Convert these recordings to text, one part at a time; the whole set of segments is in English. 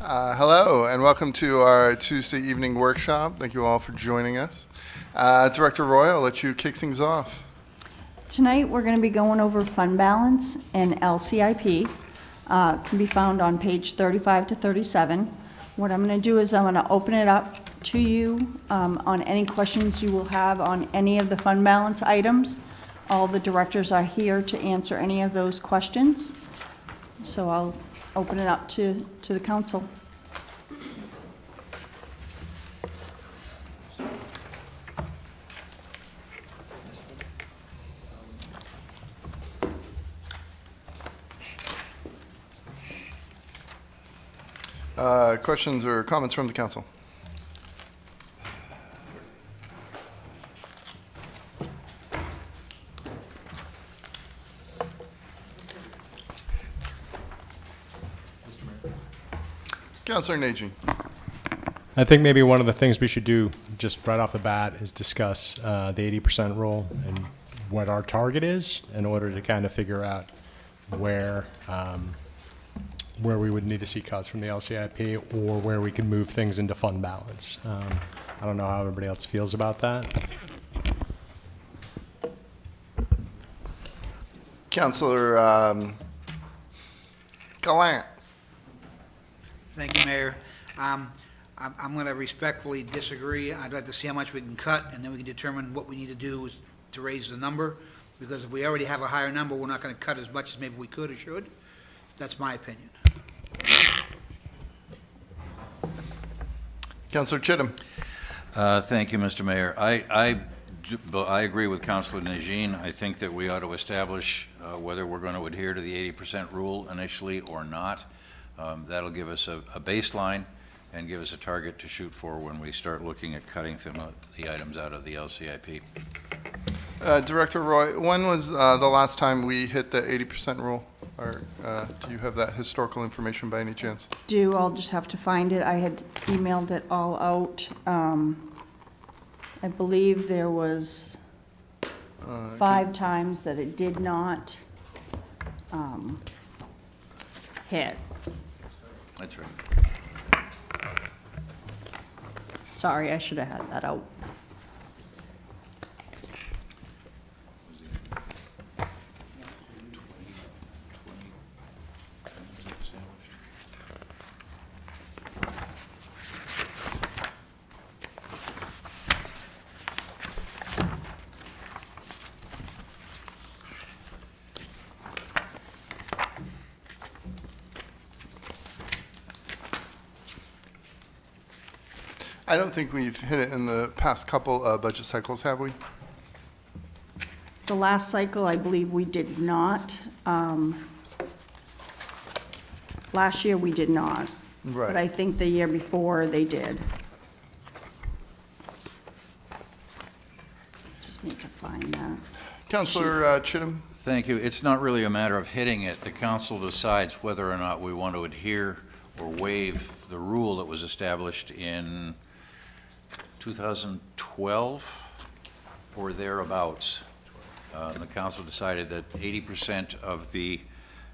Hello, and welcome to our Tuesday evening workshop. Thank you all for joining us. Director Roy, I'll let you kick things off. Tonight, we're going to be going over fund balance and LCIP. Can be found on page 35 to 37. What I'm going to do is I'm going to open it up to you on any questions you will have on any of the fund balance items. All the directors are here to answer any of those questions. So I'll open it up to the council. Questions or comments from the council? Councilor Nagy. I think maybe one of the things we should do just right off the bat is discuss the 80% rule and what our target is in order to kind of figure out where we would need to see cuts from the LCIP or where we can move things into fund balance. I don't know how everybody else feels about that. Councilor Gallant. Thank you, Mayor. I'm going to respectfully disagree. I'd like to see how much we can cut, and then we can determine what we need to do to raise the number, because if we already have a higher number, we're not going to cut as much as maybe we could or should. That's my opinion. Councilor Chittum. Thank you, Mr. Mayor. I agree with Councilor Najin. I think that we ought to establish whether we're going to adhere to the 80% rule initially or not. That'll give us a baseline and give us a target to shoot for when we start looking at cutting the items out of the LCIP. Director Roy, when was the last time we hit the 80% rule? Or do you have that historical information by any chance? I'll just have to find it. I had emailed it all out. I believe there was 5 times that it did not hit. That's right. Sorry, I should have had that out. I don't think we've hit it in the past couple budget cycles, have we? The last cycle, I believe we did not. Last year, we did not. Right. But I think the year before, they did. Just need to find that. Councilor Chittum. Thank you. It's not really a matter of hitting it. The council decides whether or not we want to adhere or waive the rule that was established in 2012 or thereabouts. The council decided that 80% of the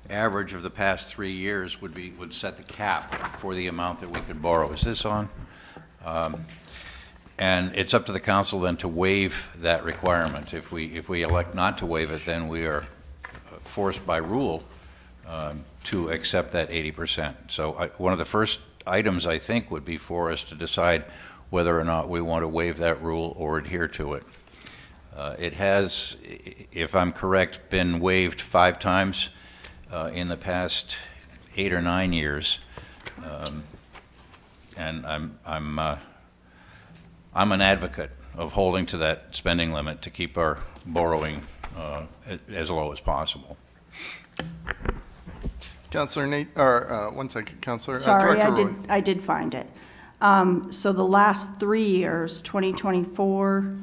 average of the past 3 years would set the cap for the amount that we could borrow. Is this on? And it's up to the council then to waive that requirement. If we elect not to waive it, then we are forced by rule to accept that 80%. So one of the first items, I think, would be for us to decide whether or not we want to waive that rule or adhere to it. It has, if I'm correct, been waived 5 times in the past 8 or 9 years, and I'm an advocate of holding to that spending limit to keep our borrowing as low as possible. Councilor Nate, or 1 second, Councilor. Sorry, Director Roy. I did find it. So the last 3 years, 2024,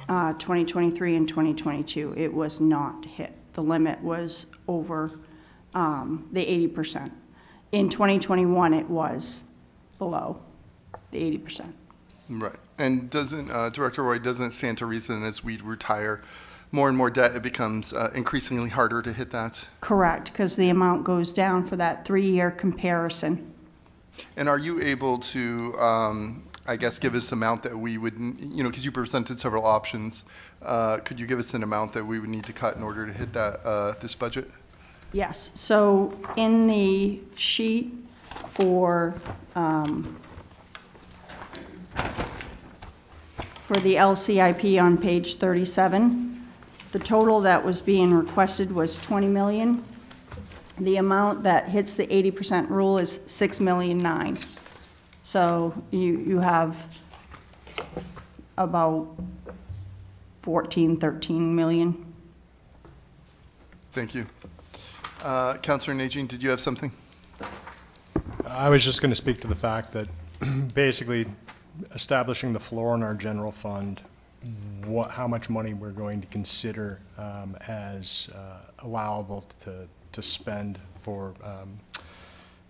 2023, and 2022, it was not hit. The limit was over the 80%. In 2021, it was below the 80%. Right. And doesn't, Director Roy, doesn't it stand to reason as we retire more and more debt, it becomes increasingly harder to hit that? Correct, because the amount goes down for that 3-year comparison. And are you able to, I guess, give us the amount that we would, because you presented several options, could you give us an amount that we would need to cut in order to hit that, this budget? Yes, so in the sheet for the LCIP on page 37, the total that was being requested was 20 million. The amount that hits the 80% rule is 6,000,009. So you have about 14, 13 million. Thank you. Councilor Najin, did you have something? I was just going to speak to the fact that basically establishing the floor in our general fund, how much money we're going to consider as allowable to spend for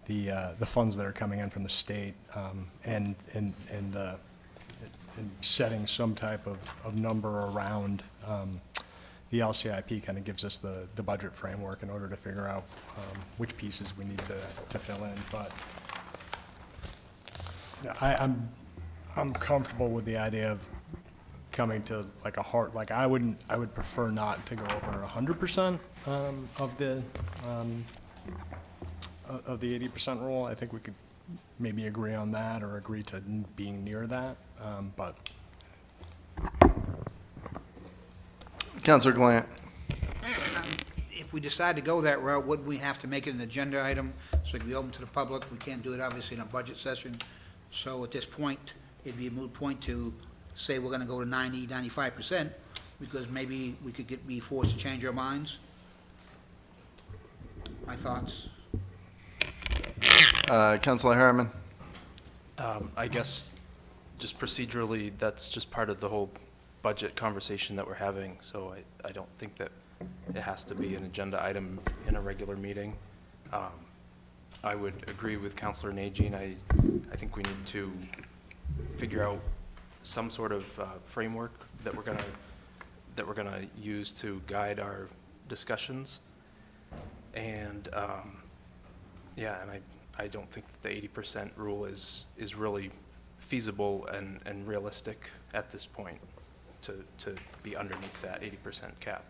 the funds that are coming in from the state, and setting some type of number around the LCIP kind of gives us the budget framework in order to figure out which pieces we need to fill in. But I'm comfortable with the idea of coming to like a hard, like I would prefer not to go over 100% of the 80% rule. I think we could maybe agree on that or agree to being near that, but. Councilor Glant. If we decide to go that route, would we have to make it an agenda item so it can be open to the public? We can't do it obviously in a budget session. So at this point, it'd be a moot point to say we're gonna go to 90, 95%, because maybe we could be forced to change our minds. My thoughts. Councilor Harriman. I guess just procedurally, that's just part of the whole budget conversation that we're having, so I don't think that it has to be an agenda item in a regular meeting. I would agree with Councilor Najin. I think we need to figure out some sort of framework that we're gonna use to guide our discussions. And yeah, and I don't think that the 80% rule is really feasible and realistic at this point to be underneath that 80% cap.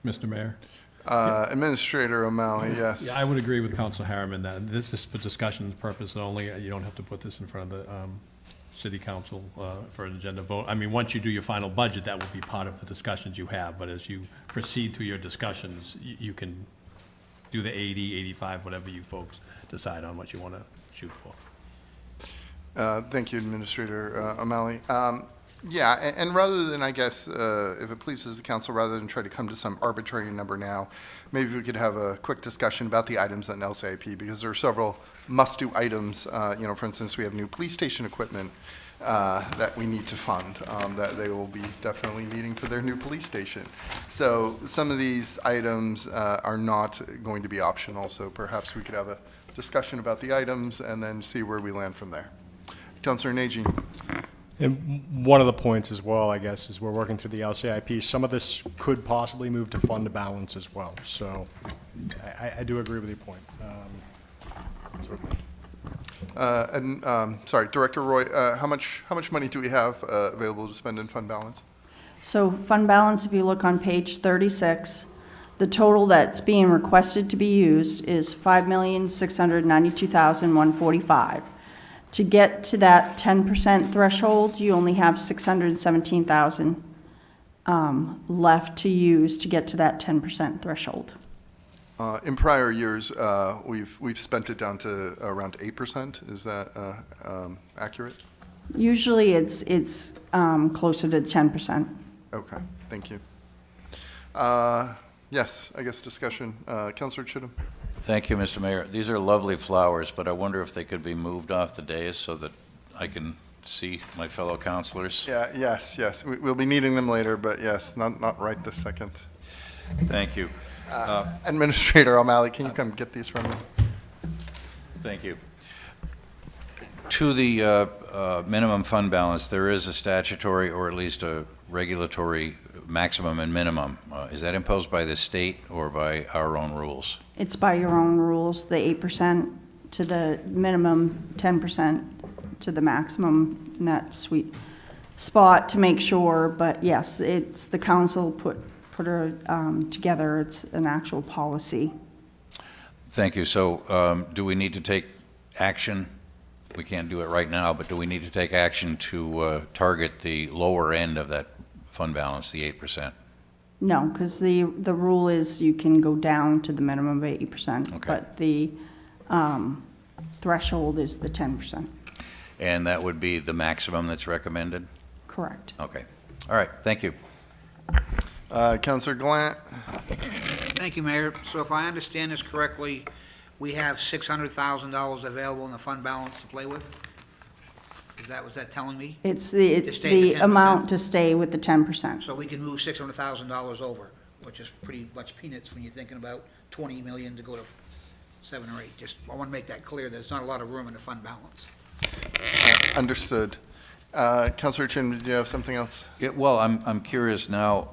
Mr. Mayor? Administrator O'Malley, yes. Yeah, I would agree with Council Harriman that this is for discussion purpose only. You don't have to put this in front of the city council for an agenda vote. I mean, once you do your final budget, that will be part of the discussions you have, but as you proceed through your discussions, you can do the 80, 85, whatever you folks decide on what you want to shoot for. Thank you, Administrator O'Malley. Yeah, and rather than, I guess, if it pleases the council, rather than try to come to some arbitrary number now, maybe we could have a quick discussion about the items in LCIP, because there are several must-do items. For instance, we have new police station equipment that we need to fund, that they will be definitely needing for their new police station. So some of these items are not going to be optional, so perhaps we could have a discussion about the items and then see where we land from there. Councilor Najin. And one of the points as well, I guess, is we're working through the LCIP. Some of this could possibly move to fund balance as well. So I do agree with your point. Certainly. Sorry, Director Roy, how much money do we have available to spend in fund balance? So fund balance, if you look on page 36, the total that's being requested to be used is $5,692,145. To get to that 10% threshold, you only have $617,000 left to use to get to that 10% threshold. In prior years, we've spent it down to around 8%. Is that accurate? Usually it's closer to 10%. Okay, thank you. Yes, I guess discussion. Councilor Chittum. Thank you, Mr. Mayor. These are lovely flowers, but I wonder if they could be moved off the dais so that I can see my fellow councilors. Yeah, yes. We'll be needing them later, but yes, not right this second. Thank you. Administrator O'Malley, can you come get these from me? Thank you. To the minimum fund balance, there is a statutory or at least a regulatory maximum and minimum. Is that imposed by the state or by our own rules? It's by your own rules. The 8% to the minimum, 10% to the maximum in that sweet spot to make sure, but yes, it's the council put her together, it's an actual policy. Thank you. So do we need to take action? We can't do it right now, but do we need to take action to target the lower end of that fund balance, the 8%? No, because the rule is you can go down to the minimum of 80%, Okay. but the threshold is the 10%. And that would be the maximum that's recommended? Correct. Okay. All right. Thank you. Councilor Glant? Thank you, Mayor. So if I understand this correctly, we have $600,000 available in the fund balance to play with? Was that telling me? It's To stay at the the 10%. amount to stay with the 10%. So we can move $600,000 over, which is pretty much peanuts when you're thinking about 20 million to go to 7 or 8. Just, I want to make that clear, there's not a lot of room in the fund balance. Understood. Councilor Chin, did you have something else? Well, I'm curious now,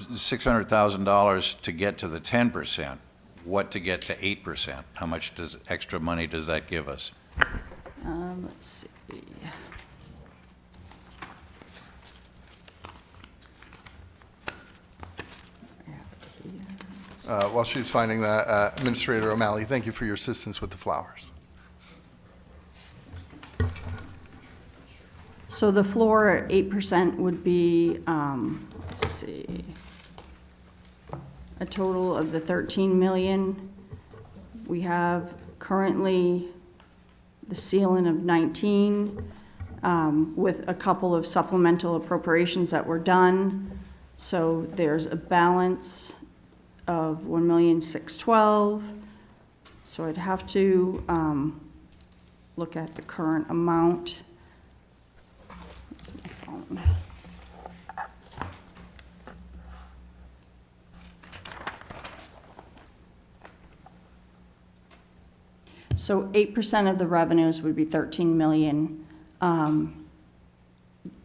$600,000 to get to the 10%, what to get to 8%? How much extra money does that give us? Let's see. While she's finding that, Administrator O'Malley, thank you for your assistance with the flowers. So the floor at 8% would be, let's see, a total of the 13 million. We have currently the ceiling of 19, with a couple of supplemental appropriations that were done. So there's a balance of 1,612,000. So I'd have to look at the current amount. Where's my phone? So 8% of the revenues would be 13 million.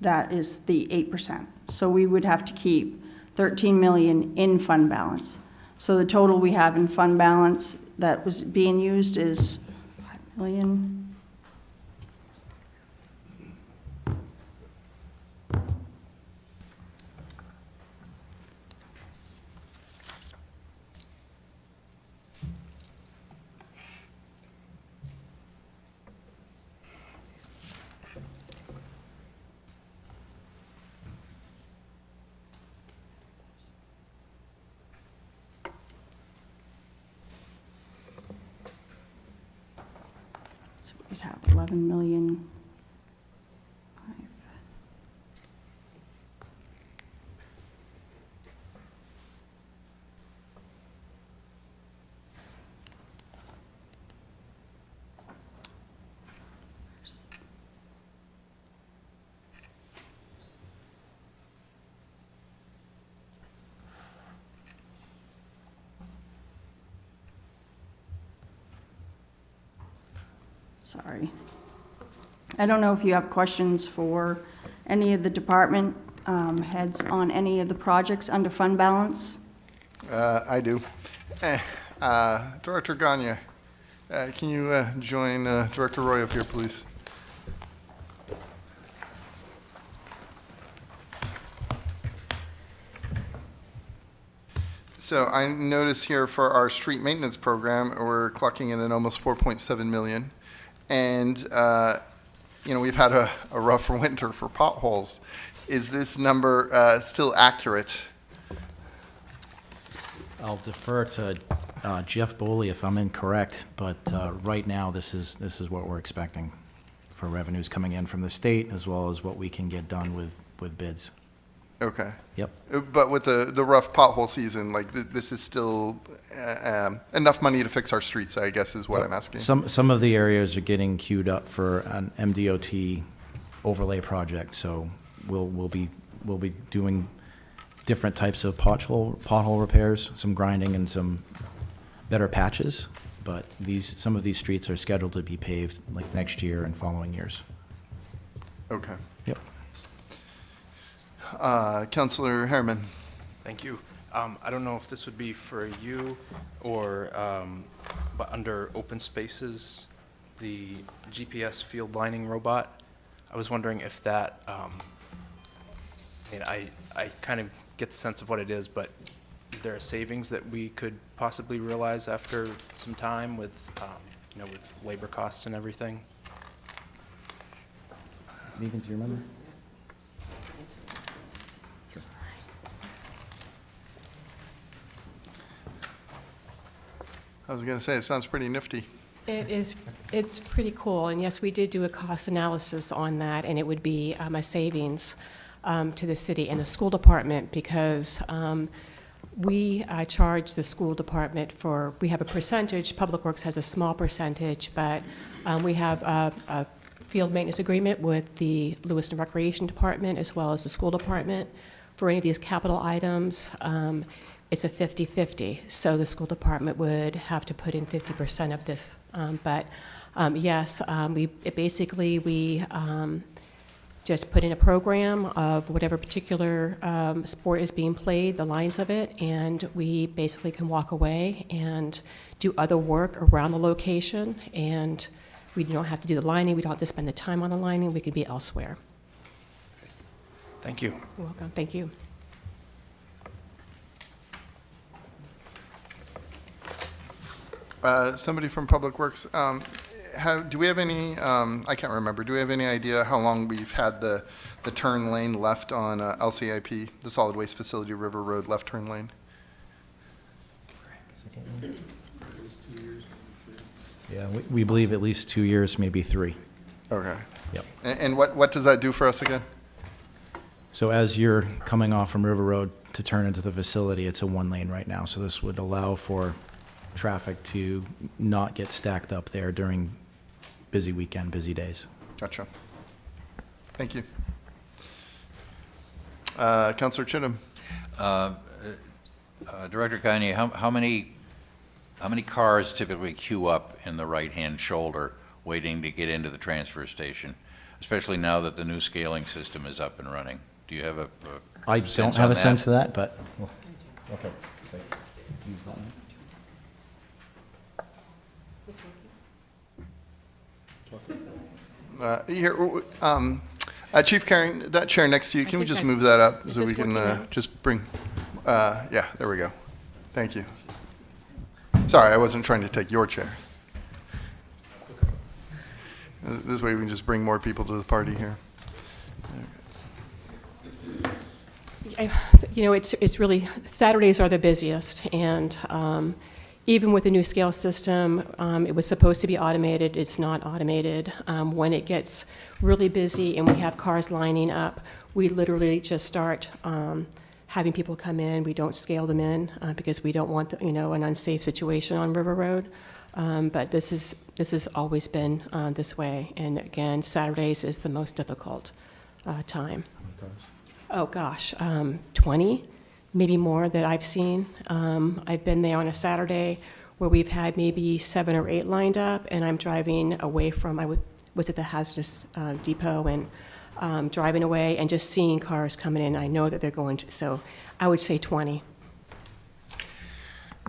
That is the 8%. So we would have to keep 13 million in fund balance. So the total we have in fund balance that was being used is 5 million. We'd have 11 million. Sorry. I don't know if you have questions for any of the department heads on any of the projects under fund balance. I do. Director Gagne, can you join Director Roy up here, please? So I notice here for our street maintenance program, we're clocking in at almost 4.7 million. And, we've had a rough winter for potholes. Is this number still accurate? I'll defer to Jeff Boley if I'm incorrect, but right now, this is what we're expecting for revenues coming in from the state, as well as what we can get done with bids. Okay. Yep. But with the rough pothole season, this is still enough money to fix our streets, I guess, is what I'm asking. Some of the areas are getting queued up for an MDOT overlay project, so we'll be doing different types of pothole repairs, some grinding and some better patches. But some of these streets are scheduled to be paved like next year and following years. Okay. Yep. Councilor Harriman. Thank you. I don't know if this would be for you or, but but under open spaces, the GPS field lining robot, I was wondering if that, I mean, I kind of get the sense of what it is, but is there a savings that we could possibly realize after some time with, you know, with labor costs and everything? Megan, do you remember? I was going to say, it sounds pretty nifty. It is, it's pretty cool, and yes, we did do a cost analysis on that, and it would be a savings to the city and the school department, because we charge the school department for, we have a percentage, Public Works has a small percentage, but we have a field maintenance agreement with the Lewiston Recreation Department as well as the school department for any of these capital items. It's a 50-50, so the school department would have to put in 50% of this. Yes, we just put in a program of whatever particular sport is being played, the lines of it, and we basically can walk away and do other work around the location, and we don't have to do the lining, we don't have to spend the time on the lining, we could be elsewhere. Thank you. You're welcome, thank you. Somebody from Public Works, do we have any, I can't remember, do we have any idea how long we've had the turn lane left on LCIP, the Solid Waste Facility River Road left turn lane? Yeah, we believe at least 2 years, maybe 3. Okay. Yep. And what does that do for us again? So as you're coming off from River Road to turn into the facility, it's a 1 lane right now. So this would allow for traffic to not get stacked up there during busy weekend, busy days. Gotcha. Thank you. Councilor Chittum. Director Gagne, how many cars typically queue up in the right-hand shoulder waiting to get into the transfer station, especially now that the new scaling system is up and running? Do you have a I sense don't have on a sense of that, but. Okay. Chief Karen, that chair next to you, can we just move that up so we can just bring, yeah, there we go. Thank you. Sorry, I wasn't trying to take your chair. This way we can just bring more people to the party here. You know, it's really, Saturdays are the busiest, and even with the new scale system, it was supposed to be automated, it's not automated. When it gets really busy and we have cars lining up, we literally just start having people come in. We don't scale them in because we don't want, you know, an unsafe situation on River Road. But this has always been this way, and again, Saturdays is the most difficult time. Oh gosh, 20, maybe more that I've seen. I've been there on a Saturday where we've had maybe 7 or 8 lined up, and I'm driving away from, was at the hazardous depot, and driving away and just seeing cars coming in. I know that they're going to, so I would say 20.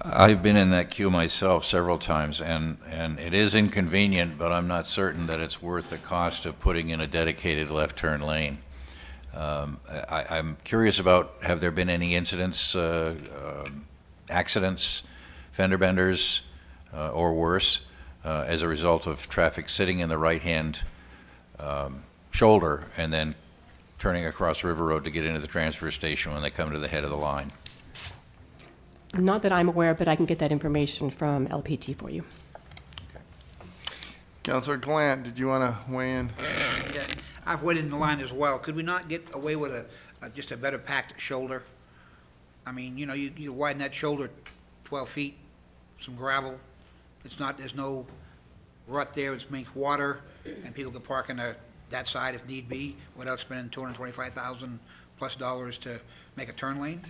I've been in that queue myself several times, and it is inconvenient, but I'm not certain that it's worth the cost of putting in a dedicated left turn lane. I'm curious about, have there been any incidents, accidents, fender benders, or worse, as a result of traffic sitting in the right-hand shoulder and then turning across River Road to get into the transfer station when they come to the head of the line? Not that I'm aware, but I can get that information from LPT for you. Councilor Glant, did you want to weigh in? Yeah, I've waited in the line as well. Could we not get away with just a better packed shoulder? I mean, you know, you widen that shoulder 12 feet, some gravel. It's not, there's no rut there, it makes water, and people can park on that side if need be, without spending $225,000+ to make a turn lane.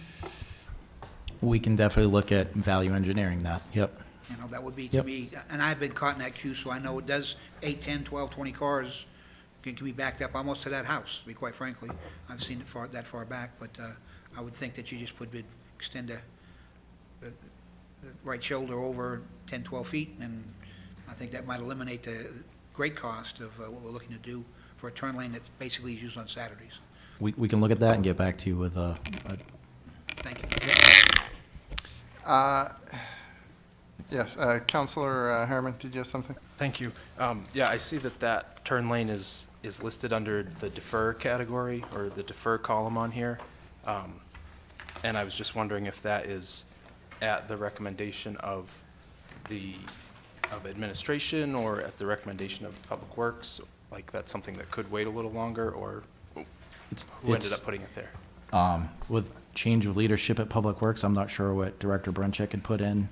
We can definitely look at value engineering that, yep. You know, that would be, to Yep. me, and I've been caught in that queue, so I know it does, 8, 10, 12, 20 cars can be backed up almost to that house, to be quite frankly. I've seen it that far back, but I would think that you just extend right shoulder over 10, 12 feet, and I think that might eliminate the great cost of what we're looking to do for a turn lane that's basically used on Saturdays. We can look at that and get back to you with a Thank you. Yes, Councilor Harriman, did you have something? Thank you. Yeah, I see that that turn lane is listed under the defer category, or the defer column on here. And I was just wondering if that is at the recommendation of administration, or at the recommendation of Public Works? Like, that's something that could wait a little longer, or who ended up putting it there? With change of leadership at Public Works, I'm not sure what Director Bruncheck had put in.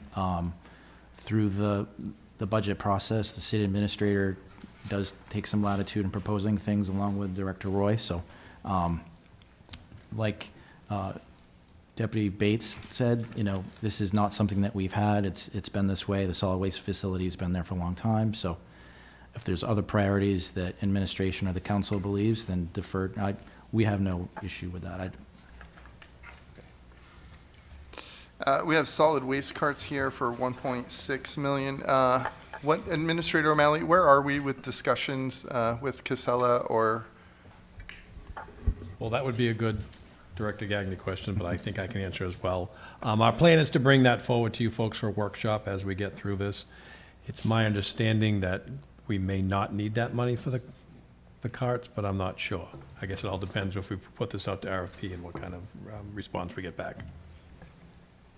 Through the budget process, the city administrator does take some latitude in proposing things along with Director Roy. So, like Deputy Bates said, this is not something that we've had. It's been this way. The solid waste facility has been there for a long time. So if there's other priorities that administration or the council believes, then deferred. We have no issue with that. We have solid waste carts here for 1.6 million. What, Administrator O'Malley, where are we with discussions with Casella or? Well, that would be a good Director Gagnon question, but I think I can answer as well. Our plan is to bring that forward to you folks for a workshop as we get through this. It's my understanding that we may not need that money for the carts, but I'm not sure. I guess it all depends if we put this out to RFP and what kind of response we get back.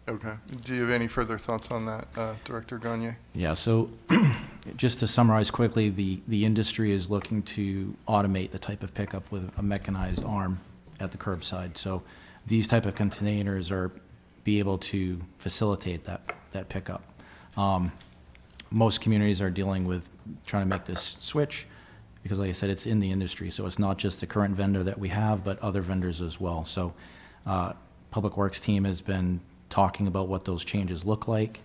Okay. Do you have any further thoughts on that, Director Gagne? Yeah, so just to summarize quickly, the industry is looking to automate the type of pickup with a mechanized arm at the curbside. So these type of containers be able to facilitate that pickup. Most communities are dealing with trying to make this switch because, like I said, it's in the industry. So it's not just the current vendor that we have, but other vendors as well. So Public Works team has been talking about what those changes look like,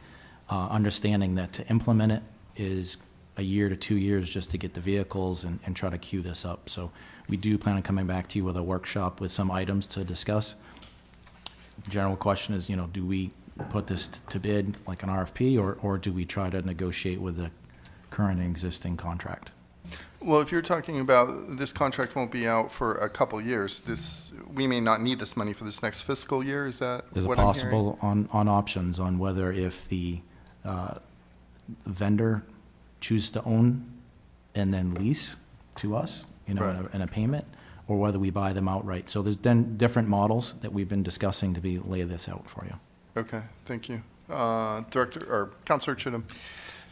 understanding that to implement it is a year to 2 years just to get the vehicles and try to queue this up. So we do plan on coming back to you with a workshop with some items to discuss. The general question is, do we put this to bid like an RFP, or do we try to negotiate with the current and existing contract? Well, if you're talking about this contract won't be out for a couple years, we may not need this money for this next fiscal year, is that There's a what I'm hearing? possible on options on whether if the vendor chooses to own and then lease to us, Right. in a payment, or whether we buy them outright. So there's then different models that we've been discussing to lay this out for you. Okay, thank you. Director, or Councilor Chittum?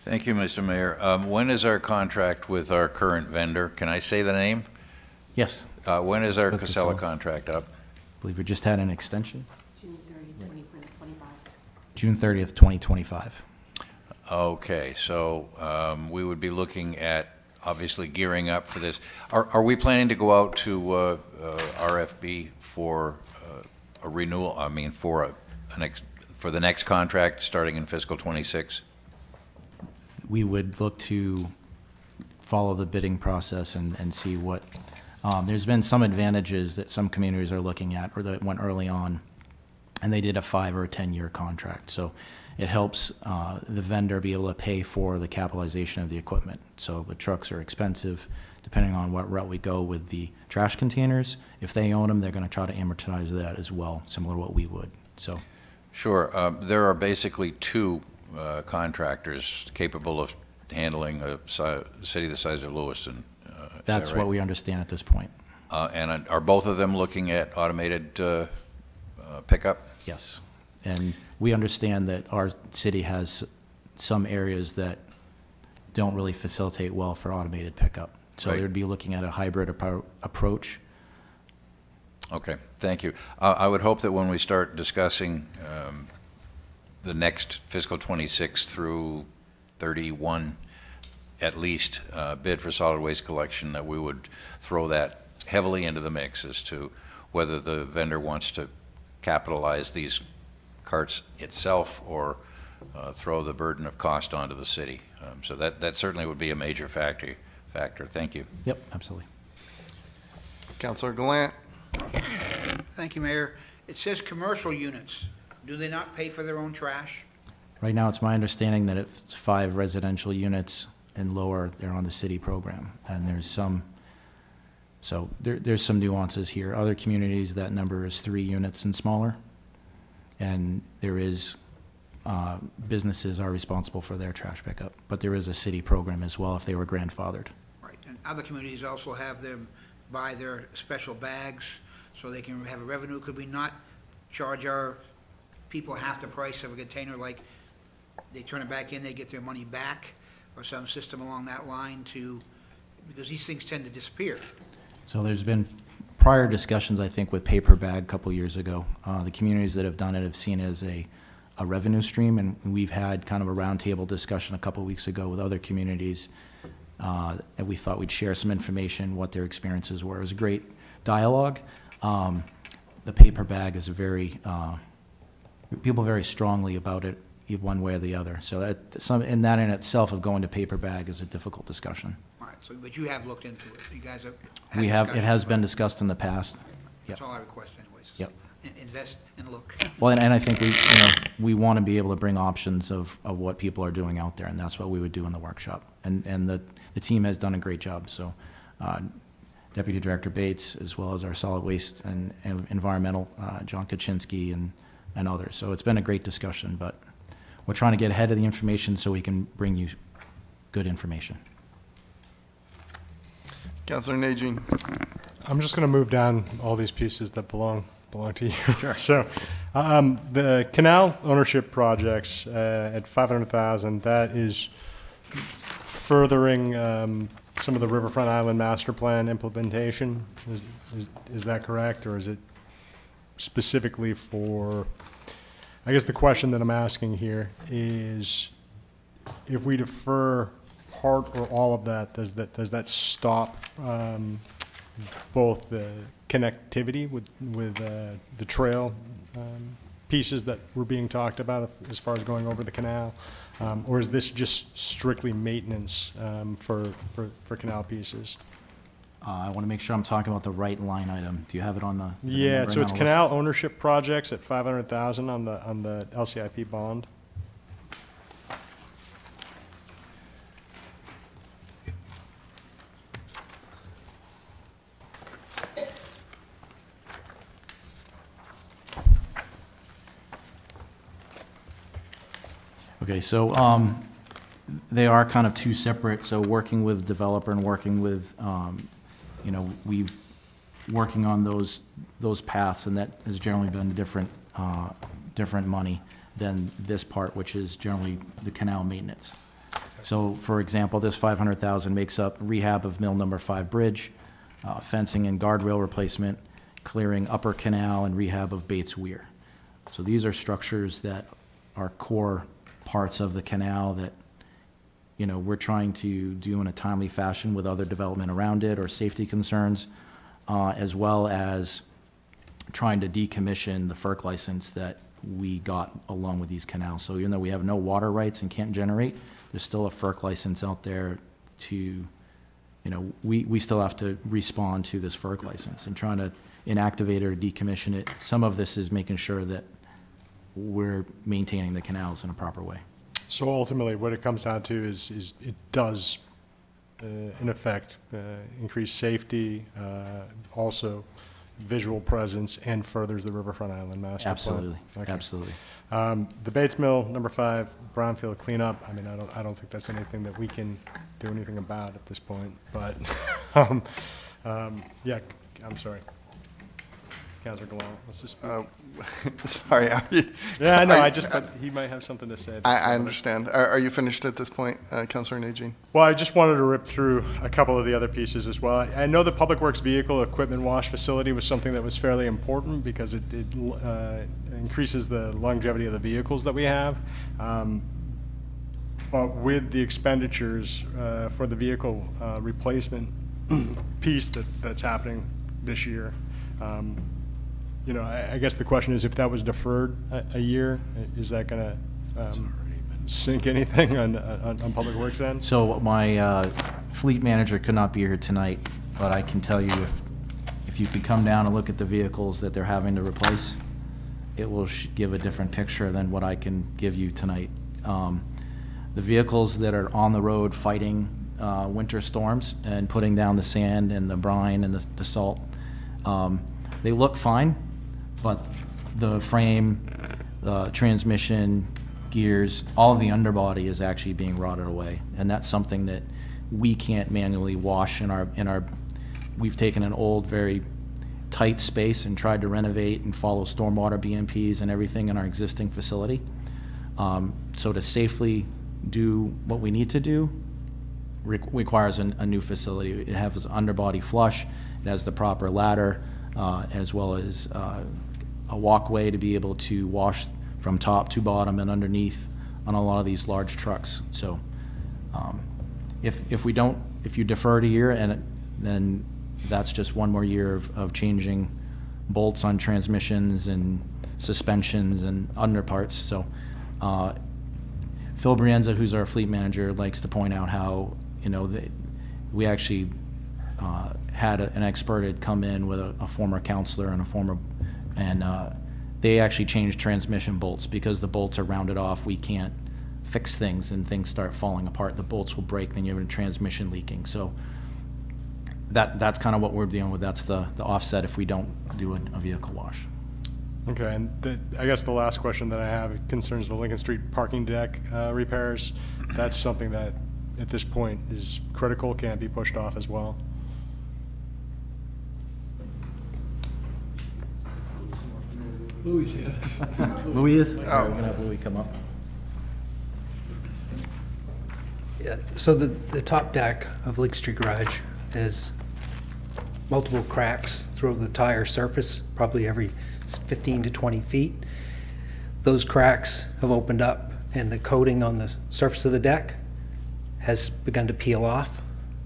Thank you, Mr. Mayor. When is our contract with our current vendor? Can I say the name? Yes, When is our With Casella Casella. contract up? I believe we just had an extension, June 30th, 2025. June 30th, 2025. Okay, so we would be looking at obviously gearing up for this. Are we planning to go out to RFP for a renewal, for the next contract starting in fiscal '26? We would look to follow the bidding process and see what, there's been some advantages that some communities are looking at, or that went early on, and they did a 5 or a 10-year contract. So it helps the vendor be able to pay for the capitalization of the equipment. So the trucks are expensive, depending on what route we go with the trash containers. If they own them, they're going to try to amortize that as well, similar to what we would. So Sure. There are basically two contractors capable of handling a city the size of Lewiston. Is that that's right? what we understand at this point. And are both of them looking at automated pickup? Yes. And we understand that our city has some areas that don't really facilitate well for automated pickup. So Right. they would be looking at a hybrid approach. Okay, thank you. I would hope that when we start discussing the next fiscal '26 through '31, at least bid for solid waste collection, that we would throw that heavily into the mix as to whether the vendor wants to capitalize these carts itself or throw the burden of cost onto the city. So that certainly would be a major factor. Thank you. Yep, absolutely. Councilor Gallant? Thank you, Mayor. It says commercial units. Do they not pay for their own trash? Right now, it's my understanding that it's 5 residential units and lower, they're on the city program. And there's some, so there's some nuances here. Other communities, that number is 3 units and smaller. And there is, businesses are responsible for their trash pickup. But there is a city program as well if they were grandfathered. Right, and other communities also have them buy their special bags, so they can have a revenue. Could we not charge our people half the price of a container, like they turn it back in, they get their money back, or some system along that line to, because these things tend to disappear. So there's been prior discussions, I think, with paper bag a couple years ago. The communities that have done it have seen it as a revenue stream, and we've had kind of a roundtable discussion a couple weeks ago with other communities, and we thought we'd share some information, what their experiences were. It was a great dialogue. The paper bag is a very, people very strongly about it, one way or the other. So in that in itself of going to paper bag is a difficult discussion. All right, so, but you have looked into it, you guys have had We have, it has discussions been about discussed in the past. That's Yep. all I request anyways. Yep. Invest and look. Well, and I think we want to be able to bring options of what people are doing out there, and that's what we would do in the workshop. And the team has done a great job, so Deputy Director Bates, as well as our solid waste and environmental, John Kaczynski and others. So it's been a great discussion, but we're trying to get ahead of the information so we can bring you good information. Councilor Najin. I'm just going to move down all these pieces that belong to you. Sure. So, the canal ownership projects at $500,000, that is furthering some of the Riverfront Island Master Plan implementation. Is that correct, or is it specifically for? I guess the question that I'm asking here is, if we defer part or all of that, does that stop both the connectivity with the trail pieces that were being talked about as far as going over the canal? Or is this just strictly maintenance for canal pieces? I want to make sure I'm talking about the right line item. Do you have it on the? Yeah, so it's on the list? canal ownership projects at $500,000 on the LCIP bond. Okay, so they are kind of two separate, so working with developer and working with, we've working on those paths, and that has generally been different money than this part, which is generally the canal maintenance. So, for example, this $500,000 makes up rehab of Mill Number 5 Bridge, fencing and guardrail replacement, clearing Upper Canal, and rehab of Bates Weir. So these are structures that are core parts of the canal that, we're trying to do in a timely fashion with other development around it or safety concerns, as well as trying to decommission the FERC license that we got along with these canals. So even though we have no water rights and can't generate, there's still a FERC license out there to, we still have to respond to this FERC license and trying to inactivate it or decommission it. Some of this is making sure that we're maintaining the canals in a proper way. So ultimately, what it comes down to is it does, in effect, increase safety, also visual presence, and furthers the Riverfront Island Master Plan. Absolutely, Okay. absolutely. The Bates Mill, number 5, brownfield cleanup, I mean, I don't think that's anything that we can do anything about at this point, but, yeah, I'm sorry. Councilor Gallant, let's just. Sorry. Yeah, I know, but he might have something to say. I understand. Are you finished at this point, Councilor Najin? Well, I just wanted to rip through a couple of the other pieces as well. I know the Public Works Vehicle Equipment Wash Facility was something that was fairly important because it increases the longevity of the vehicles that we have. But with the expenditures for the vehicle replacement piece that's happening this year, I guess the question is, if that was deferred a year, is that going to sink anything on Public Works end? So my fleet manager could not be here tonight, but I can tell you if you could come down and look at the vehicles that they're having to replace, it will give a different picture than what I can give you tonight. the vehicles that are on the road fighting winter storms and putting down the sand and the brine and the salt. They look fine, but the frame, the transmission, gears, all of the underbody is actually being rotted away. And that's something that we can't manually wash in our, we've taken an old, very tight space and tried to renovate and follow stormwater BMPs and everything in our existing facility. So to safely do what we need to do requires a new facility. It has underbody flush, it has the proper ladder, as well as a walkway to be able to wash from top to bottom and underneath on a lot of these large trucks. So if you defer it a year, then that's just one more year of changing bolts on transmissions and suspensions and underparts. So Phil Brienza, who's our fleet manager, likes to point out how, we actually had an expert had come in with a former counselor and they actually changed transmission bolts because the bolts are rounded off. We can't fix things and things start falling apart. The bolts will break, then you have a transmission leaking. So that's kind of what we're dealing with. That's the offset if we don't do a vehicle wash. Okay, and I guess the last question that I have concerns the Lincoln Street parking deck repairs. That's something that at this point is critical, can't be pushed off as well. Louis, yes. Louis is? We're gonna have Louis come up. Yeah, so the top deck of Lake Street Garage has multiple cracks throughout the entire surface, probably every 15 to 20 feet. Those cracks have opened up and the coating on the surface of the deck has begun to peel off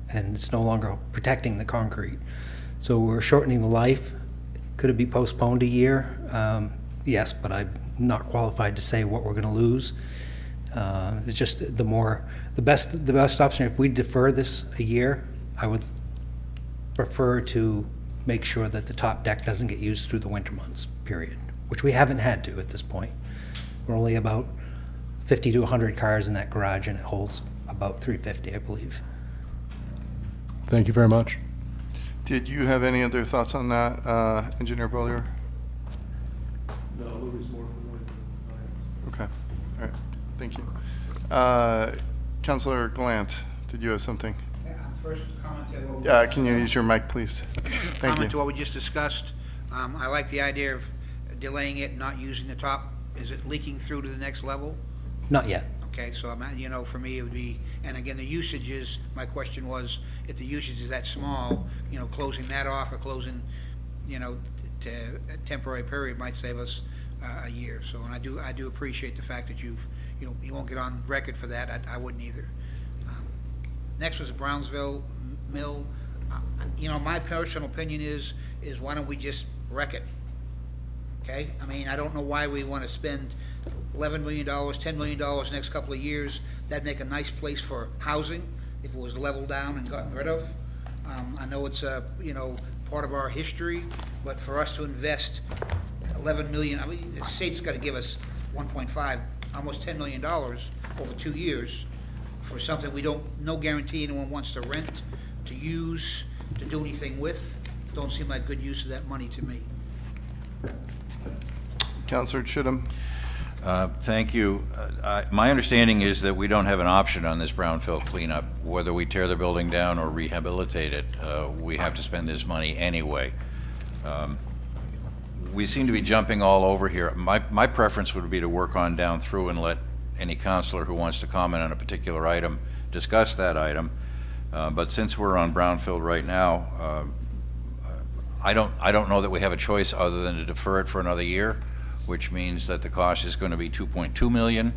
and it's no longer protecting the concrete. So we're shortening the life. Could it be postponed a year? Yes, but I'm not qualified to say what we're going to lose. It's just the best option. If we defer this a year, I would prefer to make sure that the top deck doesn't get used through the winter months, period, which we haven't had to at this point. We're only about 50 to 100 cars in that garage, and it holds about 350, I believe. Thank you very much. Did you have any other thoughts on that, Engineer Bollier? No, Louis more familiar than I am. Okay, all right, thank you. Councilor Glant, did you have something? First comment to what we Can you use your mic, please? Thank comment to you. what we just discussed. I like the idea of delaying it, not using the top. Is it leaking through to the next level? Not yet. Okay, so for me it would be, and again, the usage is, my question was, if the usage is that small, closing that off or closing, to a temporary period might save us a year. So, and I do appreciate the fact that you won't get on record for that. I wouldn't either. Next was Brownsville Mill. My personal opinion is why don't we just wreck it? Okay? I don't know why we want to spend $11 million, $10 million the next couple of years. That'd make a nice place for housing if it was leveled down and gotten rid of. I know it's part of our history, but for us to invest $11 million, the state's got to give us 1.5, almost $10 million over 2 years for something we no guarantee anyone wants to rent, to use, to do anything with. Don't seem like good use of that money to me. Councilor Chittum? Thank you. My understanding is that we don't have an option on this brownfield cleanup. Whether we tear the building down or rehabilitate it, we have to spend this money anyway. We seem to be jumping all over here. My preference would be to work on down through and let any counselor who wants to comment on a particular item discuss that item. But since we're on brownfield right now, I don't know that we have a choice other than to defer it for another year, which means that the cost is going to be $2.2 million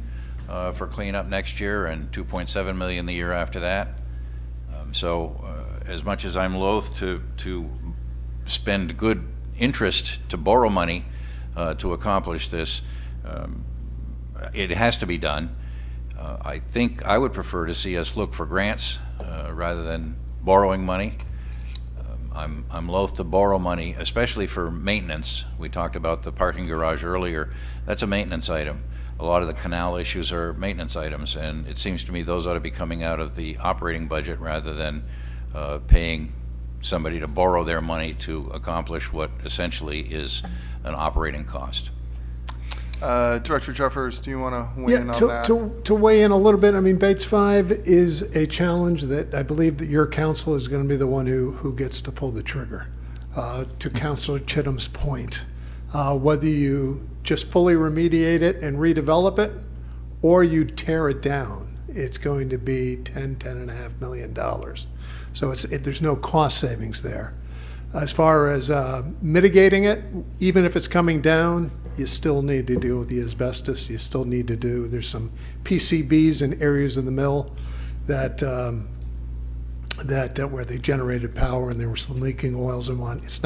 for cleanup next year and $2.7 million the year after that. So as much as I'm loath to spend good interest to borrow money to accomplish this, it has to be done. I think I would prefer to see us look for grants rather than borrowing money. I'm loath to borrow money, especially for maintenance. We talked about the parking garage earlier. That's a maintenance item. a lot of the canal issues are maintenance items, and it seems to me those ought to be coming out of the operating budget rather than paying somebody to borrow their money to accomplish what essentially is an operating cost. Director Jeffers, do you want to weigh in on that? To weigh in a little bit, I mean, Bates 5 is a challenge that I believe that your council is going to be the one who gets to pull the trigger. To Councilor Chittum's point, whether you just fully remediate it and redevelop it, or you tear it down, it's going to be $10.5 million. So there's no cost savings there. As far as mitigating it, even if it's coming down, you still need to deal with the asbestos. You still need to there's some PCBs in areas of the mill that where they generated power and there were some leaking oils and one. It's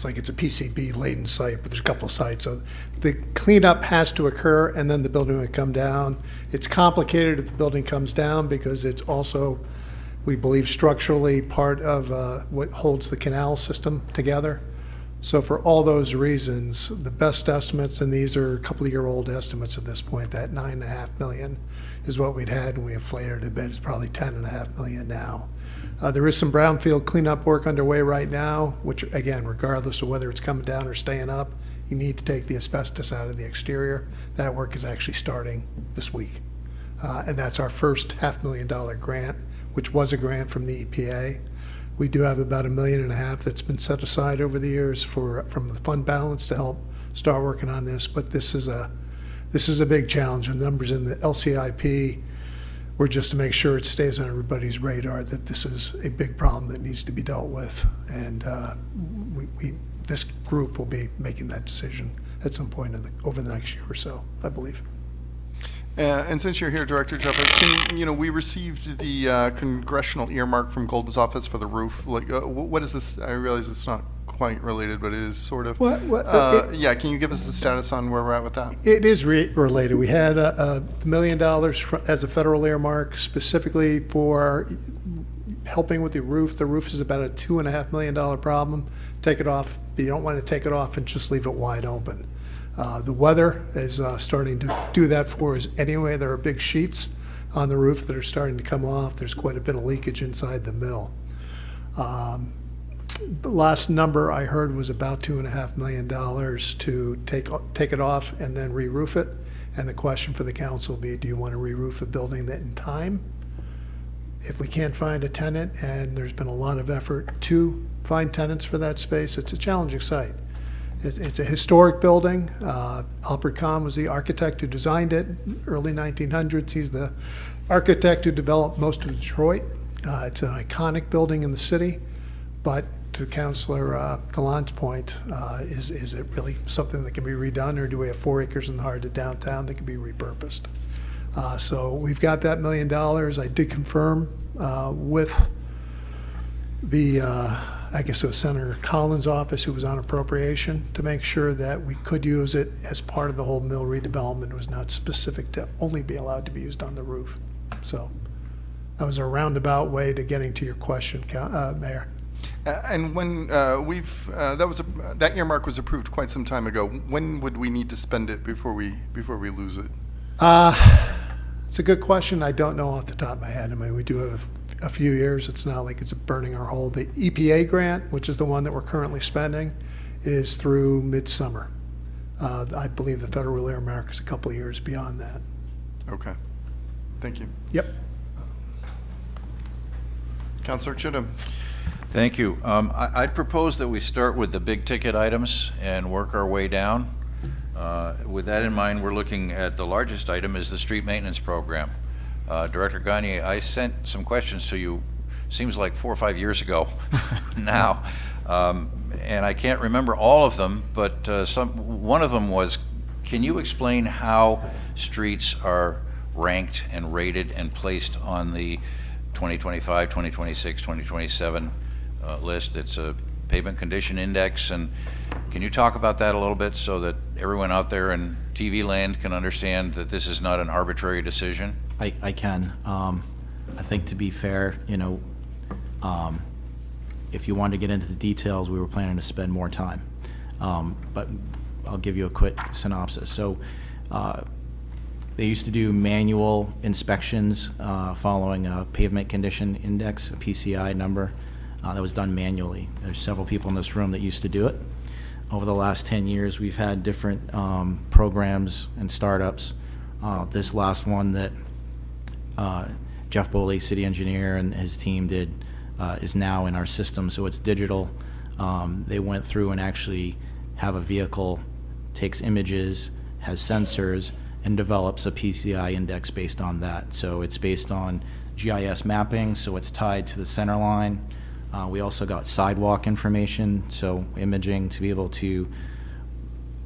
like it's a PCB laden site, but there's a couple of sites. So the cleanup has to occur and then the building would come down. It's complicated if the building comes down because it's also, we believe, structurally part of what holds the canal system together. So for all those reasons, the best estimates, and these are a couple of year-old estimates at this point, that $9.5 million is what we'd had, and we inflated it a bit. It's probably $10.5 million now. There is some brownfield cleanup work underway right now, which, again, regardless of whether it's coming down or staying up, you need to take the asbestos out of the exterior. That work is actually starting this week. And that's our first $500,000 grant, which was a grant from the EPA. We do have about $1.5 million that's been set aside over the years from the fund balance to help start working on this. But this is a big challenge. The numbers in the LCIP were just to make sure it stays on everybody's radar that this is a big problem that needs to be dealt with. And this group will be making that decision at some point over the next year or so, I believe. And since you're here, Director Jeffers, we received the congressional earmark from Golden's office for the roof. Like, what is this? I realize it's not quite related, but it is sort of. Yeah, can you give us the status on where we're at with that? It is related. We had $1 million as a federal earmark specifically for helping with the roof. The roof is about a $2.5 million problem. Take it off, but you don't want to take it off and just leave it wide open. The weather is starting to do that for us anyway. There are big sheets on the roof that are starting to come off. There's quite a bit of leakage inside the mill. The last number I heard was about $2.5 million to take it off and then re-roof it. And the question for the council will be, do you want to re-roof a building that in time? If we can't find a tenant, and there's been a lot of effort to find tenants for that space, it's a challenging site. It's a historic building. Albert Kahn was the architect who designed it, early 1900s. He's the architect who developed most of Detroit. It's an iconic building in the city, but to Councilor Gallant's point, is it really something that can be redone, or do we have 4 acres in the heart of downtown that can be repurposed? So we've got that $1 million. I did confirm with the I guess it was Senator Collins' office, who was on appropriation, to make sure that we could use it as part of the whole mill redevelopment. It was not specific to only be allowed to be used on the roof. So that was a roundabout way to getting to your question, Mayor. And when that earmark was approved quite some time ago, when would we need to spend it before we lose it? It's a good question. I don't know off the top of my head. I mean, we do have a few years. It's not like it's burning our hole. The EPA grant, which is the one that we're currently spending, is through midsummer. I believe the federal earmark is a couple of years beyond that. Okay. Thank you. Yep. Councilor Chittum. Thank you. I'd propose that we start with the big ticket items and work our way down. With that in mind, we're looking at the largest item is the street maintenance program. Director Gagne, I sent some questions to you, seems like 4 or 5 years ago now, and I can't remember all of them, but one of them was, can you explain how streets are ranked and rated and placed on the 2025, 2026, 2027 list? It's a pavement condition index, and can you talk about that a little bit so that everyone out there in TV land can understand that this is not an arbitrary decision? I can. I think, to be fair, if you wanted to get into the details, we were planning to spend more time. But I'll give you a quick synopsis. So They used to do manual inspections following a pavement condition index, a PCI number, that was done manually. There's several people in this room that used to do it. Over the last 10 years, we've had different programs and startups. This last one that Jeff Boley, city engineer, and his team did is now in our system, so it's digital. They went through and actually have a vehicle, takes images, has sensors, and develops a PCI index based on that. So it's based on GIS mapping, so it's tied to the center line. We also got sidewalk information, so imaging to be able to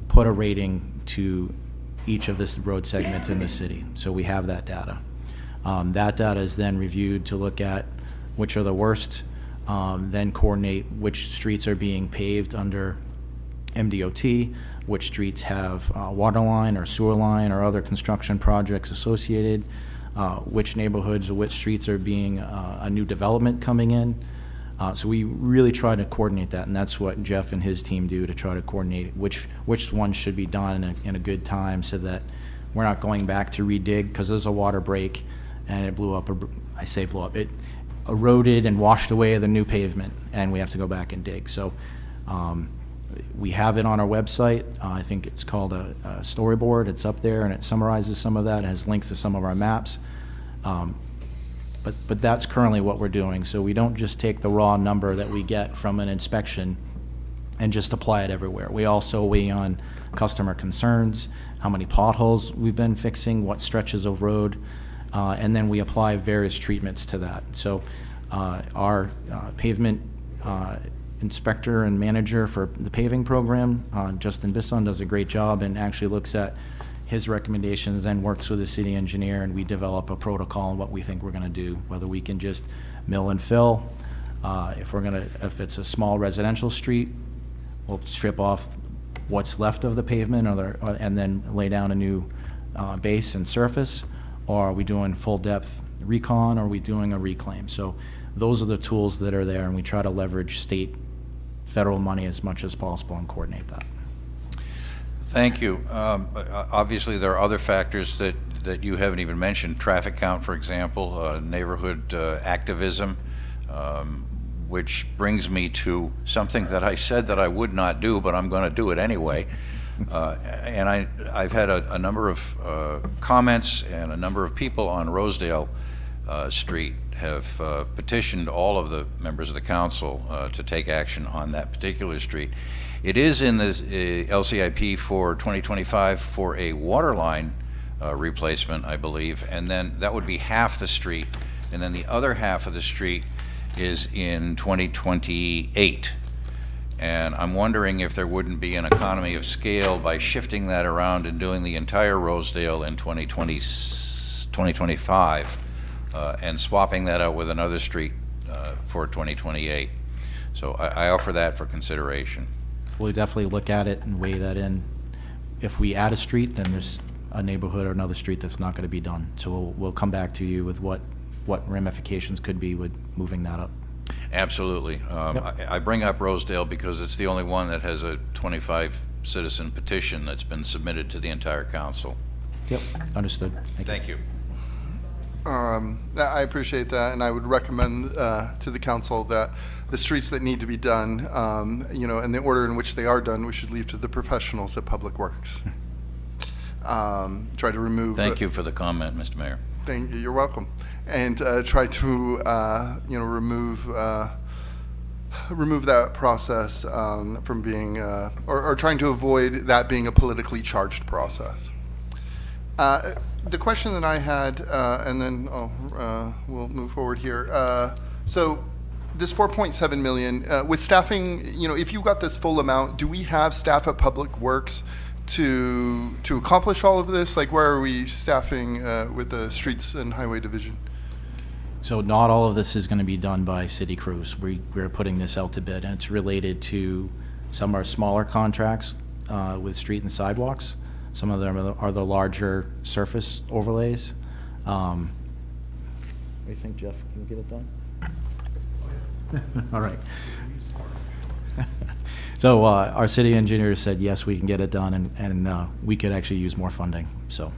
put a rating to each of the road segments in the city. So we have that data. That data is then reviewed to look at which are the worst, then coordinate which streets are being paved under MDOT, which streets have water line or sewer line or other construction projects associated, which neighborhoods or which streets are being a new development coming in. So we really try to coordinate that, and that's what Jeff and his team do to try to coordinate which ones should be done in a good time, so that we're not going back to redig because there's a water break and it blew up. I say blew up. It eroded and washed away the new pavement, and we have to go back and dig. So we have it on our website. I think it's called a storyboard. It's up there, and it summarizes some of that. It has links to some of our maps. But that's currently what we're doing. So we don't just take the raw number that we get from an inspection and just apply it everywhere. We also weigh on customer concerns, how many potholes we've been fixing, what stretches of road, and then we apply various treatments to that. So our pavement inspector and manager for the paving program, Justin Bisson, does a great job and actually looks at his recommendations and works with the city engineer, and we develop a protocol on what we think we're going to do, whether we can just mill and fill. If it's a small residential street, we'll strip off what's left of the pavement and then lay down a new base and surface. Or are we doing full depth recon, or are we doing a reclaim? So those are the tools that are there, and we try to leverage state, federal money as much as possible and coordinate that. Thank you. Obviously, there are other factors that you haven't even mentioned. Traffic count, for example, neighborhood activism, which brings me to something that I said that I would not do, but I'm going to do it anyway. And I've had a number of comments, and a number of people on Rosedale Street have petitioned all of the members of the council to take action on that particular street. It is in the LCIP for 2025 for a water line replacement, I believe, and then that would be half the street, and then the other half of the street is in 2028. And I'm wondering if there wouldn't be an economy of scale by shifting that around and doing the entire Rosedale in 2025 and swapping that out with another street for 2028. So I offer that for consideration. We'll definitely look at it and weigh that in. If we add a street, then there's a neighborhood or another street that's not going to be done. So we'll come back to you with what ramifications could be with moving that up. Absolutely. Yep. I bring up Rosedale because it's the only one that has a 25 citizen petition that's been submitted to the entire council. Yep, understood. Thank you. I appreciate that, and I would recommend to the council that the streets that need to be done, and the order in which they are done, we should leave to the professionals at Public Works. Try to remove. Thank you for the comment, Mr. Mayor. Thank you. You're welcome. And try to remove that process from being or trying to avoid that being a politically charged process. The question that I had, and then we'll move forward here. So this 4.7 million with staffing, if you got this full amount, do we have staff at Public Works to accomplish all of this? Like, where are we staffing with the Streets and Highway Division? So not all of this is going to be done by city crews. We're putting this out to bid, and it's related to some of our smaller contracts with street and sidewalks. Some of them are the larger surface overlays. What do you think, Jeff? Can we get it done? All right. So our city engineer said, yes, we can get it done, and we could actually use more funding, so.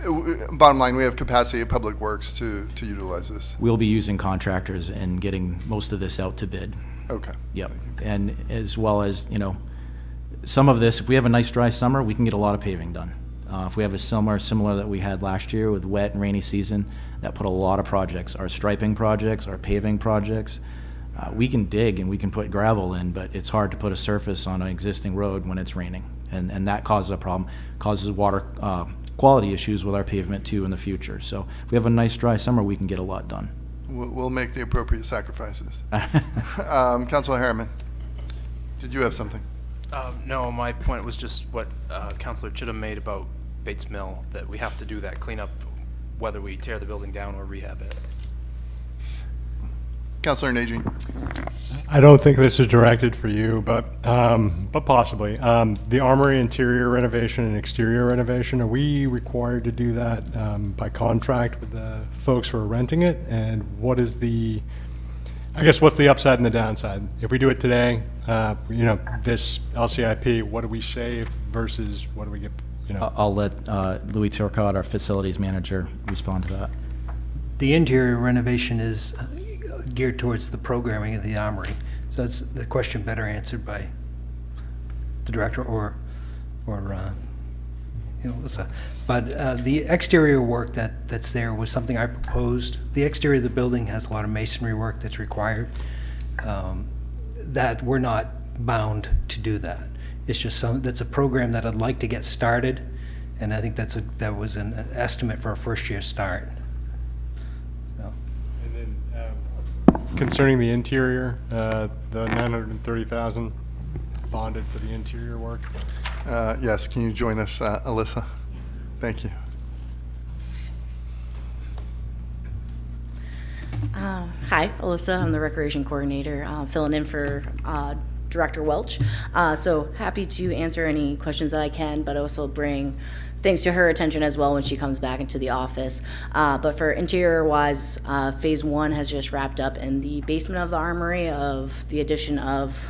Bottom line, we have capacity at Public Works to utilize this. We'll be using contractors and getting most of this out to bid. Okay. Yep. And as well as, some of this, if we have a nice dry summer, we can get a lot of paving done. If we have a similar that we had last year with wet and rainy season, that put a lot of projects, our striping projects, our paving projects. We can dig and we can put gravel in, but it's hard to put a surface on an existing road when it's raining. And that causes a problem, causes water quality issues with our pavement too in the future. So if we have a nice dry summer, we can get a lot done. We'll make the appropriate sacrifices. Councilor Harriman, did you have something? No, my point was just what Councilor Chittum made about Bates Mill, that we have to do that cleanup whether we tear the building down or rehab it. Councilor Najin. I don't think this is directed for you, but possibly. The Armory interior renovation and exterior renovation, are we required to do that by contract with the folks who are renting it? And what is what's the upside and the downside? If we do it today, this LCIP, what do we save versus what do we get, I'll let Louis Turcotte, our facilities manager, respond to that. The interior renovation is geared towards the programming of the Armory. So that's the question better answered by the director or Alyssa. But the exterior work that's there was something I proposed. The exterior of the building has a lot of masonry work that's required. That we're not bound to do that. It's just that's a program that I'd like to get started, and I think that was an estimate for a first-year start. Concerning the interior, the $930,000 bonded for the interior work? Yes, can you join us, Alyssa? Thank you. Hi, Alyssa. I'm the recreation coordinator, filling in for Director Welch. So happy to answer any questions that I can, but also bring things to her attention as well when she comes back into the office. But for interior-wise, Phase 1 has just wrapped up in the basement of the Armory of the addition of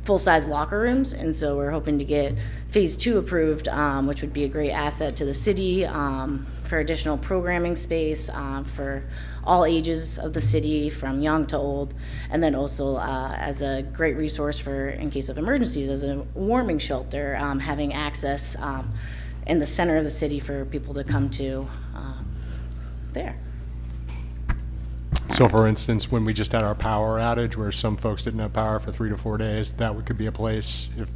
full-size locker rooms, and so we're hoping to get Phase 2 approved, which would be a great asset to the city for additional programming space for all ages of the city, from young to old, and then also as a great resource for in case of emergencies, as a warming shelter, having access in the center of the city for people to come to there. So for instance, when we just had our power outage where some folks didn't have power for 3 to 4 days, that could be a place if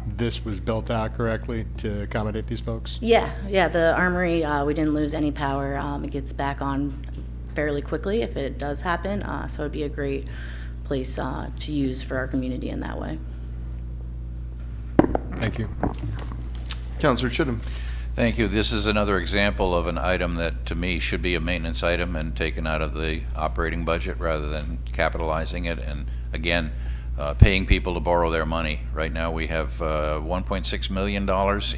this was built out correctly to accommodate these folks? Yeah, the Armory, we didn't lose any power. It gets back on fairly quickly if it does happen, so it'd be a great place to use for our community in that way. Thank you. Councilor Chittum. Thank you. This is another example of an item that, to me, should be a maintenance item and taken out of the operating budget rather than capitalizing it. And again, paying people to borrow their money. Right now, we have $1.6 million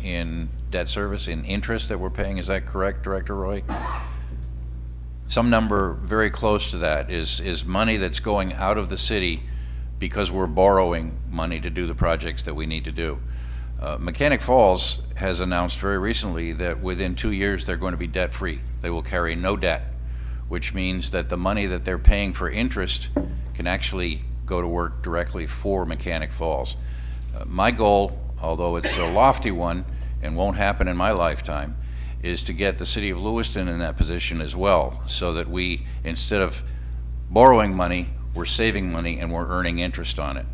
in debt service, in interest that we're paying. Is that correct, Director Roy? Some number very close to that is money that's going out of the city because we're borrowing money to do the projects that we need to do. Mechanic Falls has announced very recently that within 2 years they're going to be debt-free. They will carry no debt, which means that the money that they're paying for interest can actually go to work directly for Mechanic Falls. My goal, although it's a lofty one and won't happen in my lifetime, is to get the city of Lewiston in that position as well, so that we, instead of borrowing money, we're saving money and we're earning interest on it.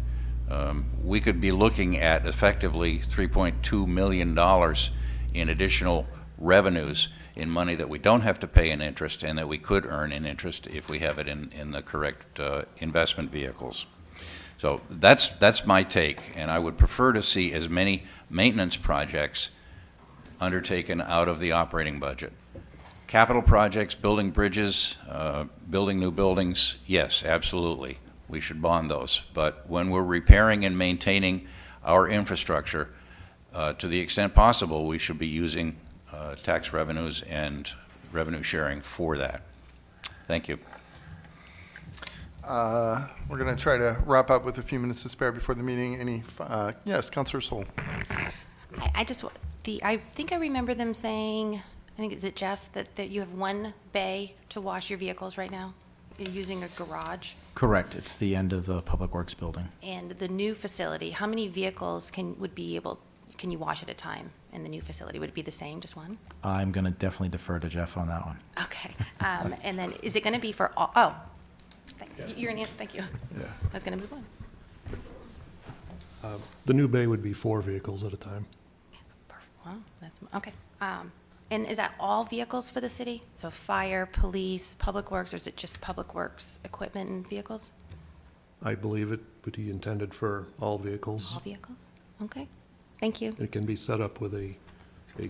We could be looking at effectively $3.2 million in additional revenues in money that we don't have to pay in interest and that we could earn in interest if we have it in the correct investment vehicles. So that's my take, and I would prefer to see as many maintenance projects undertaken out of the operating budget. Capital projects, building bridges, building new buildings, yes, absolutely. We should bond those. But when we're repairing and maintaining our infrastructure, to the extent possible, we should be using tax revenues and revenue sharing for that. Thank you. We're going to try to wrap up with a few minutes to spare before the meeting. Yes, Councilor Soul. I think I remember them saying think, is it Jeff, that you have one bay to wash your vehicles right now? You're using a garage? Correct, it's the end of the Public Works building. And the new facility, how many vehicles can you wash at a time in the new facility? Would it be the same, just one? I'm going to definitely defer to Jeff on that one. Okay. And then, is it going to be for all, you're in, thank you. Yeah. I was going to move on. The new bay would be 4 vehicles at a time. Well, that's, okay. And is that all vehicles for the city? So fire, police, public works, or is it just public works equipment and vehicles? I believe it would be intended for all vehicles. All vehicles? Okay. Thank you. It can be set up with a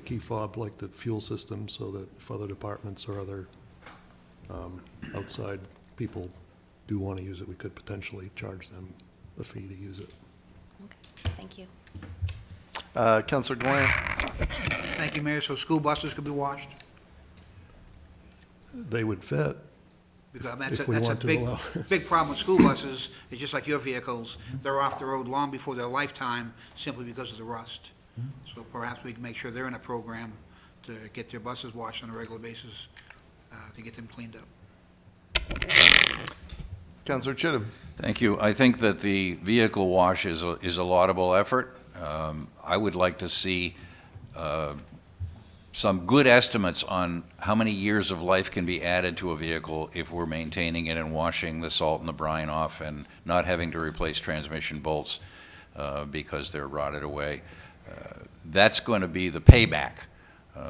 key fob like the fuel system so that if other departments or other outside people do want to use it, we could potentially charge them a fee to use it. Okay. Thank you. Councilor Gouin? Thank you, Mayor. So school buses could be washed? They would fit. Because If we that's a want to big, allow- big problem with school buses, it's just like your vehicles, they're off the road long before their lifetime simply because of the rust. So perhaps we can make sure they're in a program to get their buses washed on a regular basis, to get them cleaned up. Councilor Chittum? Thank you. I think that the vehicle wash is a laudable effort. I would like to see some good estimates on how many years of life can be added to a vehicle if we're maintaining it and washing the salt and the brine off and not having to replace transmission bolts because they're rotted away. That's going to be the payback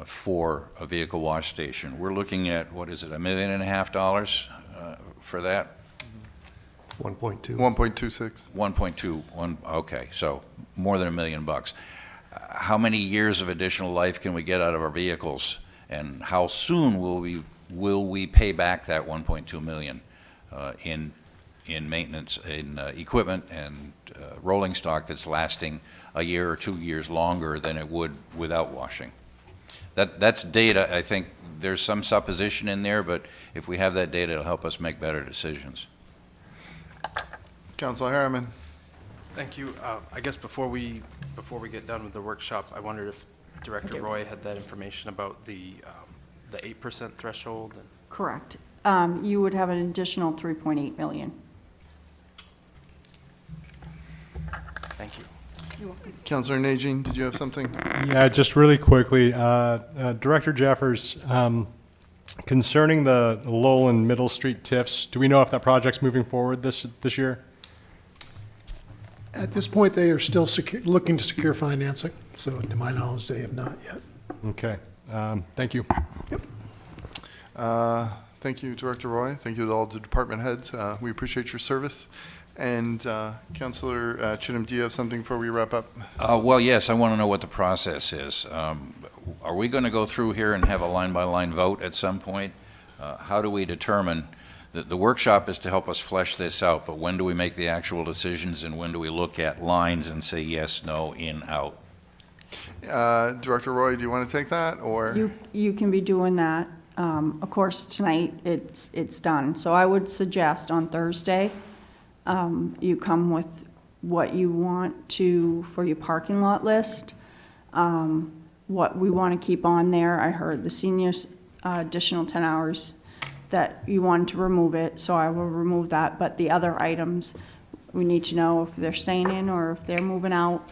for a vehicle wash station. We're looking at, what is it, $1.5 million for that? 1.2. 1.26. 1.2, okay, so more than $1 million. How many years of additional life can we get out of our vehicles, and how soon will we pay back that 1.2 million in maintenance, in equipment and rolling stock that's lasting a year or 2 years longer than it would without washing? That's data. I think there's some supposition in there, but if we have that data, it'll help us make better decisions. Councilor Harriman? Thank you. I guess before we get done with the workshop, I wondered if Director Roy had that information about the 8% threshold. And Correct. You would have an additional 3.8 million. thank you. You're welcome. Councilor Najin, did you have something? Yeah, just really quickly, Director Jeffers, concerning the Lowell and Middle Street TIFs, do we know if that project's moving forward this year? At this point, they are still looking to secure financing, so to my knowledge, they have not yet. Okay, thank you. Thank you, Director Roy. Thank you to all the department heads. We appreciate your service. And Councilor Chittum, do you have something before we wrap up? Well, yes, I want to know what the process is. Are we going to go through here and have a line-by-line vote at some point? How do we determine that the workshop is to help us flesh this out, but when do we make the actual decisions, and when do we look at lines and say yes, no, in, out? Director Roy, do you want to take that, or? You can be doing that. Of course, tonight, it's done. So I would suggest on Thursday, you come with what you want for your parking lot list, what we want to keep on there. I heard the seniors additional 10 hours that you wanted to remove it, so I will remove that. But the other items, we need to know if they're staying in or if they're moving out.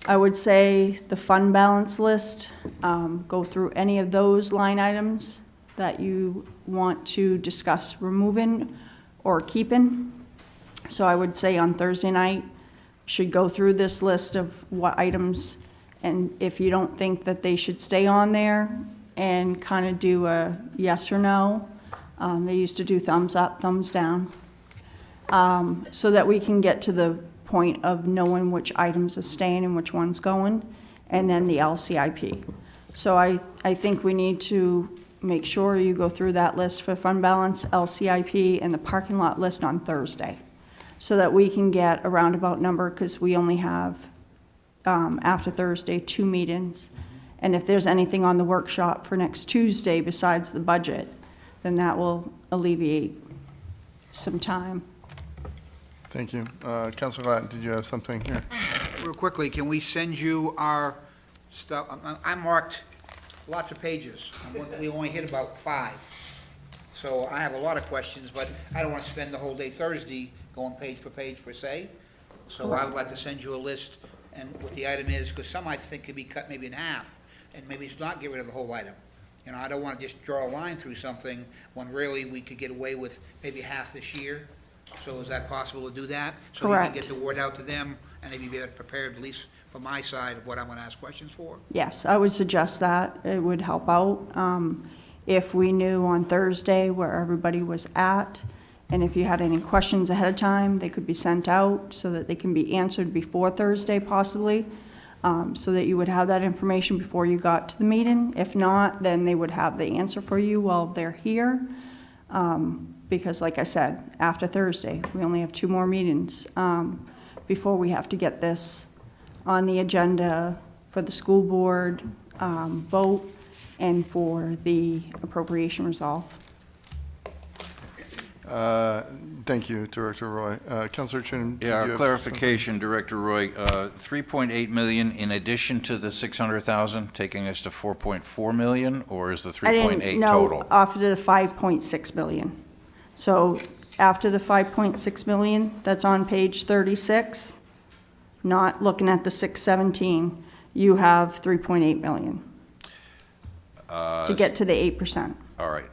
I would say the fund balance list, go through any of those line items that you want to discuss removing or keeping. So I would say on Thursday night, should go through this list of what items, and if you don't think that they should stay on there, and kind of do a yes or no. They used to do thumbs up, thumbs down, so that we can get to the point of knowing which items are staying and which one's going, and then the LCIP. So I think we need to make sure you go through that list for fund balance, LCIP, and the parking lot list on Thursday, so that we can get a roundabout number, because we only have, after Thursday, 2 meetings. And if there's anything on the workshop for next Tuesday besides the budget, then that will alleviate some time. Thank you. Councilor Glatt, did you have something here? Real quickly, can we send you our stuff? I marked lots of pages. We only hit about 5. So I have a lot of questions, but I don't want to spend the whole day Thursday going page per page per se. So I would like to send you a list and what the item is, because some I think could be cut maybe in half, and maybe it's not get rid of the whole item. You know, I don't want to just draw a line through something when really we could get away with maybe half this year. So is that possible to do that? So you Correct. can get the word out to them, and maybe be prepared, at least from my side, of what I'm going to ask questions for? Yes, I would suggest that. It would help out. If we knew on Thursday where everybody was at, and if you had any questions ahead of time, they could be sent out so that they can be answered before Thursday possibly, so that you would have that information before you got to the meeting. If not, then they would have the answer for you while they're here. Because like I said, after Thursday, we only have 2 more meetings before we have to get this on the agenda for the school board vote and for the appropriation resolve. Thank you, Director Roy. Councilor Chin? did you Yeah, have clarification, Director Roy, 3.8 million in addition to the 600,000, taking us to 4.4 million, or is the I 3.8 didn't know total? after the 5.6 million. So after the 5.6 million, that's on page 36, not looking at the 617, you have 3.8 million to get to the 8%. All right.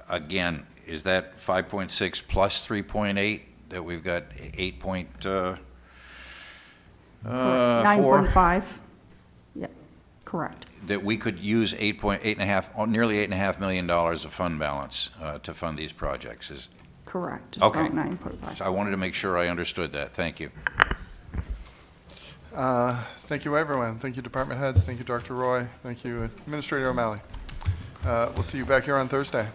Again, is that 5.6 plus 3.8 that we've got 8.4? 9.5. Yep, correct. That we could use 8.5, nearly $8.5 million of fund balance to fund these projects is, Correct. okay. About 9.5. So I wanted to make sure I understood that. Thank you. Thank you, everyone. Thank you, department heads. Thank you, Dr. Roy. Thank you, Administrator O'Malley. We'll see you back here on Thursday.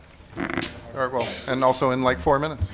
All right, well, and also in like 4 minutes.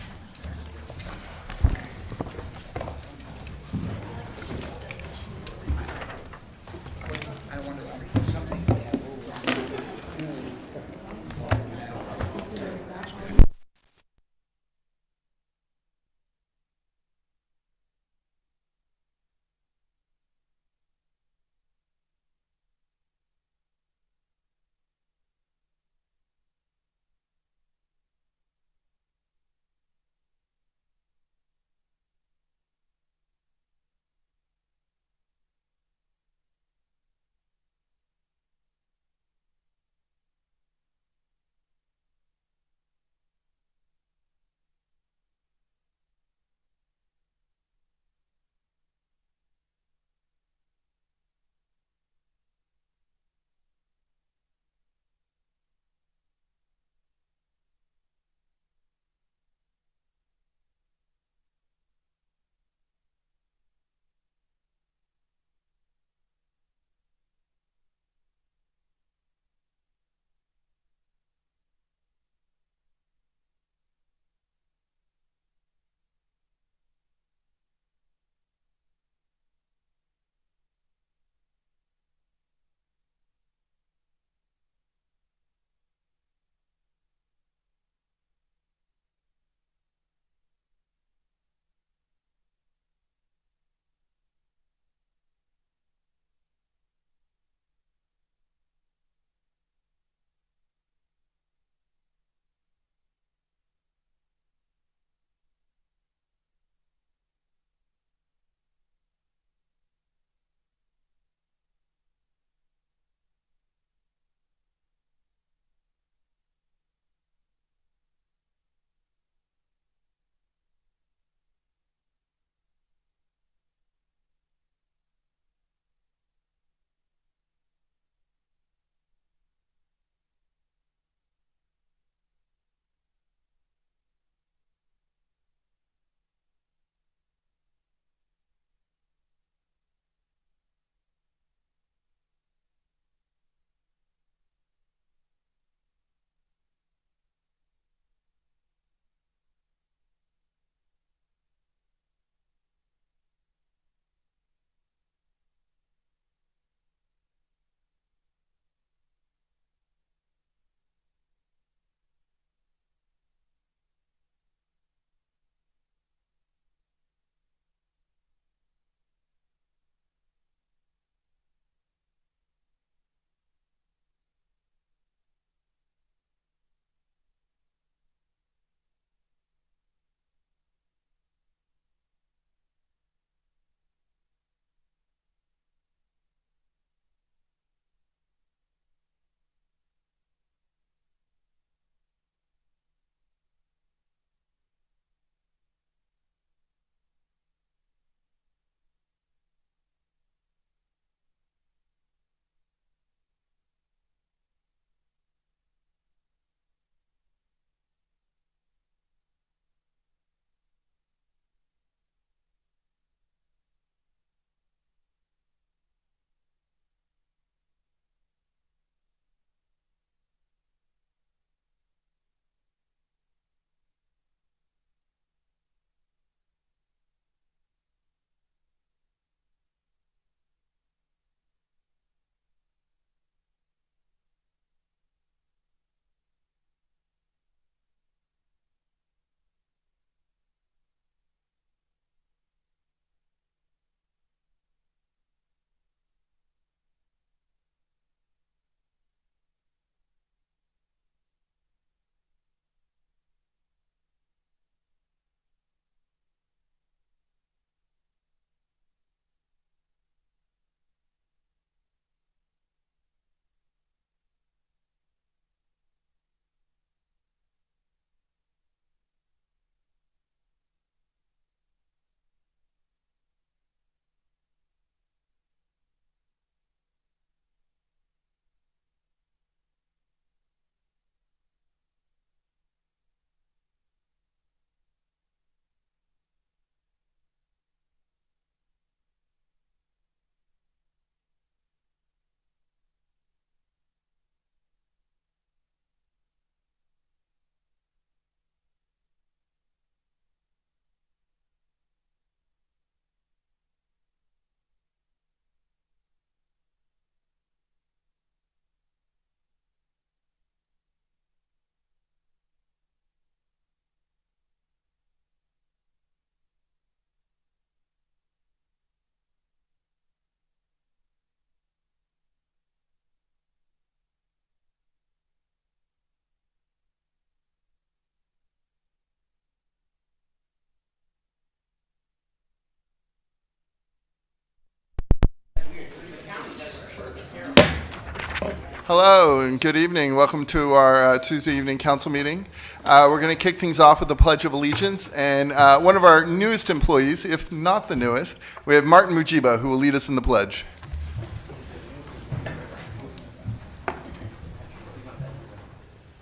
Hello and good evening. Welcome to our Tuesday evening council meeting. We're going to kick things off with the Pledge of Allegiance, and one of our newest employees, if not the newest, we have Martin Mujiba, who will lead us in the pledge.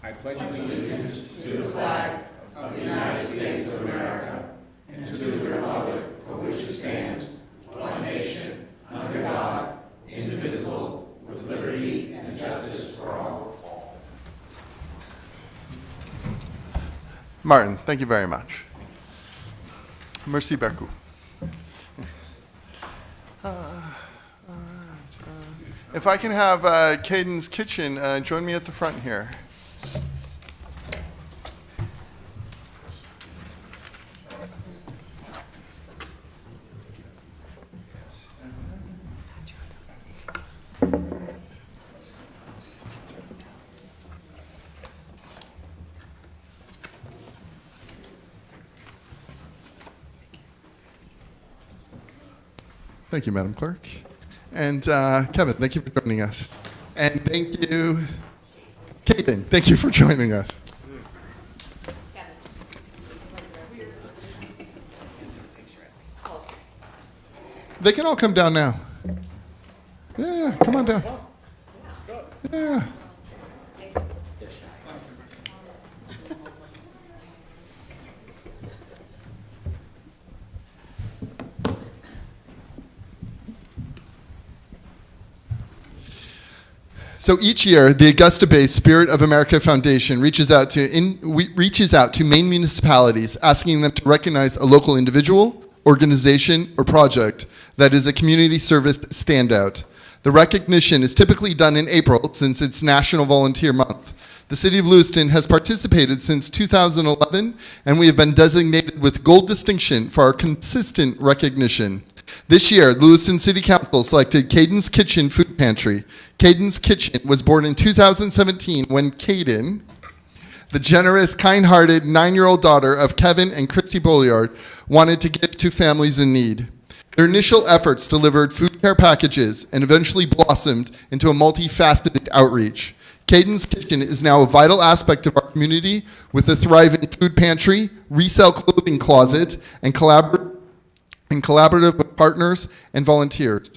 I pledge allegiance to the flag of the United States of America and to the republic for which it stands, one nation, under God, indivisible, with liberty and justice for all. Martin, thank you very much. Merci beaucoup. If I can have Kaydenz Kitchen join me at the front here. Thank you, Madam Clerk. And Kevin, thank you for joining us. And thank you, Kayden, thank you for joining us. They can all come down now. Yeah, come on down. Yeah. So each year, the Augusta-based Spirit of America Foundation reaches out to Maine municipalities, asking them to recognize a local individual, organization, or project that is a community service standout. The recognition is typically done in April, since it's National Volunteer Month. The City of Lewiston has participated since 2011, and we have been designated with gold distinction for our consistent recognition. This year, the Lewiston City Council selected Kaydenz Kitchen Food Pantry. Kaydenz Kitchen was born in 2017 when Kayden, the generous, kind-hearted 9-year-old daughter of Kevin and Christy Bolliard, wanted to give to families in need. Their initial efforts delivered food care packages and eventually blossomed into a multifaceted outreach. Kaydenz Kitchen is now a vital aspect of our community with a thriving food pantry, resale clothing closet, and collaborative with partners and volunteers.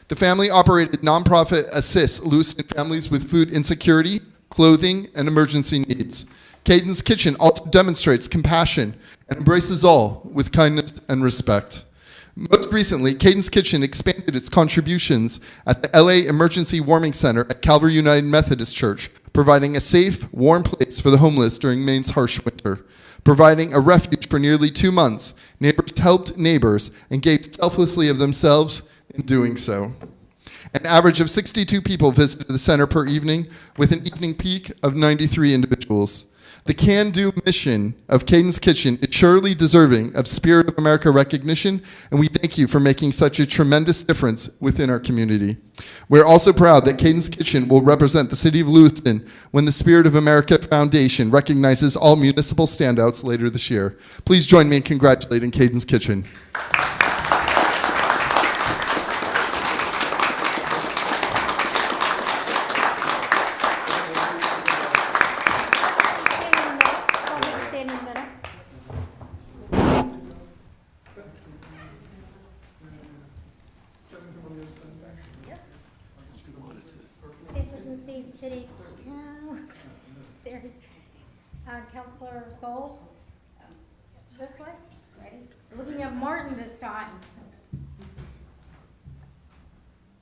The family-operated nonprofit assists Lewiston families with food insecurity, clothing, and emergency needs. Kaydenz Kitchen also demonstrates compassion and embraces all with kindness and respect. Most recently, Kaydenz Kitchen expanded its contributions at the LA Emergency Warming Center at Calvary United Methodist Church, providing a safe, warm place for the homeless during Maine's harsh winter. Providing a refuge for nearly 2 months, neighbors helped neighbors and gave selflessly of themselves in doing so. An average of 62 people visited the center per evening, with an evening peak of 93 individuals. The can-do mission of Kaydenz Kitchen is surely deserving of Spirit of America recognition, and we thank you for making such a tremendous difference within our community. We're also proud that Kaydenz Kitchen will represent the City of Lewiston when the Spirit of America Foundation recognizes all municipal standouts later this year. Please join me in congratulating Kaydenz Kitchen. City, there, Councilor Sol, this way, ready? We're looking at Martin this time.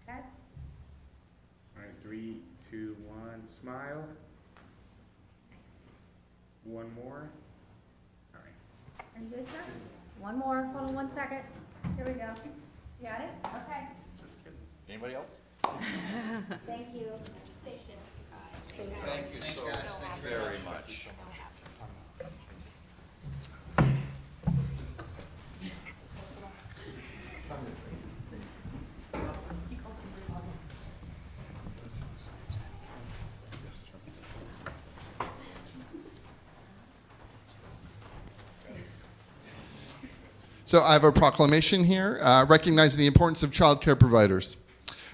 Okay. All right, 3, 2, 1, smile. One more. All right. Are you good, sir? One more, hold on 1 second. Here we go. You got it? Okay. Just kidding. Anybody else? Thank you. Thank you so very much. So I have a proclamation here recognizing the importance of childcare providers.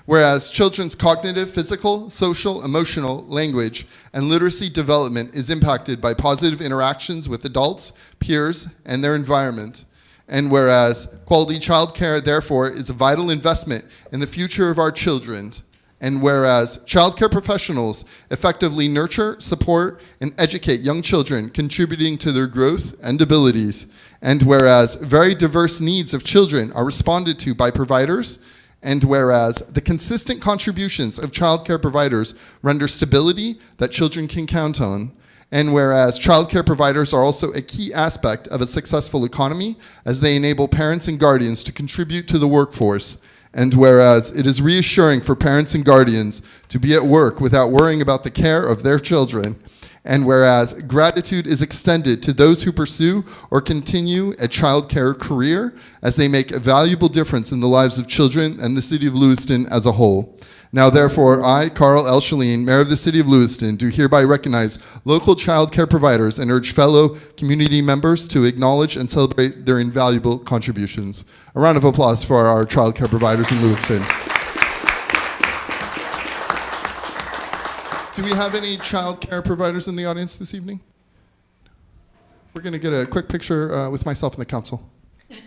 Whereas children's cognitive, physical, social, emotional, language, and literacy development is impacted by positive interactions with adults, peers, and their environment. And whereas quality childcare, therefore, is a vital investment in the future of our children. And whereas childcare professionals effectively nurture, support, and educate young children, contributing to their growth and abilities. And whereas very diverse needs of children are responded to by providers. And whereas the consistent contributions of childcare providers render stability that children can count on. And whereas childcare providers are also a key aspect of a successful economy as they enable parents and guardians to contribute to the workforce. And whereas it is reassuring for parents and guardians to be at work without worrying about the care of their children. And whereas gratitude is extended to those who pursue or continue a childcare career as they make a valuable difference in the lives of children and the city of Lewiston as a whole. Now therefore, I, Carl L. Shaleen, Mayor of the City of Lewiston, do hereby recognize local childcare providers and urge fellow community members to acknowledge and celebrate their invaluable contributions. A round of applause for our childcare providers in Lewiston. Do we have any childcare providers in the audience this evening? We're going to get a quick picture with myself and the council. There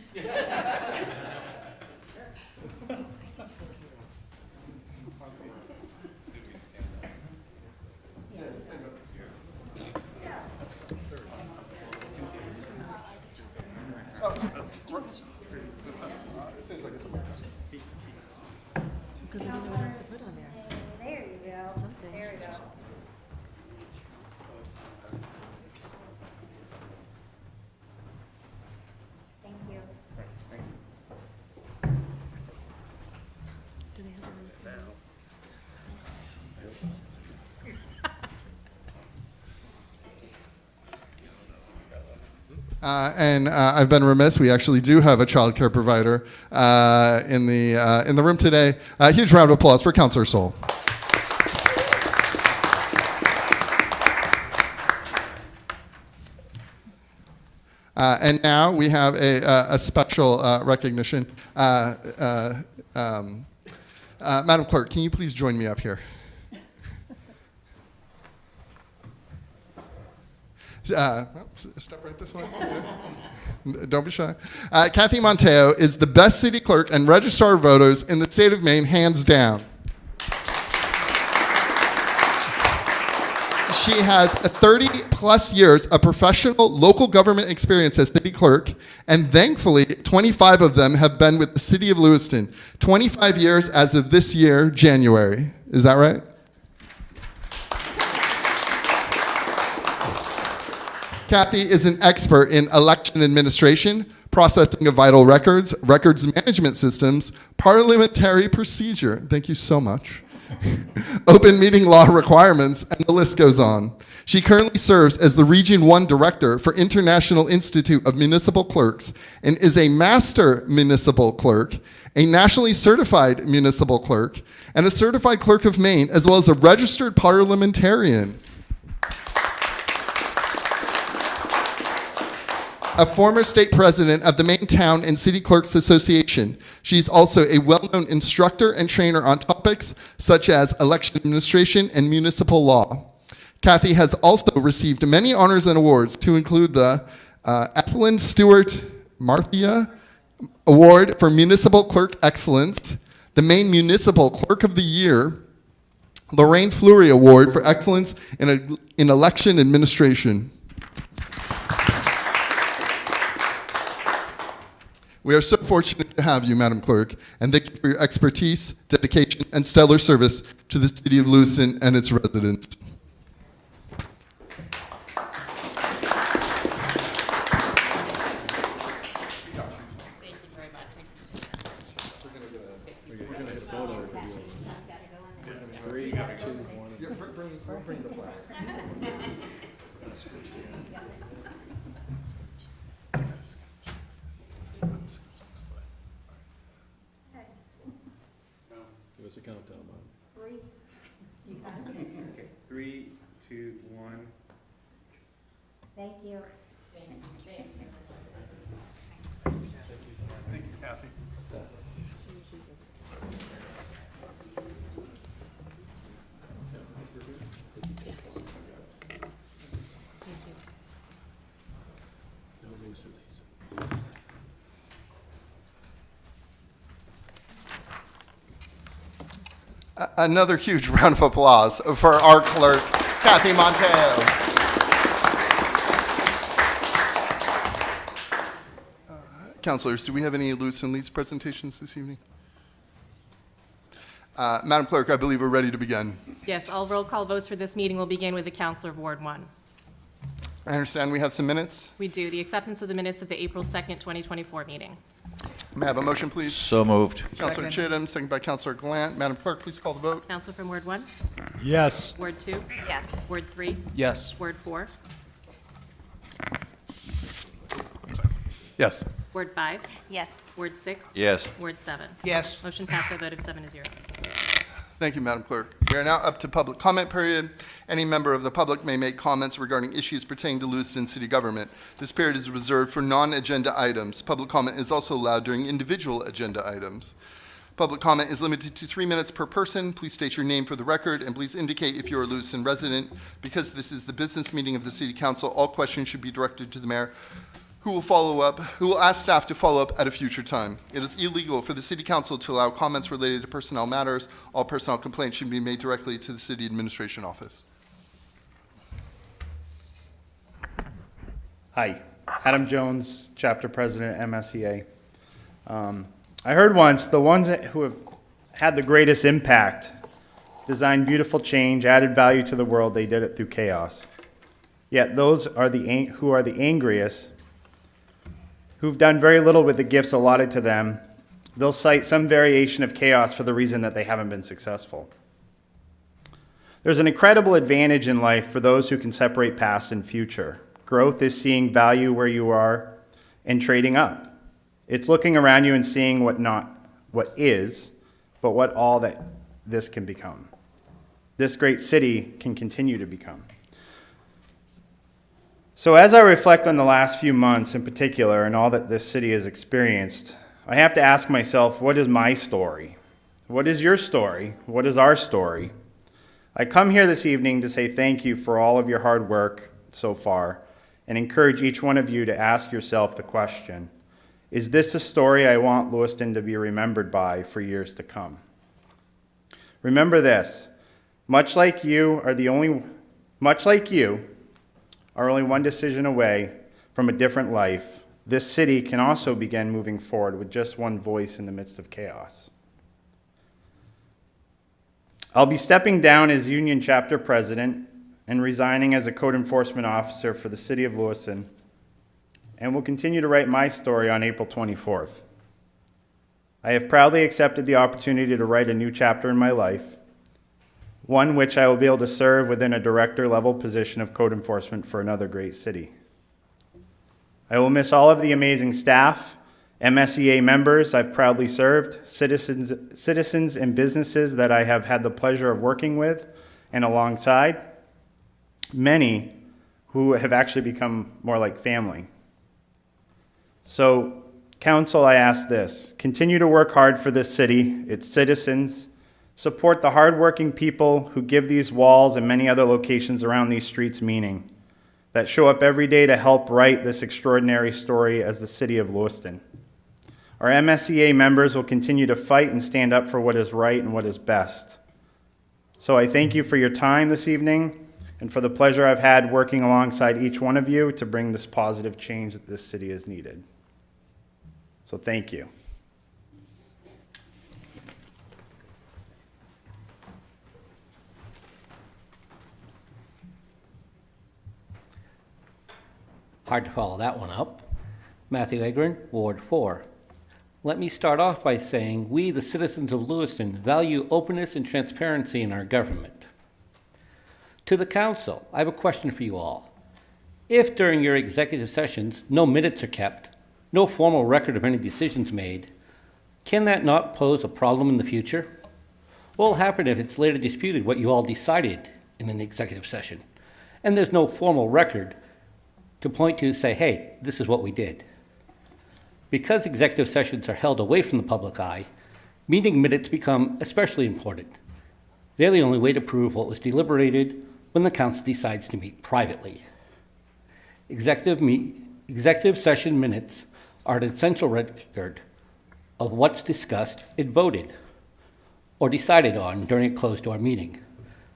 you go. There we go. Thank you. And I've been remiss. We actually do have a child care provider in the room today. A huge round of applause for Councilor Soul. And now we have a special recognition. Madam Clerk, can you please join me up here? Step right this way. Yes. Don't be shy. Kathy Monteo is the best city clerk and registrar of voters in the state of Maine, hands down. She has 30-plus years of professional local government experience as city clerk, and thankfully, 25 of them have been with the city of Lewiston. 25 years as of this year, January. Is that right? Kathy is an expert in election administration, processing of vital records, records management systems, parliamentary procedure, thank you so much, open meeting law requirements, and the list goes on. She currently serves as the Region 1 Director for International Institute of Municipal Clerks and is a Master Municipal Clerk, a nationally certified Municipal Clerk, and a Certified Clerk of Maine, as well as a registered parliamentarian. A former state president of the Maine Town and City Clerks Association. She's also a well-known instructor and trainer on topics such as election administration and municipal law. Kathy has also received many honors and awards, to include the Ethelyn Stewart Marthia Award for Municipal Clerk Excellence, the Maine Municipal Clerk of the Year, Lorraine Fleury Award for Excellence in Election Administration. We are so fortunate to have you, Madam Clerk, and thank you for your expertise, dedication, and stellar service to the City of Lewiston and its residents. Bring the flag. Give us a countdown, Bob. 3. Okay, 3, 2, 1. Thank you. Thank you, Kathy. Another huge round of applause for our clerk, Kathy Montel. Councilors, do we have any Lewiston Lease presentations this evening? Madam Clerk, I believe we're ready to begin. Yes, all roll call votes for this meeting will begin with the Councilor of Ward 1. I understand we have some minutes. We do. The acceptance of the minutes of the April 2nd, 2024 meeting. May I have a motion, please? So moved. Councilor Chittum, second by Councilor Glant. Madam Clerk, please call the vote. Councilor from Ward 1? Yes. Ward 2? Yes. Ward 3? Yes. Ward 4? Yes. Ward 5? Yes. Ward 6? Yes. Ward 7? Yes. Motion passed by a vote of 7-0. Thank you, Madam Clerk. We are now up to public comment period. Any member of the public may make comments regarding issues pertaining to Lewiston City Government. This period is reserved for non-agenda items. Public comment is also allowed during individual agenda items. Public comment is limited to 3 minutes per person. Please state your name for the record, and please indicate if you're a Lewiston resident. Because this is the business meeting of the City Council, all questions should be directed to the mayor, who will ask staff to follow up at a future time. It is illegal for the City Council to allow comments related to personnel matters. All personnel complaints should be made directly to the City Administration Office. Hi, Adam Jones, Chapter President, MSEA. I heard once the ones who have had the greatest impact, designed beautiful change, added value to the world, they did it through chaos. Yet those are who are the angriest, who've done very little with the gifts allotted to them, they'll cite some variation of chaos for the reason that they haven't been successful. There's an incredible advantage in life for those who can separate past and future. Growth is seeing value where you are and trading up. It's looking around you and seeing what is, but what all that this can become. This great city can continue to become. So as I reflect on the last few months in particular and all that this city has experienced, I have to ask myself, what is my story? What is your story? What is our story? I come here this evening to say thank you for all of your hard work so far and encourage each one of you to ask yourself the question, is this a story I want Lewiston to be remembered by for years to come? Remember this, much like you are only one decision away from a different life, this city can also begin moving forward with just one voice in the midst of chaos. I'll be stepping down as Union Chapter President and resigning as a Code Enforcement Officer for the City of Lewiston, and will continue to write my story on April 24th. I have proudly accepted the opportunity to write a new chapter in my life, one which I will be able to serve within a director-level position of code enforcement for another great city. I will miss all of the amazing staff, MSEA members I've proudly served, citizens and businesses that I have had the pleasure of working with and alongside, many who have actually become more like family. So, Council, I ask this, continue to work hard for this city, its citizens, support the hardworking people who give these walls and many other locations around these streets meaning, that show up every day to help write this extraordinary story as the City of Lewiston. Our MSEA members will continue to fight and stand up for what is right and what is best. So I thank you for your time this evening and for the pleasure I've had working alongside each one of you to bring this positive change that this city has needed. So thank you. Hard to follow that one up. Matthew Agron, Ward 4. Let me start off by saying we, the citizens of Lewiston, value openness and transparency in our government. To the council, I have a question for you all. If during your executive sessions no minutes are kept, no formal record of any decisions made, can that not pose a problem in the future? What will happen if it's later disputed what you all decided in an executive session, and there's no formal record to point to and say, hey, this is what we did? Because executive sessions are held away from the public eye, meeting minutes become especially important. They're the only way to prove what was deliberated when the council decides to meet privately. Executive executive session minutes are an essential record of what's discussed and voted or decided on during a closed-door meeting.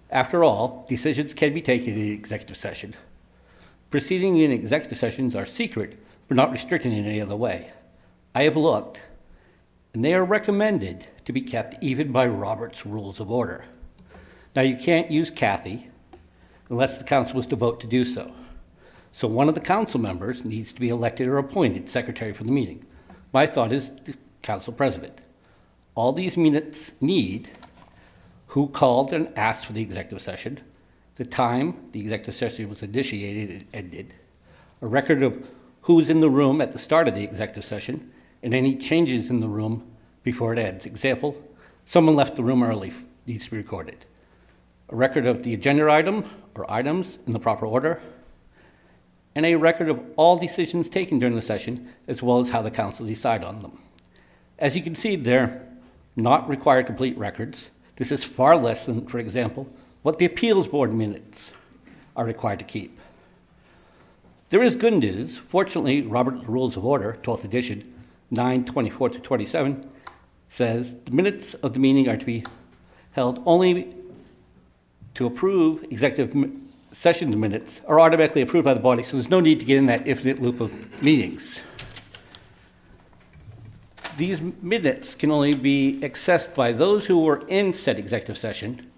After all, decisions can be taken in executive session. Proceedings in executive sessions are secret, but not restricted in any other way. I have looked, and they are recommended to be kept even by Robert's Rules of Order. Now, you can't use Kathy unless the council was to vote to do so. So one of the council members needs to be elected or appointed secretary for the meeting. My thought is the council president. All these minutes need who called and asked for the executive session, the time the executive session was initiated and ended, a record of who was in the room at the start of the executive session, and any changes in the room before it ends. Example, someone left the room early, needs to be recorded. A record of the agenda item or items in the proper order, and a record of all decisions taken during the session, as well as how the council decide on them. As you can see, they're not required complete records. This is far less than, for example, what the appeals board minutes are required to keep. There is good news. Fortunately, Robert's Rules of Order, 12th edition, 9:24 to 27, says the minutes of the meeting are to be held only to approve executive session minutes are automatically approved by the body, so there's no need to get in that infinite loop of meetings. These minutes can only be accessed by those who were in said executive session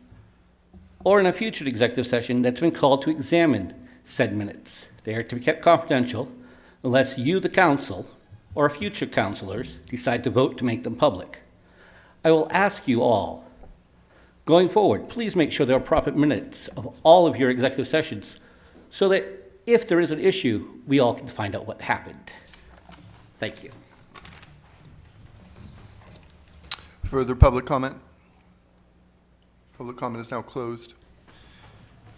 or in a future executive session that's been called to examine said minutes. They are to be kept confidential unless you, the council, or future councilors decide to vote to make them public. I will ask you all, going forward, please make sure there are proper minutes of all of your executive sessions so that if there is an issue, we all can find out what happened. Thank you. Further public comment? Public comment is now closed.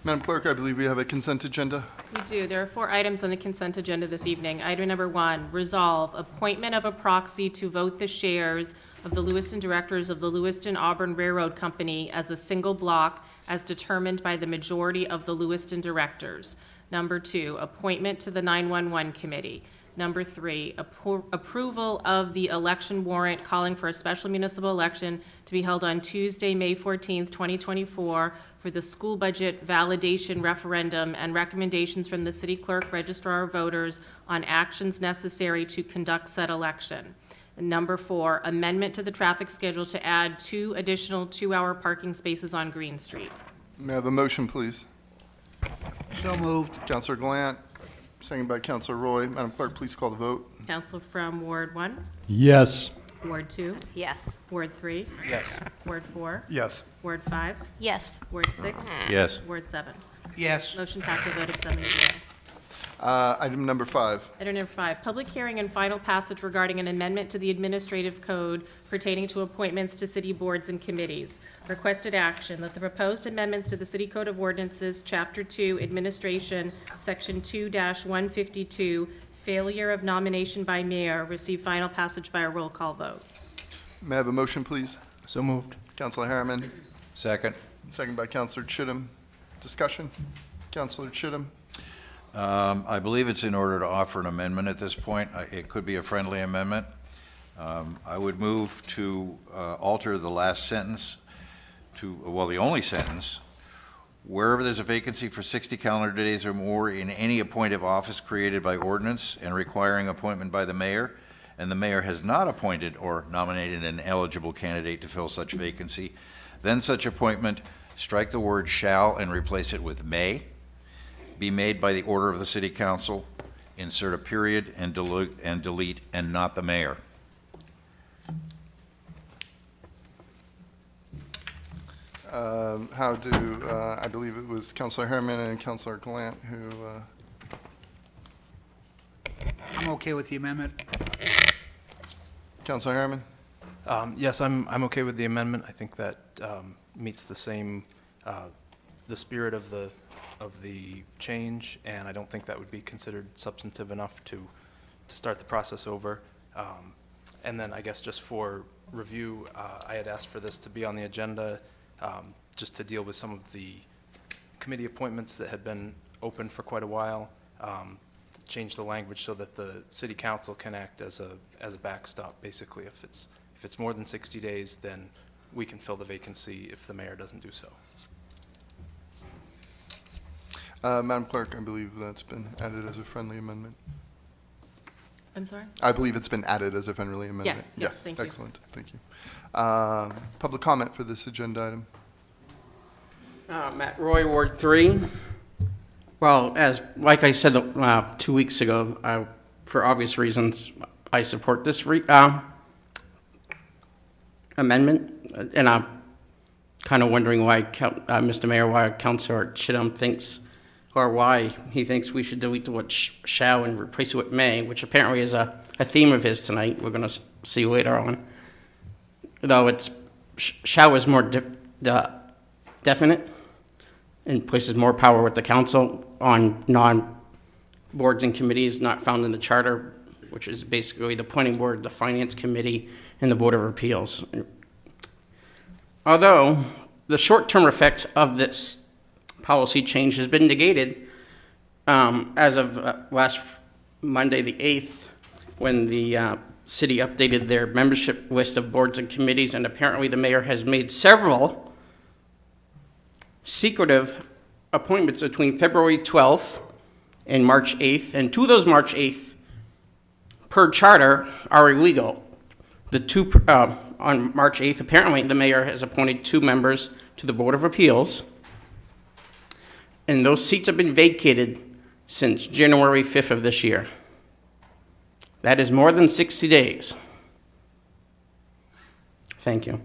Madam Clerk, I believe we have a consent agenda. We do. There are 4 items on the consent agenda this evening. Item number 1, resolve appointment of a proxy to vote the shares of the Lewiston directors of the Lewiston Auburn Railroad Company as a single block as determined by the majority of the Lewiston directors. Number 2, appointment to the 911 committee. Number 3, approval of the election warrant calling for a special municipal election to be held on Tuesday, May 14th, 2024 for the school budget validation referendum and recommendations from the city clerk, registrar of voters on actions necessary to conduct said election. And number 4, amendment to the traffic schedule to add 2 additional 2-hour parking spaces on Green Street. May I have a motion, please? So moved. Councilor Glant, second by Councilor Roy. Madam Clerk, please call the vote. Council from Ward 1, Yes. Ward 2, Yes. Ward 3, Yes. Ward 4, Yes. Ward 5, Yes. Ward 6, Yes. Ward 7. Yes. Motion passed by a vote of 7-0. Item number 5. Item number 5, public hearing and final passage regarding an amendment to the administrative code pertaining to appointments to city boards and committees. Requested action that the proposed amendments to the City Code of Ordinances, Chapter 2, Administration, Section 2-152, Failure of Nomination by Mayor, receive final passage by a roll call vote. May I have a motion, please? So moved. Councilor Harriman, Second. second by Councilor Chittum. Discussion? Councilor Chittum? I believe it's in order to offer an amendment at this point. It could be a friendly amendment. I would move to alter the last sentence to, well, the only sentence, wherever there's a vacancy for 60 calendar days or more in any appointed office created by ordinance and requiring appointment by the mayor, and the mayor has not appointed or nominated an eligible candidate to fill such vacancy, then such appointment, strike the word shall and replace it with may, be made by the order of the city council, insert a period and delete, and not the mayor. I believe it was Councilor Harriman and Councilor Glant who, I'm okay with the amendment. Councilor Harriman? Yes, I'm okay with the amendment. I think that meets the same, the spirit of the change, and I don't think that would be considered substantive enough to start the process over. And then I guess just for review, I had asked for this to be on the agenda just to deal with some of the committee appointments that had been open for quite a while. change the language so that the city council can act as a backstop, basically. If it's more than 60 days, then we can fill the vacancy if the mayor doesn't do so. Madam Clerk, I believe that's been added as a friendly amendment. I'm sorry? I believe it's been added as a friendly amendment. Yes, thank you. Excellent, thank you. Public comment for this agenda item. Matt Roy, Ward 3. Well, like I said 2 weeks ago, for obvious reasons, I support this amendment, and I'm kind of wondering why, Mr. Mayor, why Councilor Chittum thinks, or why he thinks we should delete the word shall and replace it with may, which apparently is a theme of his tonight. We're going to see later on. Though it's shall is more definite and places more power with the council on non-boards and committees not found in the charter, which is basically the planning board, the finance committee, and the Board of Appeals. Although the short-term effect of this policy change has been negated as of last Monday, the 8th, when the city updated their membership list of boards and committees, and apparently the mayor has made several secretive appointments between February 12th and March 8th, and two of those March 8th, per charter, are illegal. The two, on March 8th, apparently the mayor has appointed 2 members to the Board of Appeals, and those seats have been vacated since January 5th of this year. That is more than 60 days. Thank you.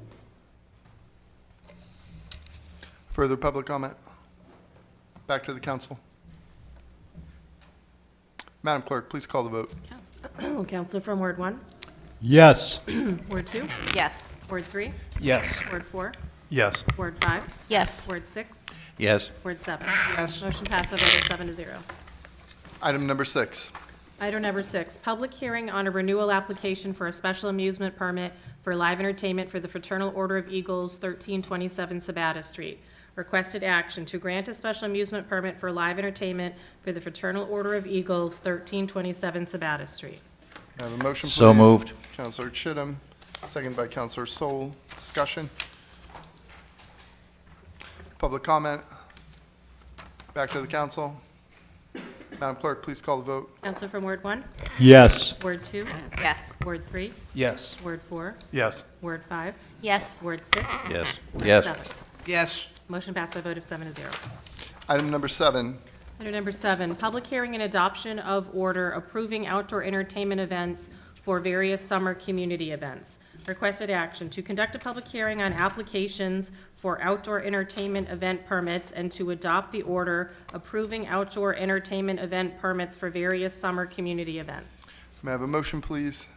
Further public comment? Back to the council. Madam Clerk, please call the vote. Counselor from Ward 1? Yes. Ward 2? Yes. Ward 3? Yes. Ward 4? Yes. Ward 5? Yes. Ward 6? Yes. Ward 7? Yes. Motion passed by a vote of 7-0. Item number 6. Item number 6, public hearing on a renewal application for a special amusement permit for live entertainment for the Fraternal Order of Eagles, 1327 Sabata Street. Requested action to grant a special amusement permit for live entertainment for the Fraternal Order of Eagles, 1327 Sabata Street. I have a motion, please. So moved. Councilor Chittum, second by Councilor Sol. Discussion? Public comment? Back to the council. Madam Clerk, please call the vote. Counselor from Ward 1? Yes. Ward 2? Yes. Ward 3? Yes. Ward 4? Yes. Ward 5? Yes. Ward 6? Yes. Ward Yes. 7? Yes. Motion passed by a vote of 7-0. Item number 7. Item number 7, public hearing and adoption of order approving outdoor entertainment events for various summer community events. Requested action to conduct a public hearing on applications for outdoor entertainment event permits and to adopt the order approving outdoor entertainment event permits for various summer community events. May I have a motion, please?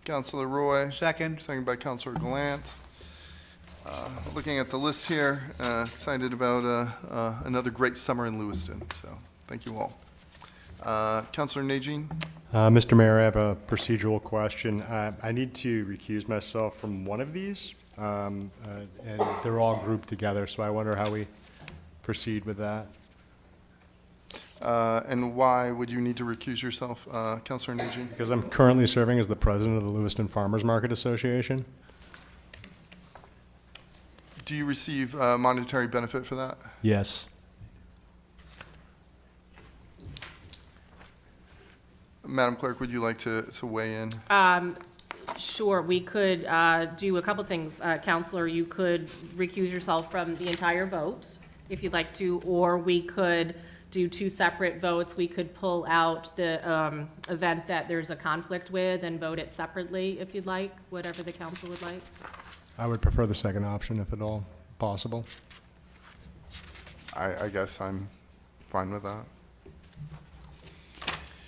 Councilor Roy. Second. Second by Councilor Gallant. Looking at the list here, excited about another great summer in Lewiston, so thank you all. Councilor Najin? Mr. Mayor, I have a procedural question. I need to recuse myself from one of these, and they're all grouped together, so I wonder how we proceed with that. And why would you need to recuse yourself, Councilor Najin? Because I'm currently serving as the president of the Lewiston Farmers Market Association. Do you receive monetary benefit for that? Yes. Madam Clerk, would you like to weigh in? Sure, we could do a couple things. Counselor, you could recuse yourself from the entire vote if you'd like to, or we could do 2 separate votes. We could pull out the event that there's a conflict with and vote it separately if you'd like, whatever the council would like. I would prefer the second option if at all possible. I guess I'm fine with that.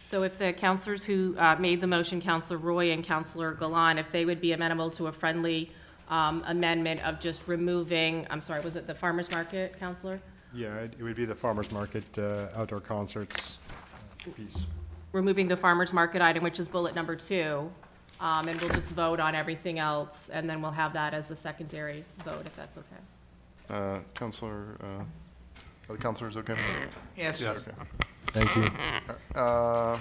So if the counselors who made the motion, Counselor Roy and Counselor Gallant, if they would be amenable to a friendly amendment of just removing, I'm sorry, was it the farmer's market, Counselor? Yeah, it would be the farmers market outdoor concerts piece. Removing the farmer's market item, which is bullet number 2, and we'll just vote on everything else, and then we'll have that as a secondary vote, if that's okay. Councilor, are the councilors okay with that? Yes. Okay. Thank you.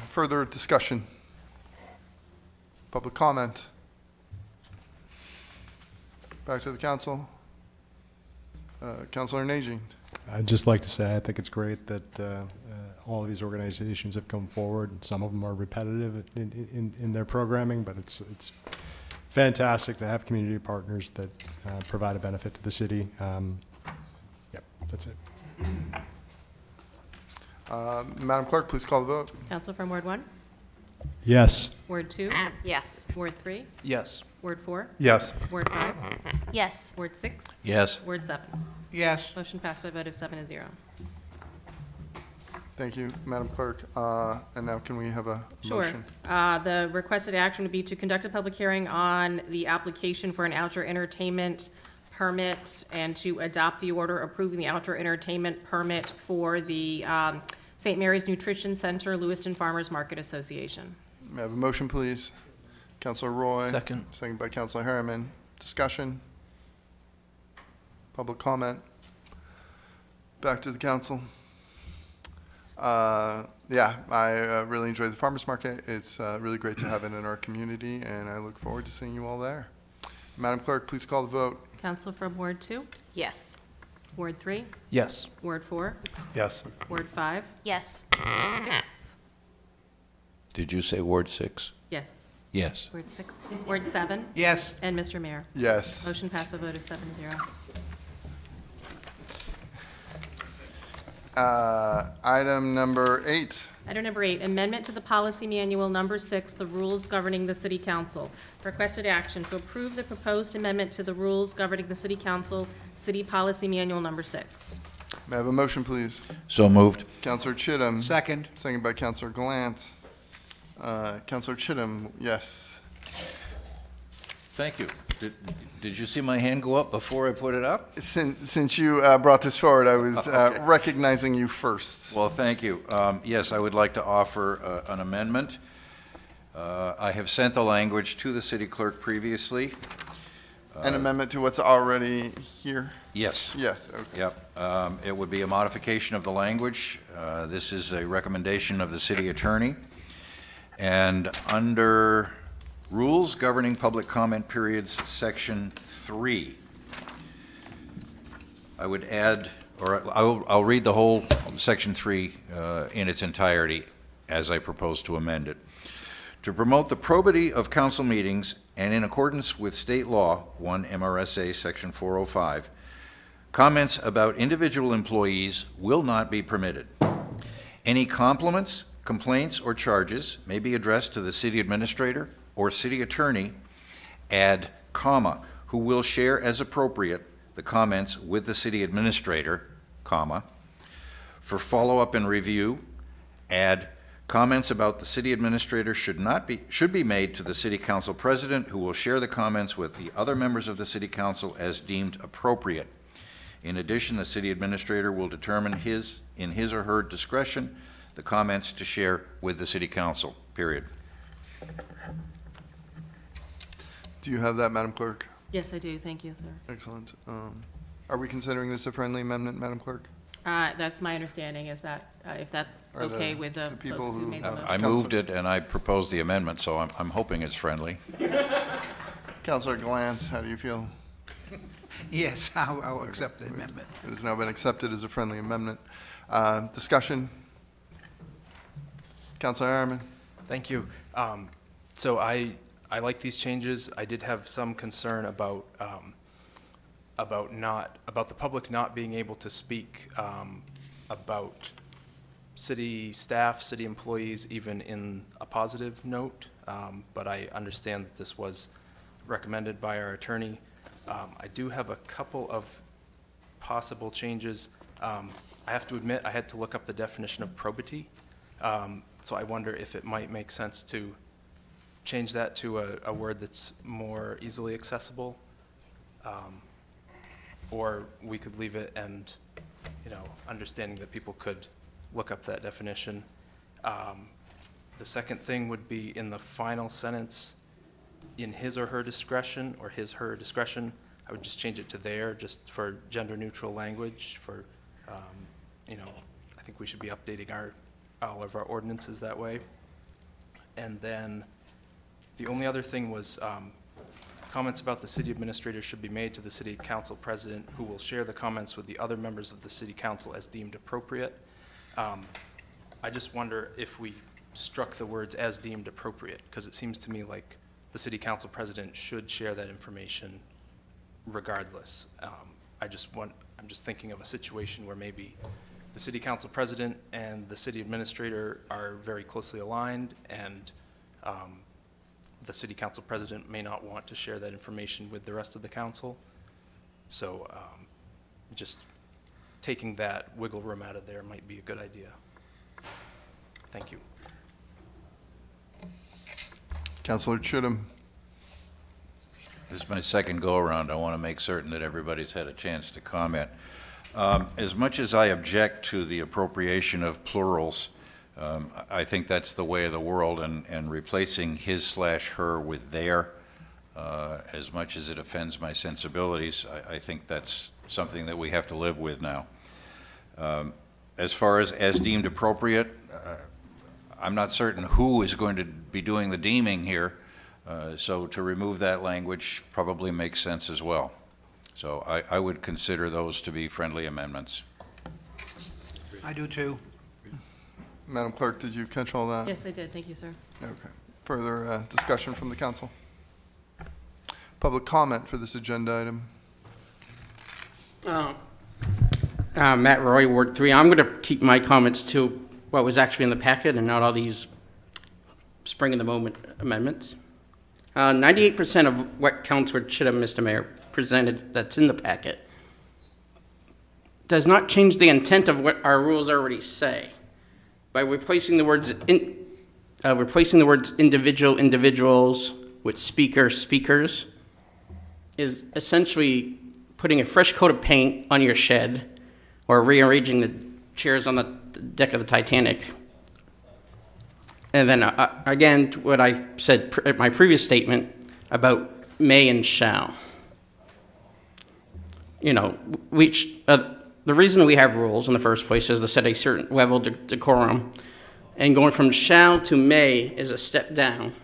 Further discussion? Public comment? Back to the council. Councilor Najin. I'd just like to say I think it's great that all of these organizations have come forward. Some of them are repetitive in their programming, but it's fantastic to have community partners that provide a benefit to the city. Yep, that's it. Madam Clerk, please call the vote. Council from Ward 1? Yes. Ward 2? Yes. Ward 3? Yes. Ward 4? Yes. Ward 5? Yes. Ward 6? Yes. Ward 7? Yes. Motion passed by a vote of 7-0. Thank you, Madam Clerk. And now can we have a Sure. motion? The requested action would be to conduct a public hearing on the application for an outdoor entertainment permit and to adopt the order approving the outdoor entertainment permit for the St. Mary's Nutrition Center, Lewiston Farmers Market Association. May I have a motion, please? Councilor Roy. Second. Second by Councilor Harriman. Discussion? Public comment? Back to the council. Yeah, I really enjoy the farmers market. It's really great to have it in our community, and I look forward to seeing you all there. Madam Clerk, please call the vote. Council from Ward 2? Yes. Ward 3? Yes. Ward 4? Yes. Ward 5? Yes. Ward 6? Did you say Ward 6? Yes. Yes. Ward 6? Ward 7? Yes. And Mr. Mayor? Yes. Motion passed by a vote of 7-0. Item number 8. Item number 8, amendment to the policy manual number 6, the rules governing the city council. Requested action to approve the proposed amendment to the rules governing the city council, city policy manual number 6. May I have a motion, please? So moved. Councilor Chittum. Second. Second by Councilor Glant. Councilor Chittum, yes. Thank you. Did you see my hand go up before I put it up? Since you brought this forward, I was recognizing you first. Well, thank you. Yes, I would like to offer an amendment. I have sent the language to the city clerk previously. An amendment to what's already here? Yes. Yes, okay. Yep. It would be a modification of the language. This is a recommendation of the city attorney. And under Rules Governing Public Comment Periods, Section 3, I would add, or I'll read the whole Section 3 in its entirety as I propose to amend it. To promote the probity of council meetings and in accordance with state law, 1 MRSA Section 405, comments about individual employees will not be permitted. Any compliments, complaints, or charges may be addressed to the city administrator or city attorney, add comma, who will share as appropriate the comments with the city administrator, comma. For follow-up and review, add comments about the city administrator should be made to the city council president, who will share the comments with the other members of the city council as deemed appropriate. In addition, the city administrator will determine in his or her discretion the comments to share with the city council, period. Do you have that, Madam Clerk? Yes, I do. Thank you, sir. Excellent. Are we considering this a friendly amendment, Madam Clerk? That's my understanding, is that if that's Are the- okay with the the people folks who who- made the motion. I moved it and I proposed the amendment, so I'm hoping it's friendly. Councilor Glant, how do you feel? Yes, I'll accept the amendment. It has now been accepted as a friendly amendment. Discussion? Councilor Harriman? Thank you. So I like these changes. I did have some concern about the public not being able to speak about city staff, city employees, even in a positive note. But I understand that this was recommended by our attorney. I do have a couple of possible changes. I have to admit, I had to look up the definition of probity. So I wonder if it might make sense to change that to a word that's more easily accessible. Or we could leave it and, understanding that people could look up that definition. The second thing would be in the final sentence, in his or her discretion, or her discretion, I would just change it to their, just for gender neutral language for, I think we should be updating our all of our ordinances that way. And then the only other thing was comments about the city administrator should be made to the city council president, who will share the comments with the other members of the city council as deemed appropriate. I just wonder if we struck the words "as deemed appropriate," because it seems to me like the city council president should share that information regardless. I'm just thinking of a situation where maybe the city council president and the city administrator are very closely aligned, and the city council president may not want to share that information with the rest of the council. So just taking that wiggle room out of there might be a good idea. Thank you. Councilor Chittum. This is my second go-around. I want to make certain that everybody's had a chance to comment. As much as I object to the appropriation of plurals, I think that's the way of the world, and replacing his/her with their, as much as it offends my sensibilities, I think that's something that we have to live with now. As far as deemed appropriate, I'm not certain who is going to be doing the deeming here, so to remove that language probably makes sense as well. So I would consider those to be friendly amendments. I do too. Madam Clerk, did you catch all that? Yes, I did. Thank you, sir. Okay. Further discussion from the council? Public comment for this agenda item? Matt Roy, Ward 3. I'm going to keep my comments to what was actually in the packet and not all these spring-in-the-moment amendments. 98% of what Councilor Chittum, Mr. Mayor, presented that's in the packet does not change the intent of what our rules already say. By replacing the words individual, individuals with speaker, speakers, is essentially putting a fresh coat of paint on your shed or rearranging the chairs on the deck of the Titanic. And then again, what I said at my previous statement about may and shall. You know, the reason we have rules in the first place is to set a certain level of decorum, and going from shall to may is a step down.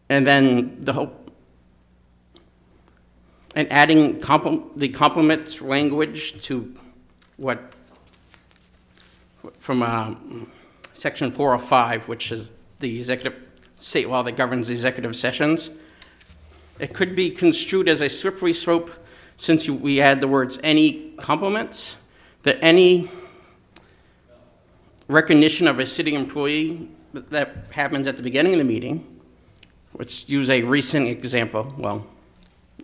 And then adding the complements language to what, from Section 405, which is the executive state law that governs the executive sessions. It could be construed as a slippery slope, since we add the words any complements, that any recognition of a city employee that happens at the beginning of the meeting. Let's use a recent example, well,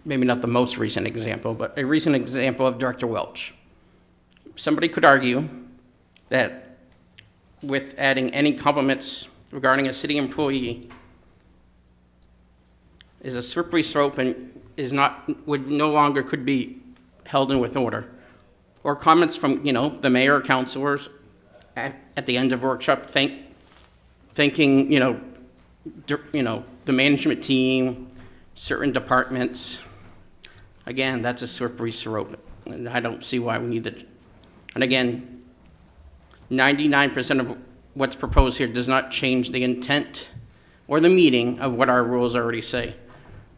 maybe not the most recent example, but a recent example of Director Welch. Somebody could argue that with adding any complements regarding a city employee is a slippery slope and would no longer could be held in with order. Or comments from, the mayor or councilors at the end of workshop thanking, the management team, certain departments. Again, that's a slippery slope, and I don't see why we need to. And again, 99% of what's proposed here does not change the intent or the meaning of what our rules already say.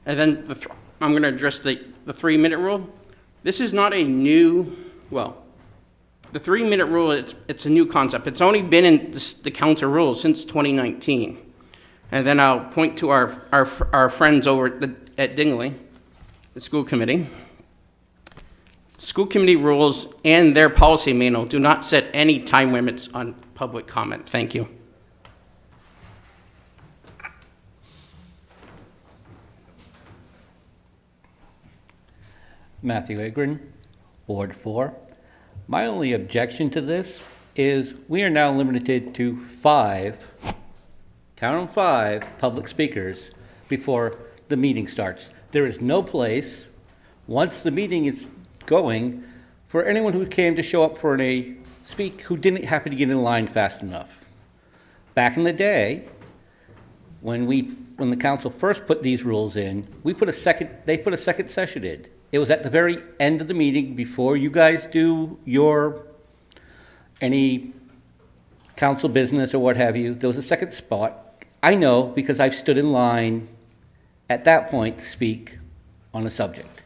And then I'm going to address the 3-minute rule. This is not a new, the 3-minute rule, it's a new concept. It's only been in the council rules since 2019. And then I'll point to our friends over at Dingley, the school committee. School committee rules and their policy manual do not set any time limits on public comment. Thank you. Matthew Agrin, Ward 4. My only objection to this is we are now limited to 5, count them 5, public speakers before the meeting starts. There is no place, once the meeting is going, for anyone who came to show up for a speak who didn't happen to get in line fast enough. Back in the day, when the council first put these rules in, they put a second session in. It was at the very end of the meeting before you guys do any council business or what have you, there was a second spot. I know because I've stood in line at that point to speak on a subject.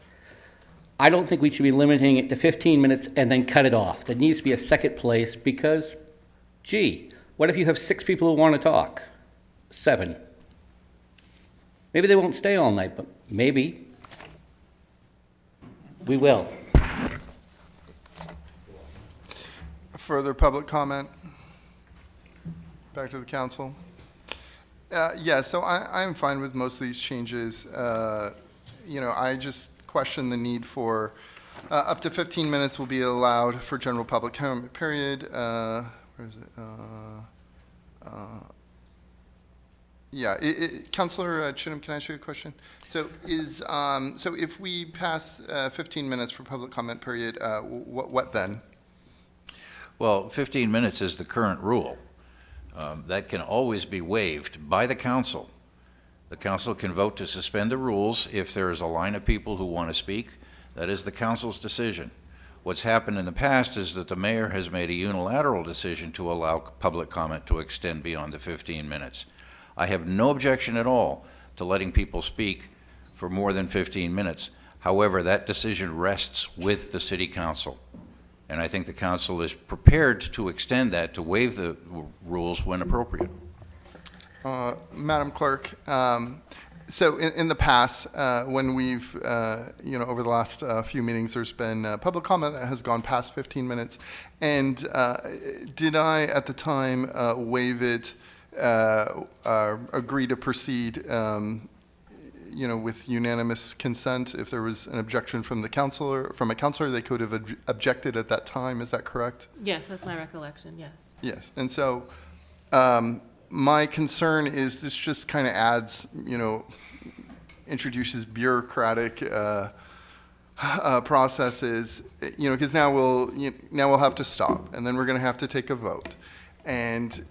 I don't think we should be limiting it to 15 minutes and then cut it off. There needs to be a second place because, gee, what if you have 6 people who want to talk? 7. Maybe they won't stay all night, but maybe we will. Further public comment? Back to the council. Yeah, so I'm fine with most of these changes. I just question the need for up to 15 minutes will be allowed for general public comment period. Where is it? Yeah, Councilor Chittum, can I ask you a question? So so if we pass 15 minutes for public comment period, what then? Well, 15 minutes is the current rule. That can always be waived by the council. The council can vote to suspend the rules if there is a line of people who want to speak. That is the council's decision. What's happened in the past is that the mayor has made a unilateral decision to allow public comment to extend beyond the 15 minutes. I have no objection at all to letting people speak for more than 15 minutes. However, that decision rests with the city council. And I think the council is prepared to extend that, to waive the rules when appropriate. Madam Clerk, so in the past, when we've, over the last few meetings, there's been public comment that has gone past 15 minutes. And did I, at the time, waive it, agree to proceed, with unanimous consent? If there was an objection from a councilor, they could have objected at that time. Is that correct? Yes, that's my recollection, yes. Yes, and so my concern is this just kind of adds, introduces bureaucratic processes, because now we'll have to stop, and then we're going to have to take a vote, and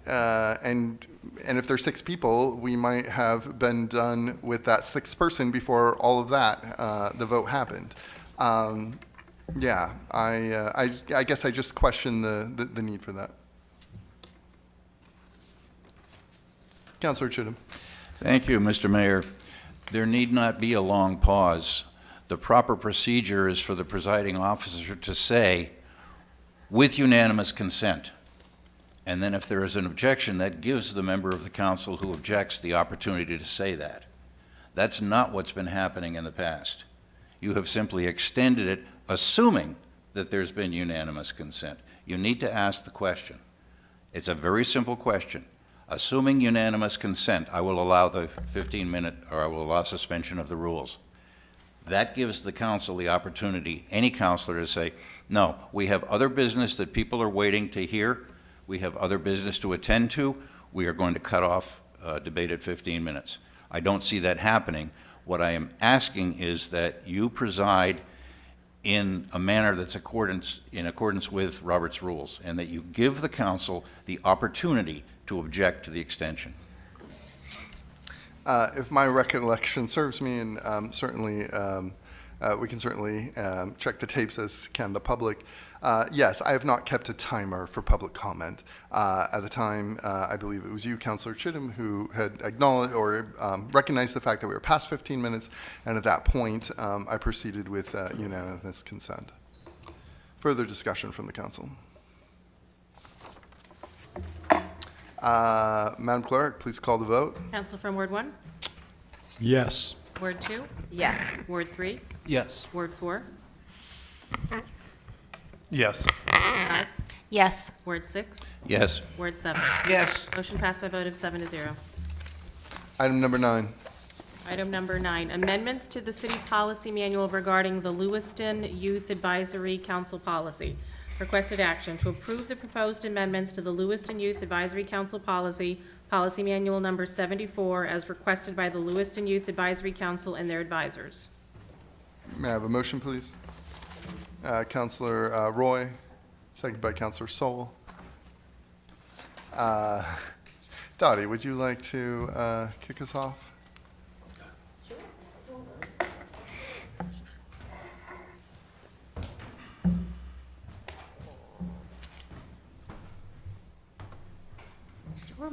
if there's 6 people, we might have been done with that 6th person before all of that the vote happened. Yeah, I guess I just question the need for that. Councilor Chittum. Thank you, Mr. Mayor. There need not be a long pause. The proper procedure is for the presiding officer to say, with unanimous consent. And then if there is an objection, that gives the member of the council who objects the opportunity to say that. That's not what's been happening in the past. You have simply extended it, assuming that there's been unanimous consent. You need to ask the question. It's a very simple question. Assuming unanimous consent, I will allow the 15-minute, or I will allow suspension of the rules. That gives the council the opportunity, any councilor, to say, no, we have other business that people are waiting to hear. We have other business to attend to. We are going to cut off debate at 15 minutes. I don't see that happening. What I am asking is that you preside in a manner that's in accordance with Robert's rules, and that you give the council the opportunity to object to the extension. If my recollection serves me, and certainly we can certainly check the tapes, as can the public. Yes, I have not kept a timer for public comment. At the time, I believe it was you, Councilor Chittum, who had acknowledged or recognized the fact that we were past 15 minutes, and at that point, I proceeded with unanimous consent. Further discussion from the council. Madam Clerk, please call the vote. Council from Ward 1? Yes. Ward 2? Yes. Ward 3? Yes. Ward 4? Yes. 5? Yes. Ward 6? Yes. Ward 7? Yes. Motion passed by a vote of 7-0. Item number 9. Item number 9, amendments to the city policy manual regarding the Lewiston Youth Advisory Council policy. Requested action to approve the proposed amendments to the Lewiston Youth Advisory Council policy, policy manual number 74, as requested by the Lewiston Youth Advisory Council and their advisors. May I have a motion, please? Councilor Roy, second by Councilor Sol. Dottie, would you like to kick us off?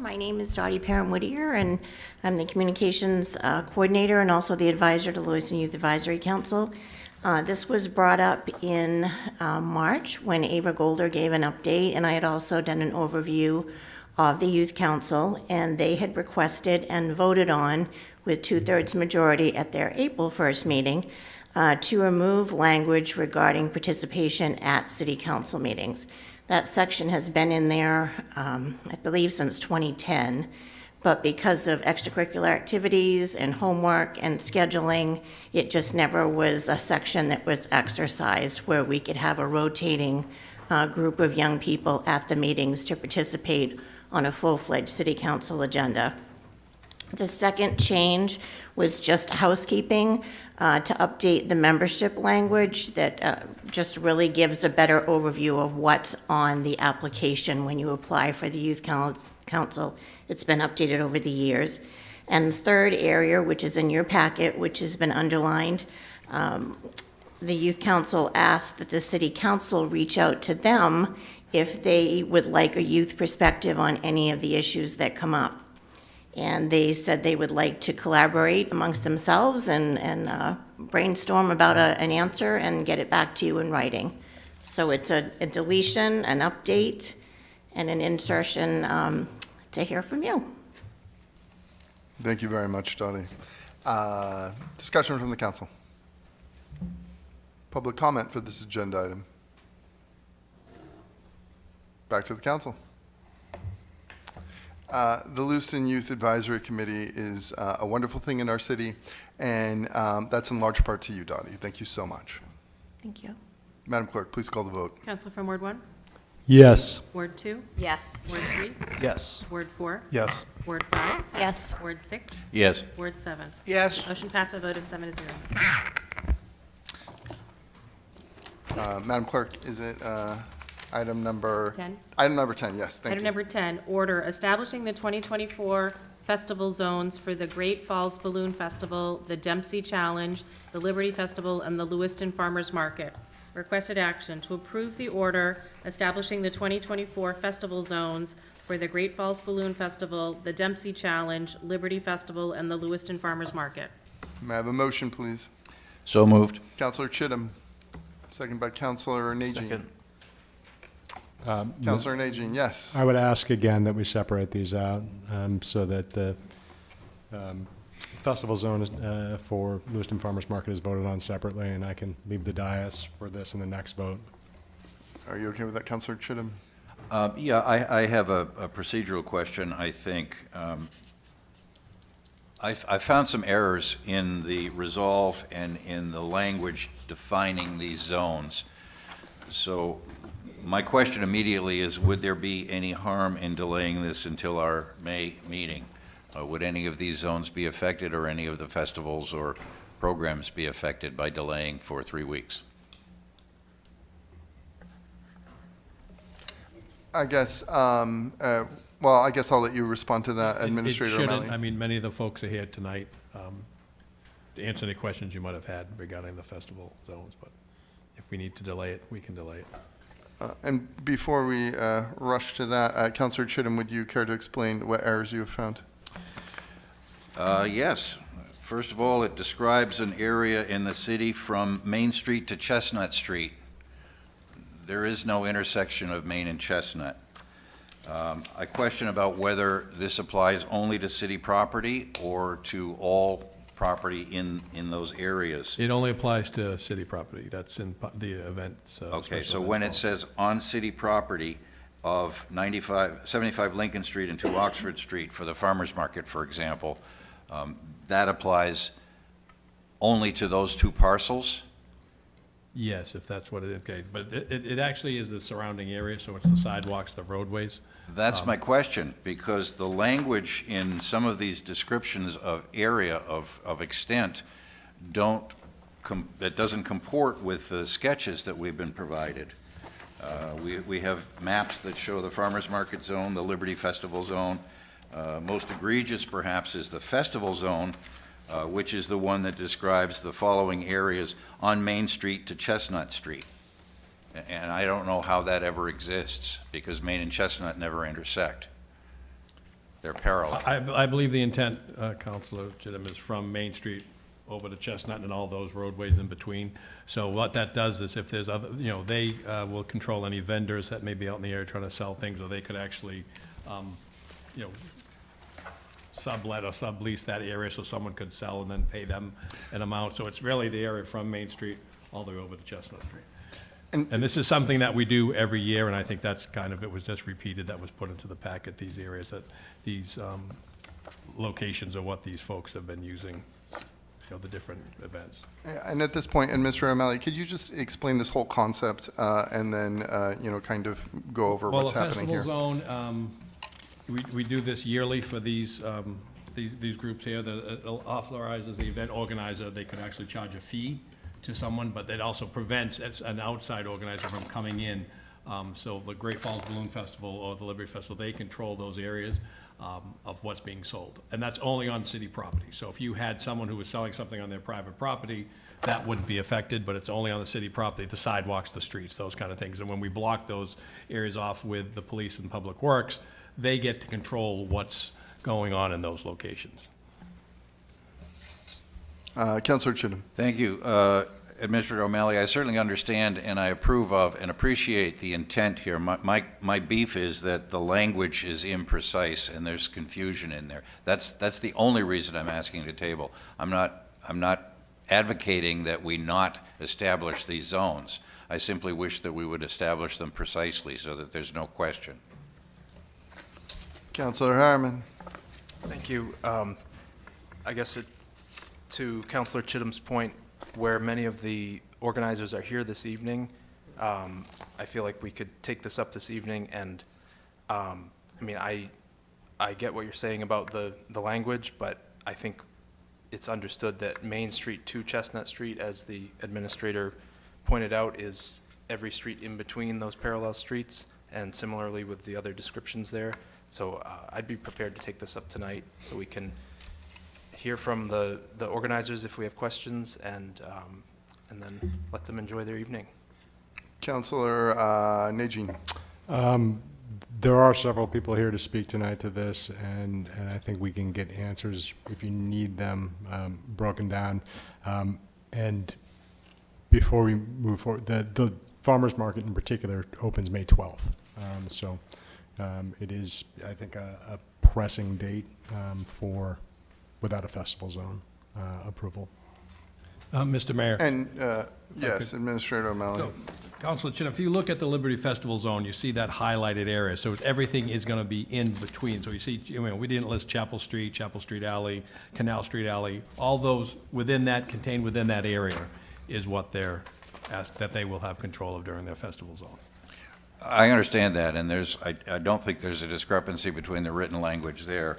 My name is Dottie Parham-Whittier, and I'm the Communications Coordinator and also the advisor to Lewiston Youth Advisory Council. This was brought up in March when Ava Golder gave an update, and I had also done an overview of the Youth Council, and they had requested and voted on with 2/3 majority at their April 1st meeting to remove language regarding participation at city council meetings. That section has been in there, I believe, since 2010, but because of extracurricular activities and homework and scheduling, it just never was a section that was exercised where we could have a rotating group of young people at the meetings to participate on a full-fledged city council agenda. The second change was just housekeeping to update the membership language that just really gives a better overview of what's on the application when you apply for the Youth Council. It's been updated over the years. And the third area, which is in your packet, which has been underlined, the Youth Council asked that the City Council reach out to them if they would like a youth perspective on any of the issues that come up. And they said they would like to collaborate amongst themselves and brainstorm about an answer and get it back to you in writing. So it's a deletion, an update, and an insertion to hear from you. Thank you very much, Dottie. Discussion from the council. Public comment for this agenda item. Back to the council. The Lewiston Youth Advisory Committee is a wonderful thing in our city, and that's in large part to you, Dottie. Thank you so much. Thank you. Madam Clerk, please call the vote. Council from Ward 1? Yes. Ward 2? Yes. Ward 3? Yes. Ward 4? Yes. Ward 5? Yes. Ward 6? Yes. Ward 7? Yes. Motion passed by a vote of 7-0. Madam Clerk, is it item number? 10. Item number 10, yes, thank Item you. number 10, order establishing the 2024 festival zones for the Great Falls Balloon Festival, the Dempsey Challenge, the Liberty Festival, and the Lewiston Farmers Market. Requested action to approve the order establishing the 2024 festival zones for the Great Falls Balloon Festival, the Dempsey Challenge, Liberty Festival, and the Lewiston Farmers Market. May I have a motion, please? So moved. Councilor Chittum, second by Councilor Najin. Second. Councilor Najin, yes. I would ask again that we separate these out so that the festival zone for Lewiston Farmers Market is voted on separately, and I can leave the dais for this in the next vote. Are you okay with that, Councilor Chittum? Yeah, I have a procedural question, I think. I found some errors in the resolve and in the language defining these zones. So my question immediately is, would there be any harm in delaying this until our May meeting? Would any of these zones be affected, or any of the festivals or programs be affected by delaying for 3 weeks? I guess, well, I guess I'll let you respond to that, It Administrator shouldn't. O'Malley. I mean, many of the folks are here tonight to answer any questions you might have had regarding the festival zones, but if we need to delay it, we can delay it. And before we rush to that, Councilor Chittum, would you care to explain what errors you have found? Yes. First of all, it describes an area in the city from Main Street to Chestnut Street. There is no intersection of Main and Chestnut. I question about whether this applies only to city property or to all property in those areas. It only applies to city property. That's in the events. Okay, special so events when it policy. says on city property of 75 Lincoln Street and 2 Oxford Street for the farmer's market, for example, that applies only to those 2 parcels? Yes, if that's what it is, okay. But it actually is the surrounding area, so it's the sidewalks, the roadways. That's my question, because the language in some of these descriptions of area of extent that doesn't comport with the sketches that we've been provided. We have maps that show the farmers market zone, the Liberty Festival zone. Most egregious, perhaps, is the festival zone, which is the one that describes the following areas on Main Street to Chestnut Street. And I don't know how that ever exists, because Main and Chestnut never intersect. They're parallel. I believe the intent, Councilor Chittum, is from Main Street over to Chestnut and all those roadways in between. So what that does is if there's other, they will control any vendors that may be out in the area trying to sell things, or they could actually, sublet or sublease that area so someone could sell and then pay them an amount. So it's really the area from Main Street all the way over to Chestnut Street. And this is something that we do every year, and I think that's it was just repeated, that was put into the packet, these areas, that these locations are what these folks have been using, the different events. And at this point, and Mr. O'Malley, could you just explain this whole concept and then, kind of go over what's happening here? Well, a festival zone, we do this yearly for these groups here. That authorizes the event organizer. They could actually charge a fee to someone, but it also prevents an outside organizer from coming in. So the Great Falls Balloon Festival or the Liberty Festival, they control those areas of what's being sold. And that's only on city property. So if you had someone who was selling something on their private property, that wouldn't be affected, but it's only on the city property, the sidewalks, the streets, those kind of things. And when we block those areas off with the police and public works, they get to control what's going on in those locations. Councilor Chittum. Thank you. Administrator O'Malley, I certainly understand and I approve of and appreciate the intent here. My beef is that the language is imprecise and there's confusion in there. That's the only reason I'm asking to table. I'm not advocating that we not establish these zones. I simply wish that we would establish them precisely so that there's no question. Councilor Harriman. Thank you. I guess to Councilor Chittum's point, where many of the organizers are here this evening, I feel like we could take this up this evening, and I get what you're saying about the language, but I think it's understood that Main Street to Chestnut Street, as the administrator pointed out, is every street in between those parallel streets, and similarly with the other descriptions there. So I'd be prepared to take this up tonight so we can hear from the organizers if we have questions, and then let them enjoy their evening. Councilor Najin. There are several people here to speak tonight to this, and I think we can get answers if you need them broken down. And before we move forward, the farmers market in particular opens May 12th. So it is, I think, a pressing date for without a festival zone approval. Mr. Mayor. And, yes, Administrator O'Malley. So, Councilor Chin, if you look at the Liberty Festival Zone, you see that highlighted area. So everything is going to be in between. So you see, we didn't list Chapel Street Alley, Canal Street Alley. All those contained within that area is what they're asked that they will have control of during their festival zone. I understand that, and I don't think there's a discrepancy between the written language there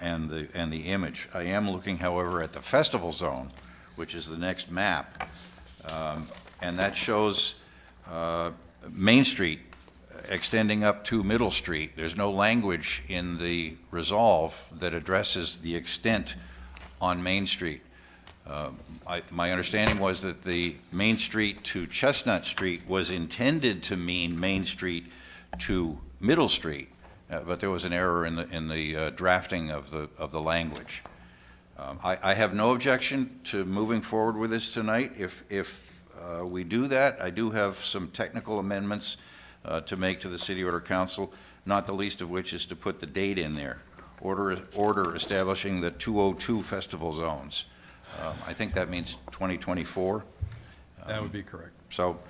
and the image. I am looking, however, at the festival zone, which is the next map, and that shows Main Street extending up to Middle Street. There's no language in the resolve that addresses the extent on Main Street. My understanding was that the Main Street to Chestnut Street was intended to mean Main Street to Middle Street, but there was an error in the drafting of the language. I have no objection to moving forward with this tonight. If we do that, I do have some technical amendments to make to the City Order Council, not the least of which is to put the date in there. Order establishing the 202 festival zones. I think that means 2024. That would be correct. So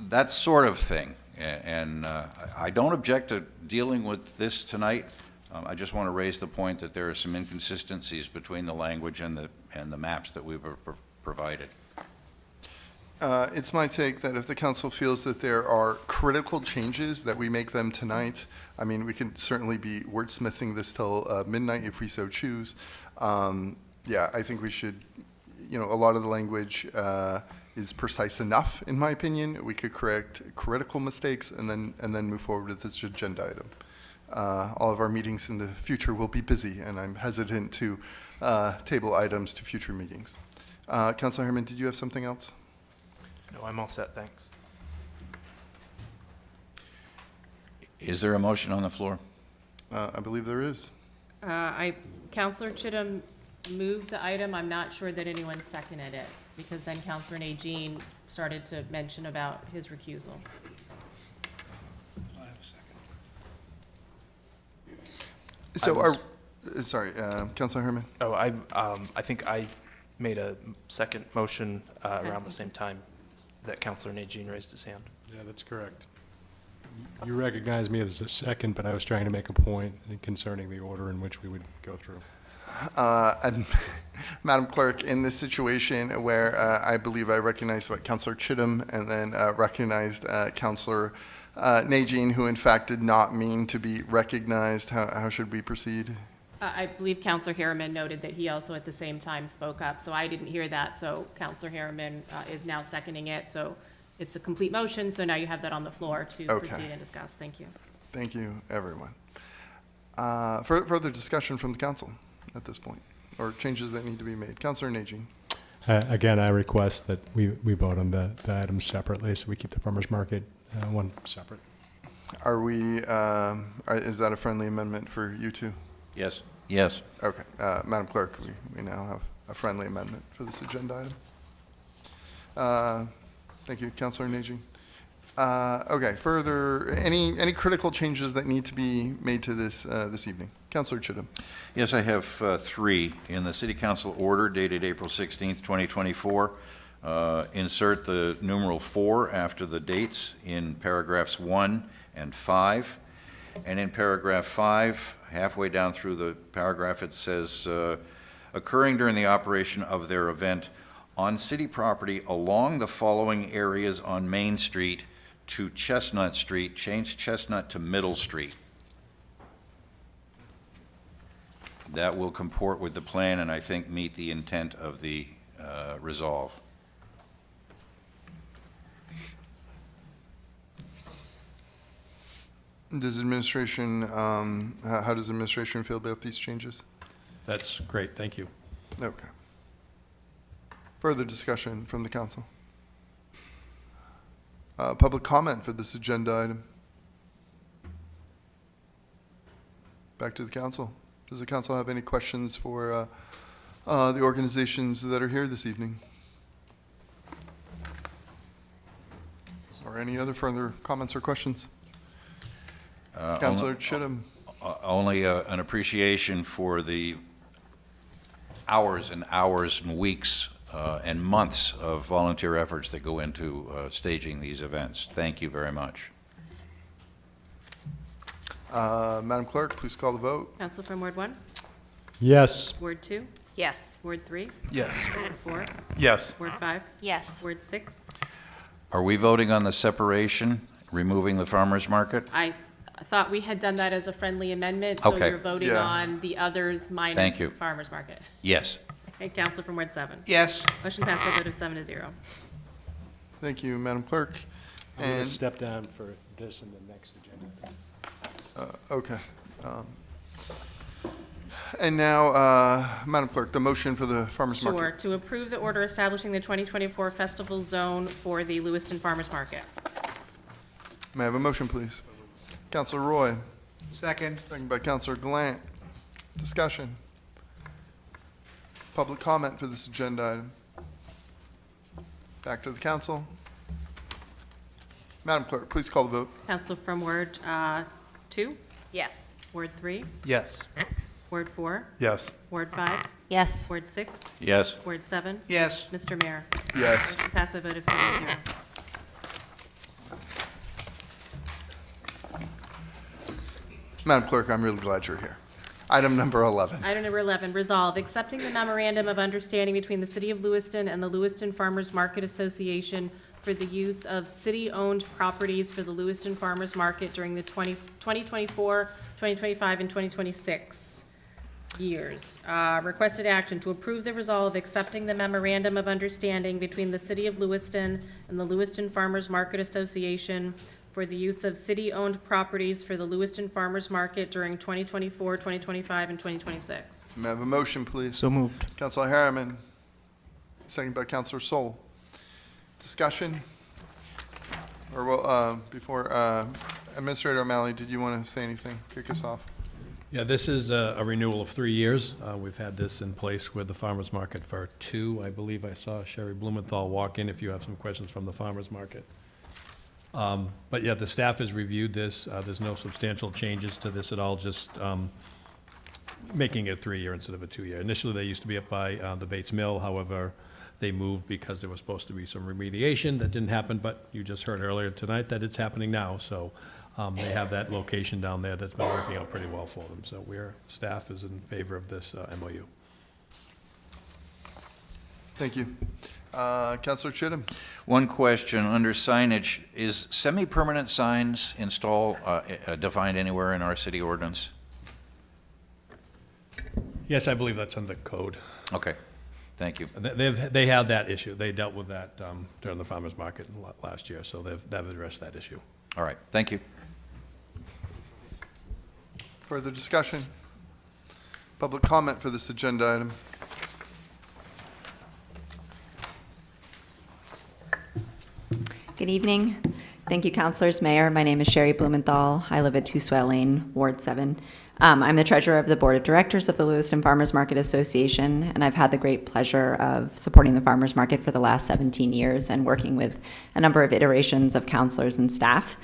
that sort of thing. And I don't object to dealing with this tonight. I just want to raise the point that there are some inconsistencies between the language and the maps that we've provided. It's my take that if the council feels that there are critical changes, that we make them tonight. I mean, we can certainly be wordsmithing this till midnight if we so choose. Yeah, I think we should, a lot of the language is precise enough, in my opinion. We could correct critical mistakes and then move forward with this agenda item. All of our meetings in the future will be busy, and I'm hesitant to table items to future meetings. Councilor Herman, did you have something else? No, I'm all set, thanks. Is there a motion on the floor? I believe there is. Counselor Chittum moved the item. I'm not sure that anyone seconded it, because then Counselor Najin started to mention about his recusal. So sorry, Councilor Herman? Oh, I think I made a second motion around the same time that Counselor Najin raised his hand. Yeah, that's correct. You recognize me as a second, but I was trying to make a point concerning the order in which we would go through. And Madam Clerk, in this situation where I believe I recognized Councilor Chittum and then recognized Councilor Najin, who in fact did not mean to be recognized, how should we proceed? I believe Counselor Harriman noted that he also at the same time spoke up, so I didn't hear that. So Counselor Harriman is now seconding it. So it's a complete motion, so now you have that on the floor to proceed and discuss. Thank you. Thank you, everyone. Further discussion from the council at this point, or changes that need to be made. Councilor Najin. Again, I request that we vote on the items separately, so we keep the farmer's market one separate. Are we, is that a friendly amendment for you two? Yes. Yes. Okay. Madam Clerk, we now have a friendly amendment for this agenda item. Thank you, Councilor Najin. Okay, further, any critical changes that need to be made to this this evening? Councilor Chittum. Yes, I have three. In the City Council order dated April 16th, 2024, insert the numeral 4 after the dates in paragraphs 1 and 5. And in paragraph 5, halfway down through the paragraph, it says, occurring during the operation of their event on city property along the following areas on Main Street to Chestnut Street, change Chestnut to Middle Street. That will comport with the plan and I think meet the intent of the resolve. Does administration, how does administration feel about these changes? That's great, thank you. Okay. Further discussion from the council? Public comment for this agenda item? Back to the council. Does the council have any questions for the organizations that are here this evening? Or any other further comments or questions? Councilor Chittum. Only an appreciation for the hours and hours and weeks and months of volunteer efforts that go into staging these events. Thank you very much. Madam Clerk, please call the vote. Council from Ward 1? Yes. Ward 2? Yes. Ward 3? Yes. Ward 4? Yes. Ward 5? Yes. Ward 6? Are we voting on the separation, removing the farmer's market? I thought we had done that as a friendly amendment, so Okay. you're voting on the others minus Thank you. farmer's market. Yes. Okay, Council from Ward 7? Yes. Motion passed by a vote of 7-0. Thank you, Madam Clerk. I'm going to And, step down for this and the next agenda. okay. And now, Madam Clerk, the motion for the farmer's market. Sure, to approve the order establishing the 2024 festival zone for the Lewiston Farmers Market. May I have a motion, please? Councilor Roy, Second. second by Councilor Glant. Discussion. Public comment for this agenda item. Back to the council. Madam Clerk, please call the vote. Council from Ward 2? Yes. Ward 3? Yes. Ward 4? Yes. Ward 5? Yes. Ward 6? Yes. Ward 7? Yes. Mr. Mayor? Yes. Motion passed by a vote of 7-0. Madam Clerk, I'm really glad you're here. Item number 11. Item number 11, resolve, accepting the memorandum of understanding between the City of Lewiston and the Lewiston Farmers Market Association for the use of city-owned properties for the Lewiston Farmers Market during the 2024, 2025, and 2026 years. Requested action to approve the resolve accepting the memorandum of understanding between the City of Lewiston and the Lewiston Farmers Market Association for the use of city-owned properties for the Lewiston Farmers Market during 2024, 2025, and 2026. May I have a motion, please? So moved. Councilor Harriman, second by Councilor Sol. Discussion? Or, well, before, Administrator O'Malley, did you want to say anything? Kick us off? Yeah, this is a renewal of 3 years. We've had this in place with the farmer's market for 2. I believe I saw Sherry Blumenthal walk in if you have some questions from the farmer's market. But yeah, the staff has reviewed this. There's no substantial changes to this at all, just making it 3-year instead of a 2-year. Initially, they used to be up by the Bates Mill. However, they moved because there was supposed to be some remediation. That didn't happen, but you just heard earlier tonight that it's happening now. So they have that location down there that's been working out pretty well for them. So staff is in favor of this MOU. Thank you. Councilor Chittum. One question, under signage, is semi-permanent signs defined anywhere in our city ordinance? Yes, I believe that's in the code. Okay, thank you. They had that issue. They dealt with that during the farmer's market last year, so they've addressed that issue. All right, thank you. Further discussion? Public comment for this agenda item? Good evening. Thank you, councilors, mayor. My name is Sherry Blumenthal. I live at 2 Swell Lane, Ward 7. I'm the treasurer of the board of directors of the Lewiston Farmers Market Association, and I've had the great pleasure of supporting the farmers market for the last 17 years and working with a number of iterations of councilors and staff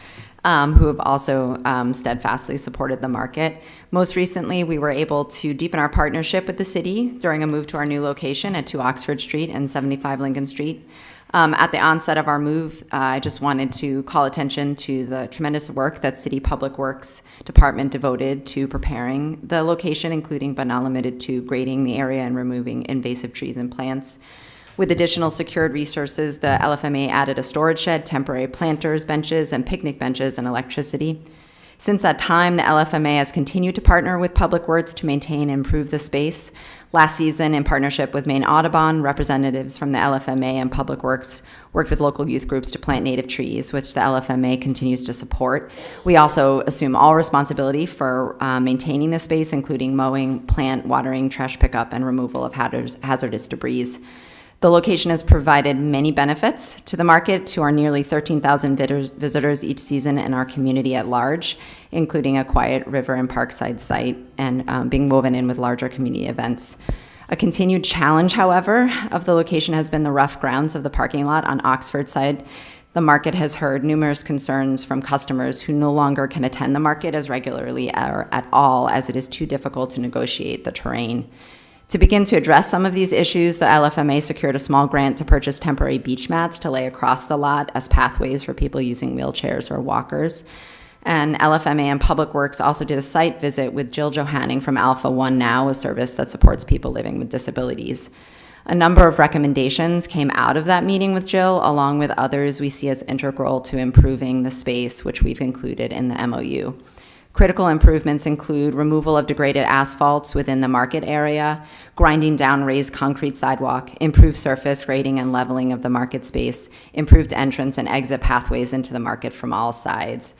who have also steadfastly supported the market. Most recently, we were able to deepen our partnership with the city during a move to our new location at 2 Oxford Street and 75 Lincoln Street. At the onset of our move, I just wanted to call attention to the tremendous work that City Public Works Department devoted to preparing the location, including but not limited to grading the area and removing invasive trees and plants. With additional secured resources, the LFMA added a storage shed, temporary planters, benches, and picnic benches, and electricity. Since that time, the LFMA has continued to partner with Public Works to maintain and improve the space. Last season, in partnership with Maine Audubon, representatives from the LFMA and Public Works worked with local youth groups to plant native trees, which the LFMA continues to support. We also assume all responsibility for maintaining the space, including mowing, plant watering, trash pickup, and removal of hazardous debris. The location has provided many benefits to the market, to our nearly 13,000 visitors each season, and our community at large, including a quiet river and parkside site, and being woven in with larger community events. A continued challenge, however, of the location has been the rough grounds of the parking lot on Oxford side. The market has heard numerous concerns from customers who no longer can attend the market as regularly or at all, as it is too difficult to negotiate the terrain. To begin to address some of these issues, the LFMA secured a small grant to purchase temporary beach mats to lay across the lot as pathways for people using wheelchairs or walkers. And LFMA and Public Works also did a site visit with Jill Johanning from Alpha One Now, a service that supports people living with disabilities. A number of recommendations came out of that meeting with Jill, along with others we see as integral to improving the space, which we've included in the MOU. Critical improvements include removal of degraded asphalts within the market area, grinding down raised concrete sidewalk, improved surface grading and leveling of the market space, improved entrance and exit pathways into the market from all sides.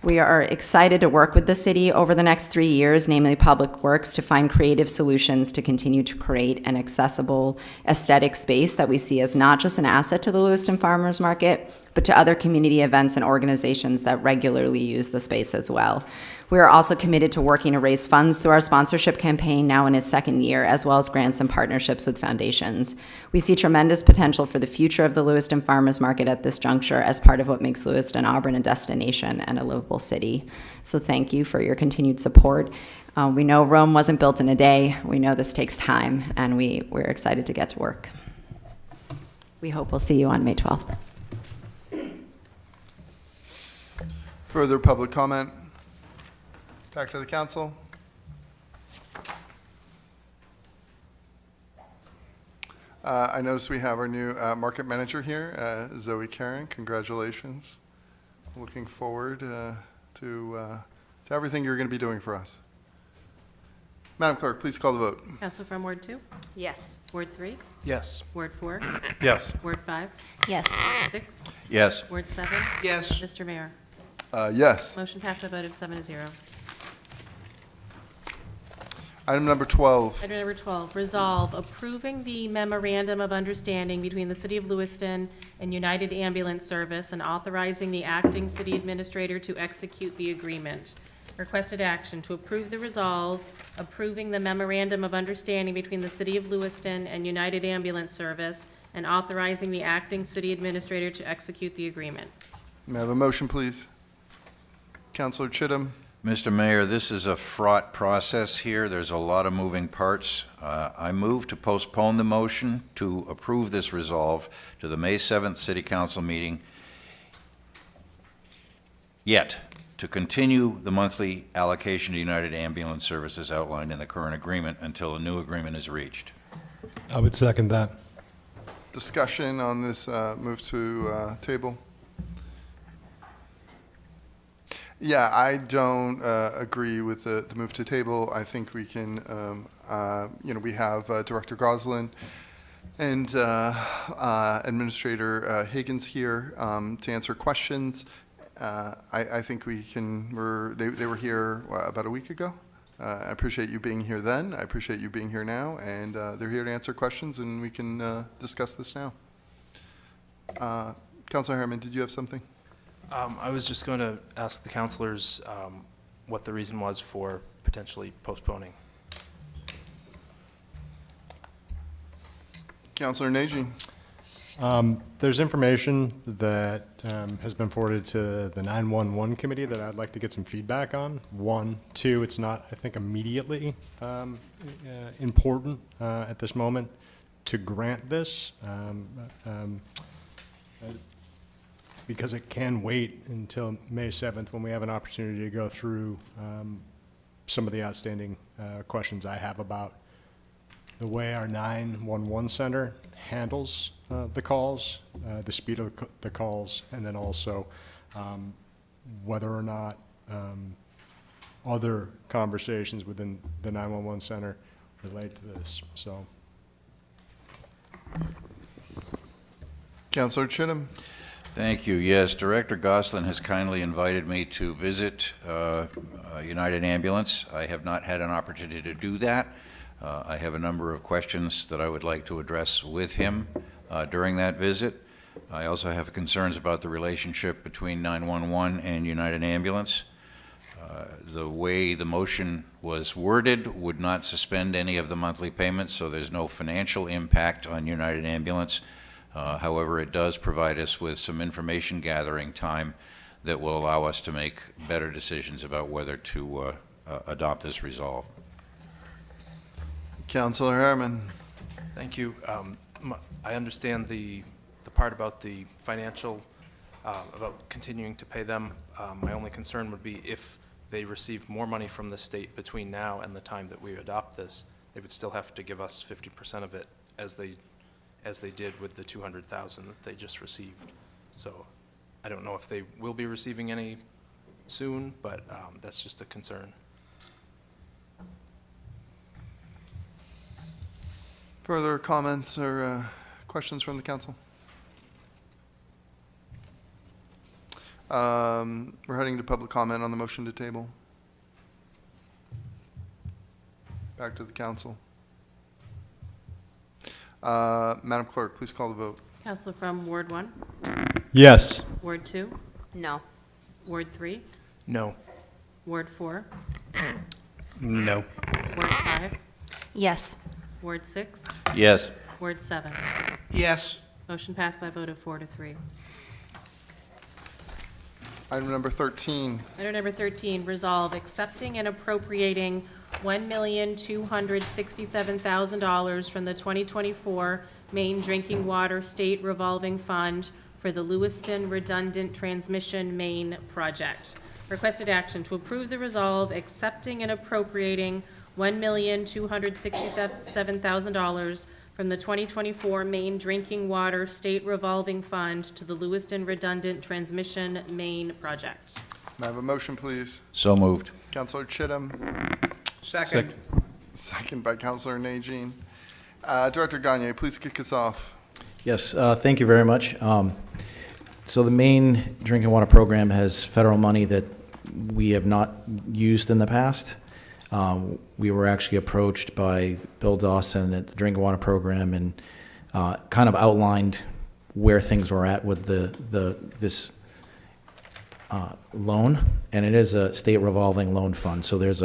We are excited to work with the city over the next 3 years, namely Public Works, to find creative solutions to continue to create an accessible aesthetic space that we see as not just an asset to the Lewiston Farmers Market, but to other community events and organizations that regularly use the space as well. We are also committed to working to raise funds through our sponsorship campaign, now in its second year, as well as grants and partnerships with foundations. We see tremendous potential for the future of the Lewiston Farmers Market at this juncture as part of what makes Lewiston Auburn a destination and a livable city. So thank you for your continued support. We know Rome wasn't built in a day. We know this takes time, and we're excited to get to work. We hope we'll see you on May 12th. Further public comment? Back to the council. I notice we have our new market manager here, Zoe Karen. Congratulations. Looking forward to everything you're going to be doing for us. Madam Clerk, please call the vote. Council from Ward 2? Yes. Ward 3? Yes. Ward 4? Yes. Ward 5? Yes. Ward 6? Yes. Ward 7? Yes. Mr. Mayor? Yes. Motion passed by a vote of 7-0. Item number 12. Item number 12, resolve approving the memorandum of understanding between the City of Lewiston and United Ambulance Service and authorizing the acting city administrator to execute the agreement. Requested action to approve the resolve approving the memorandum of understanding between the City of Lewiston and United Ambulance Service and authorizing the acting city administrator to execute the agreement. May I have a motion, please? Counselor Chittum? Mr. Mayor, this is a fraught process here. There's a lot of moving parts. I move to postpone the motion to approve this resolve to the May 7th City Council meeting, yet to continue the monthly allocation to United Ambulance Services outlined in the current agreement until a new agreement is reached. I would second that. Discussion on this move to table? Yeah, I don't agree with the move to table. I think we can, we have Director Goslin and Administrator Higgins here to answer questions. I think we can, they were here about a week ago. I appreciate you being here then. I appreciate you being here now, and they're here to answer questions, and we can discuss this now. Councilor Harriman, did you have something? I was just going to ask the councilors what the reason was for potentially postponing. Councilor Najin. There's information that has been forwarded to the 911 committee that I'd like to get some feedback on. One, two, it's not, I think, immediately important at this moment to grant this because it can wait until May 7th when we have an opportunity to go through some of the outstanding questions I have about the way our 911 center handles the calls, the speed of the calls, and then also whether or not other conversations within the 911 center relate to this. So, Councilor Chittum. Thank you. Yes, Director Goslin has kindly invited me to visit United Ambulance. I have not had an opportunity to do that. I have a number of questions that I would like to address with him during that visit. I also have concerns about the relationship between 911 and United Ambulance. The way the motion was worded would not suspend any of the monthly payments, so there's no financial impact on United Ambulance. However, it does provide us with some information gathering time that will allow us to make better decisions about whether to adopt this resolve. Councilor Harriman. Thank you. I understand the part about the financial, about continuing to pay them. My only concern would be if they receive more money from the state between now and the time that we adopt this, they would still have to give us 50% of it as they did with the $200,000 that they just received. So I don't know if they will be receiving any soon, but that's just a concern. Further comments or questions from the council? We're heading to public comment on the motion to table. Back to the council. Madam Clerk, please call the vote. Council from Ward 1? yes. Ward 2? No. Ward 3? No. Ward 4? No. Ward 5? Yes. Ward 6? Yes. Ward 7? Yes. Motion passed by a vote of 4-3. Item number 13. Item number 13, resolve accepting and appropriating $1,267,000 from the 2024 Maine Drinking Water State Revolving Fund for the Lewiston Redundant Transmission Main Project. Requested action to approve the resolve accepting and appropriating $1,267,000 from the 2024 Maine Drinking Water State Revolving Fund to the Lewiston Redundant Transmission Main Project. May I have a motion, please? So moved. Councilor Chittum. Second. Second by Councilor Najin. Director Gagne, please kick us off. Yes, thank you very much. So the Maine Drinking Water Program has federal money that we have not used in the past. We were actually approached by Bill Dawson at the Drinking Water Program and kind of outlined where things were at with this loan, and it is a state revolving loan fund. So there's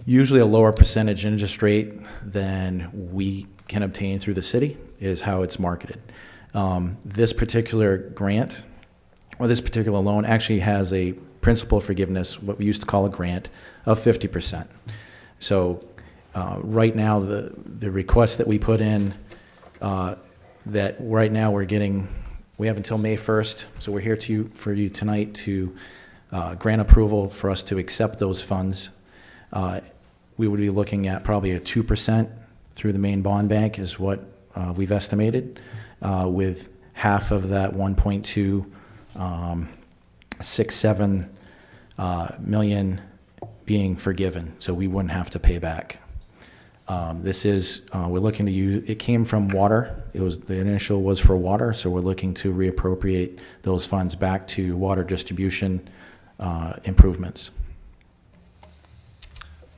usually a lower percentage interest rate than we can obtain through the city, is how it's marketed. This particular grant, or this particular loan, actually has a principal forgiveness, what we used to call a grant, of 50%. So right now, the request that we put in, that right now we have until May 1st, so we're here for you tonight to grant approval for us to accept those funds. We would be looking at probably a 2% through the main bond bank is what we've estimated, with half of that 1.267 million being forgiven, so we wouldn't have to pay back. We're looking to use, it came from water. The initial was for water, so we're looking to reappropriate those funds back to water distribution improvements.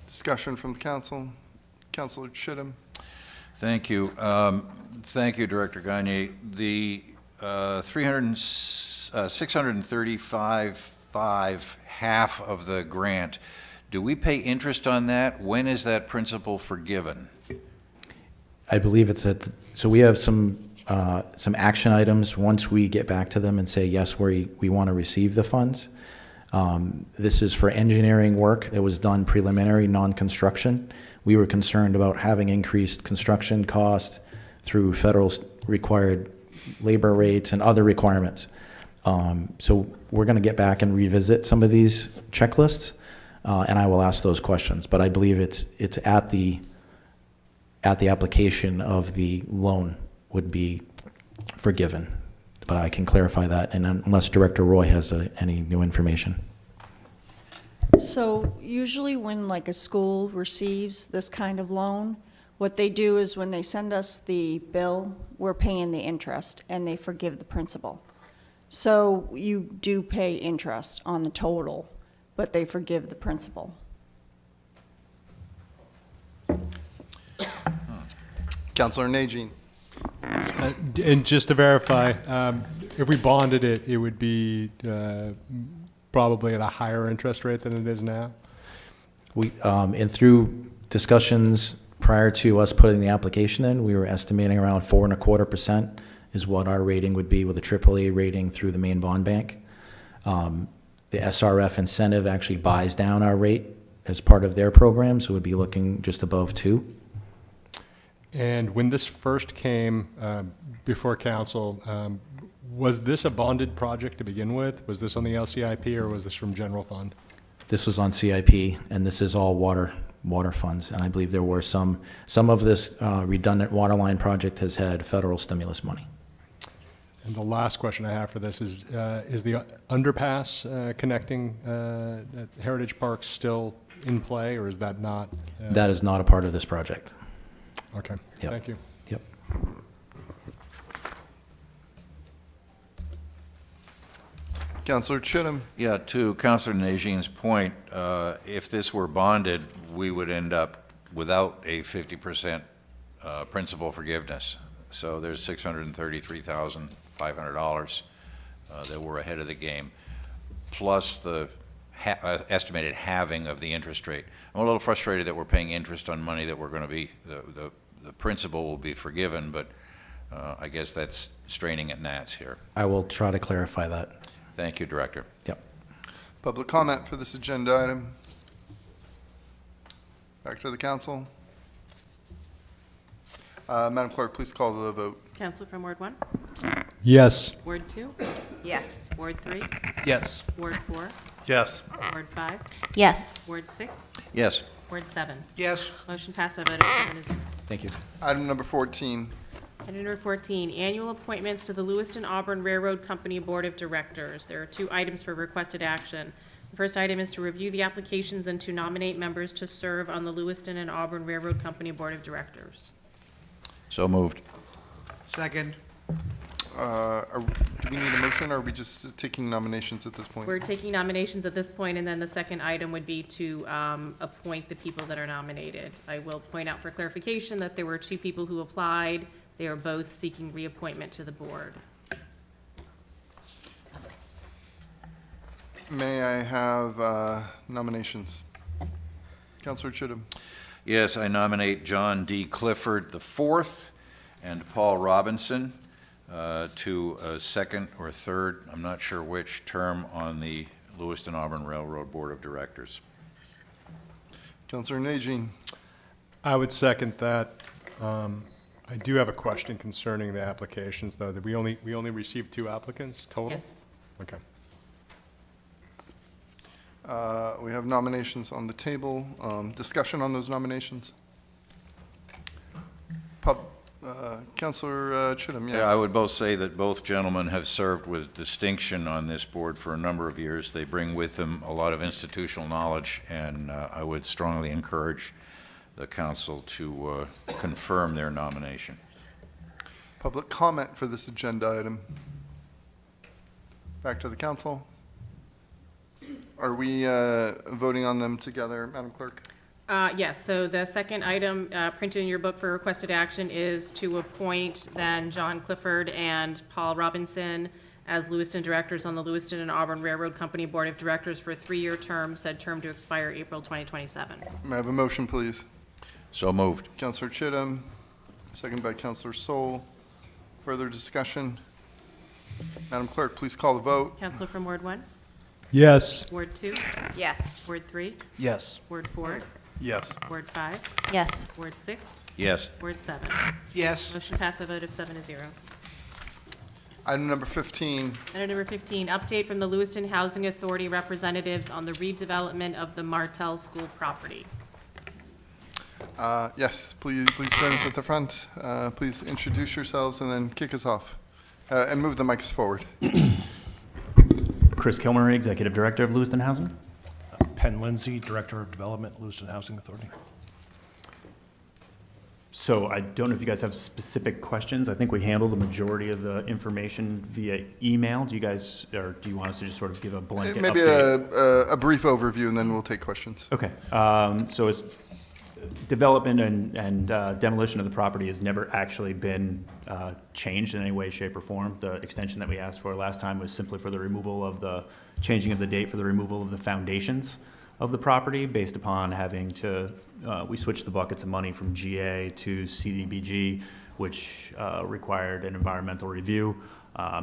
Discussion from the council. Councilor Chittum. Thank you. Thank you, Director Gagne. The 635.5 half of the grant, do we pay interest on that? When is that principal forgiven? I believe so we have some action items once we get back to them and say, yes, we want to receive the funds. This is for engineering work that was done preliminary, non-construction. We were concerned about having increased construction costs through federal required labor rates and other requirements. So we're going to get back and revisit some of these checklists, and I will ask those questions. But I believe it's at the application of the loan would be forgiven. But I can clarify that, and unless Director Roy has any new information. So usually when like a school receives this kind of loan, what they do is when they send us the bill, we're paying the interest and they forgive the principal. So you do pay interest on the total, but they forgive the principal. Councilor Najin. And just to verify, if we bonded it, it would be probably at a higher interest rate than it is now? And through discussions prior to us putting the application in, we were estimating around 4.25% is what our rating would be with a AAA rating through the main bond bank. The SRF incentive actually buys down our rate as part of their program, so we'd be looking just above 2%. And when this first came before council, was this a bonded project to begin with? Was this on the LCIP or was this from general fund? This was on CIP, and this is all water funds. And I believe there were some of this redundant water line project has had federal stimulus money. And the last question I have for this is the underpass connecting Heritage Park still in play, or is that not? That is not a part of this project. Okay, Yep. Thank you. Yep. Councilor Chittum. Yeah, to Councilor Najin's point, if this were bonded, we would end up without a 50% principal forgiveness. So there's $633,500 that we're ahead of the game, plus the estimated halving of the interest rate. I'm a little frustrated that we're paying interest on money that we're going to be, the principal will be forgiven, but I guess that's straining at gnats here. I will try to clarify that. Thank you, Director. Yep. Public comment for this agenda item. Back to the council. Madam Clerk, please call the vote. Council from Ward 1? Yes. Ward 2? Yes. Ward 3? Yes. Ward 4? Yes. Ward 5? Yes. Ward 6? Yes. Ward 7? Yes. Motion passed by a vote of 7-0. Thank you. Item number 14. Item number 14, annual appointments to the Lewiston Auburn Railroad Company Board of Directors. There are 2 items for requested action. The first item is to review the applications and to nominate members to serve on the Lewiston and Auburn Railroad Company Board of Directors. So moved. Second. Do we need a motion, or are we just taking nominations at this point? We're taking nominations at this point, and then the second item would be to appoint the people that are nominated. I will point out for clarification that there were 2 people who applied. They are both seeking reappointment to the board. May I have nominations? Counselor Chittum. Yes, I nominate John D. Clifford IV and Paul Robinson to a second or third, I'm not sure which, term on the Lewiston Auburn Railroad Board of Directors. Counselor Najin. I would second that. I do have a question concerning the applications, though. That we only received 2 applicants total? Yes. Okay. We have nominations on the table. Discussion on those nominations? Counselor Chittum, yes. Yeah, I would both say that both gentlemen have served with distinction on this board for a number of years. They bring with them a lot of institutional knowledge, and I would strongly encourage the council to confirm their nomination. Public comment for this agenda item. Back to the council. Are we voting on them together, Madam Clerk? Yes, so the second item printed in your book for requested action is to appoint then John Clifford and Paul Robinson as Lewiston directors on the Lewiston and Auburn Railroad Company Board of Directors for a 3-year term, said term to expire April 2027. May I have a motion, please? So moved. Counselor Chittum, second by Counselor Sol. Further discussion? Madam Clerk, please call the vote. Counsel from Ward 1? Yes. Ward 2? Yes. Ward 3? Yes. Ward 4? Yes. Ward 5? Yes. Ward 6? Yes. Ward 7? Yes. Motion passed by a vote of 7-0. Item number 15. Item number 15, update from the Lewiston Housing Authority representatives on the redevelopment of the Martell School property. Yes, please join us at the front. Please introduce yourselves and then kick us off. And move the mics forward. Chris Kilmer, Executive Director of Lewiston Housing. Penn Lindsay, Director of Development, Lewiston Housing Authority. So I don't know if you guys have specific questions. I think we handled the majority of the information via email. Do you guys, or do you want us to just sort of give a blanket Maybe update? a brief overview, and then we'll take questions. Okay. So it's development and demolition of the property has never actually been changed in any way, shape, or form. The extension that we asked for last time was simply for the removal of the, changing of the date for the removal of the foundations of the property based upon having to, we switched the buckets of money from GA to CDBG, which required an environmental review.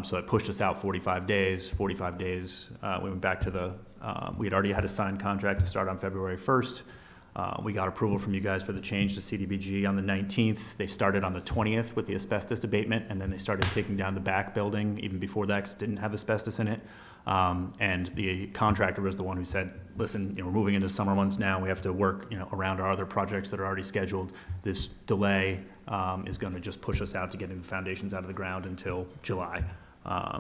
So it pushed us out 45 days. 45 days, we went back to the, we had already had a signed contract to start on February 1st. We got approval from you guys for the change to CDBG on the 19th. They started on the 20th with the asbestos abatement, and then they started taking down the back building even before that because it didn't have asbestos in it. And the contractor was the one who said, listen, we're moving into summer months now. We have to work, around our other projects that are already scheduled. This delay is going to just push us out to getting the foundations out of the ground until July.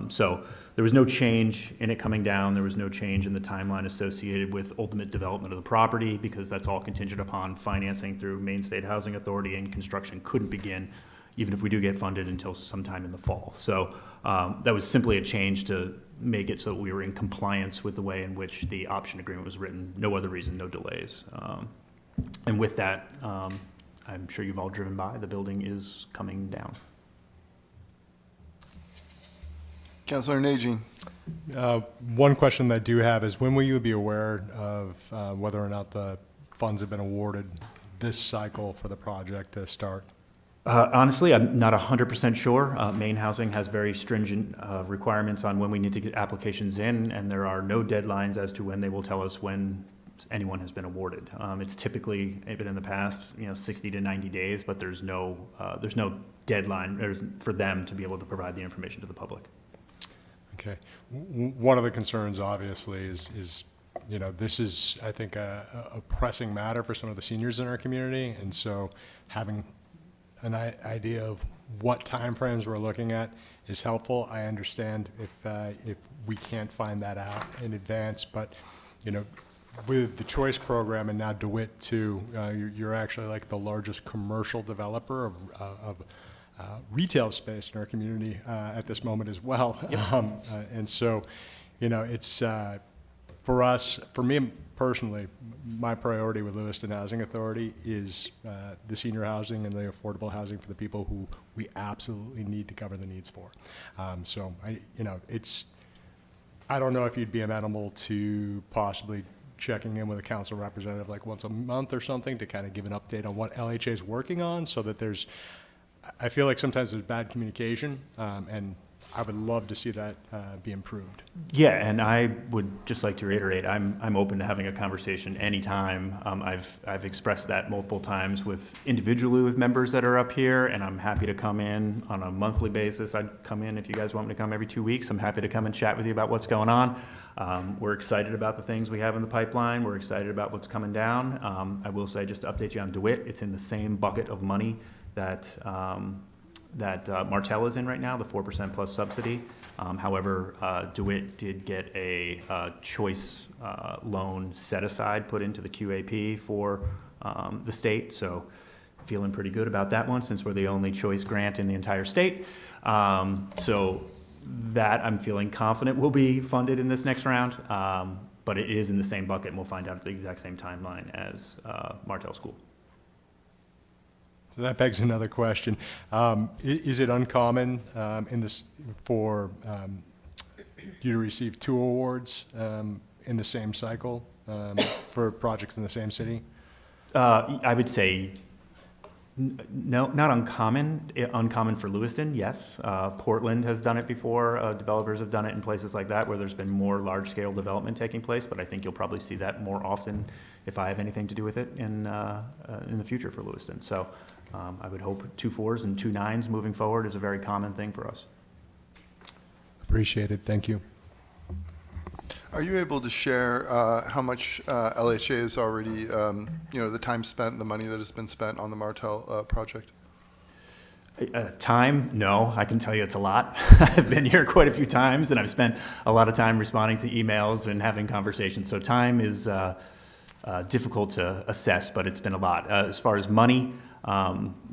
So there was no change in it coming down. There was no change in the timeline associated with ultimate development of the property because that's all contingent upon financing through Maine State Housing Authority, and construction couldn't begin even if we do get funded until sometime in the fall. So that was simply a change to make it so we were in compliance with the way in which the option agreement was written. No other reason, no delays. And with that, I'm sure you've all driven by, the building is coming down. Councilor Najin. One question that I do have is when will you be aware of whether or not the funds have been awarded this cycle for the project to start? Honestly, I'm not 100% sure. Maine Housing has very stringent requirements on when we need to get applications in, and there are no deadlines as to when they will tell us when anyone has been awarded. It's typically been in the past, 60 to 90 days, but there's no deadline for them to be able to provide the information to the public. Okay. One of the concerns, obviously, is this is, I think, a pressing matter for some of the seniors in our community, and so having an idea of what timeframes we're looking at is helpful. I understand if we can't find that out in advance, but with the Choice program and now DeWitt too, you're actually like the largest commercial developer of retail space in our community at this moment as well. Yep. And so, it's for us, for me personally, my priority with Lewiston Housing Authority is the senior housing and the affordable housing for the people who we absolutely need to cover the needs for. So it's I don't know if you'd be amenable to possibly checking in with a council representative like once a month or something to kind of give an update on what LHA is working on, so that I feel like sometimes there's bad communication, and I would love to see that be improved. Yeah, and I would just like to reiterate, I'm open to having a conversation anytime. I've expressed that multiple times individually with members that are up here, and I'm happy to come in on a monthly basis. I'd come in if you guys want me to come every 2 weeks. I'm happy to come and chat with you about what's going on. We're excited about the things we have in the pipeline. We're excited about what's coming down. I will say, just to update you on DeWitt, it's in the same bucket of money that Martell is in right now, the 4% plus subsidy. However, DeWitt did get a choice loan set aside, put into the QAP for the state. So feeling pretty good about that one, since we're the only choice grant in the entire state. So that I'm feeling confident will be funded in this next round. But it is in the same bucket, and we'll find out at the exact same timeline as Martell School. So that begs another question. Is it uncommon for you to receive 2 awards in the same cycle for projects in the same city? I would say no, not uncommon. Uncommon for Lewiston, yes. Portland has done it before. Developers have done it in places like that where there's been more large-scale development taking place, but I think you'll probably see that more often if I have anything to do with it in the future for Lewiston. So I would hope 2 4s and 2 9s moving forward is a very common thing for us. Appreciate it. Thank you. Are you able to share how much LHA is already, the time spent, the money that has been spent on the Martell project? Time? No, I can tell you it's a lot. I've been here quite a few times, and I've spent a lot of time responding to emails and having conversations. So time is difficult to assess, but it's been a lot. As far as money,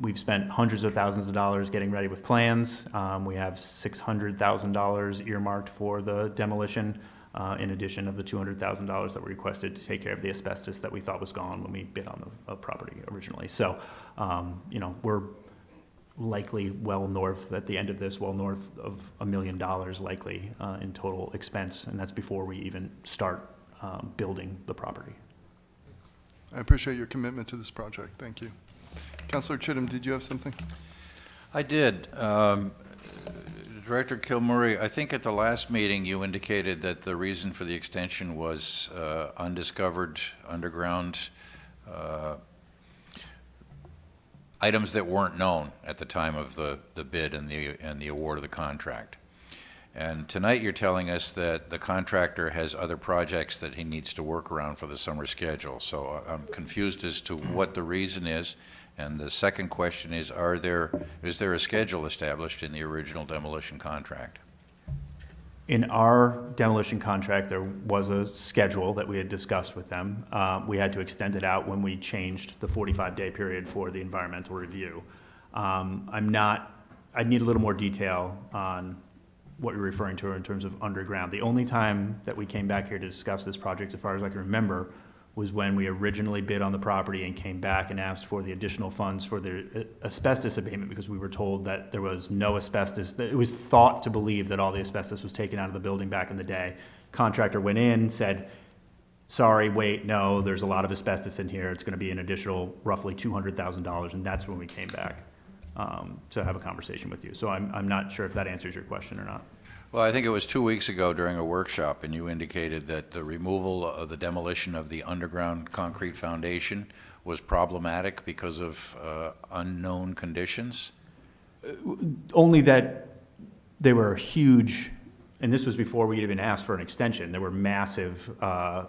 we've spent hundreds of thousands of dollars getting ready with plans. We have $600,000 earmarked for the demolition, in addition of the $200,000 that were requested to take care of the asbestos that we thought was gone when we bid on the property originally. So, we're likely well north, at the end of this, well north of $1 million likely in total expense, and that's before we even start building the property. I appreciate your commitment to this project. Thank you. Councilor Chittum, did you have something? I did. Director Kilmurray, I think at the last meeting you indicated that the reason for the extension was undiscovered underground items that weren't known at the time of the bid and the award of the contract. And tonight you're telling us that the contractor has other projects that he needs to work around for the summer schedule. So I'm confused as to what the reason is. And the second question is, is there a schedule established in the original demolition contract? In our demolition contract, there was a schedule that we had discussed with them. We had to extend it out when we changed the 45-day period for the environmental review. I need a little more detail on what you're referring to in terms of underground. The only time that we came back here to discuss this project, as far as I can remember, was when we originally bid on the property and came back and asked for the additional funds for the asbestos abatement, because we were told that there was no asbestos. It was thought to believe that all the asbestos was taken out of the building back in the day. Contractor went in, said, sorry, wait, no, there's a lot of asbestos in here. It's going to be an additional roughly $200,000, and that's when we came back to have a conversation with you. So I'm not sure if that answers your question or not. Well, I think it was 2 weeks ago during a workshop, and you indicated that the removal of the demolition of the underground concrete foundation was problematic because of unknown conditions? Only that they were huge, and this was before we even asked for an extension. There were massive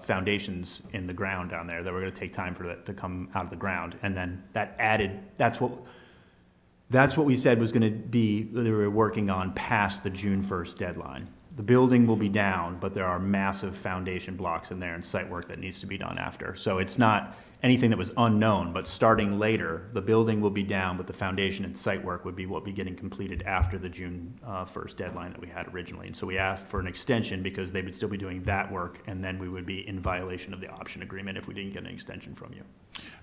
foundations in the ground down there that were going to take time for that to come out of the ground. And then that added, that's what we said was going to be, they were working on past the June 1st deadline. The building will be down, but there are massive foundation blocks in there and site work that needs to be done after. So it's not anything that was unknown, but starting later, the building will be down, but the foundation and site work would be what be getting completed after the June 1st deadline that we had originally. And so we asked for an extension because they would still be doing that work, and then we would be in violation of the option agreement if we didn't get an extension from you.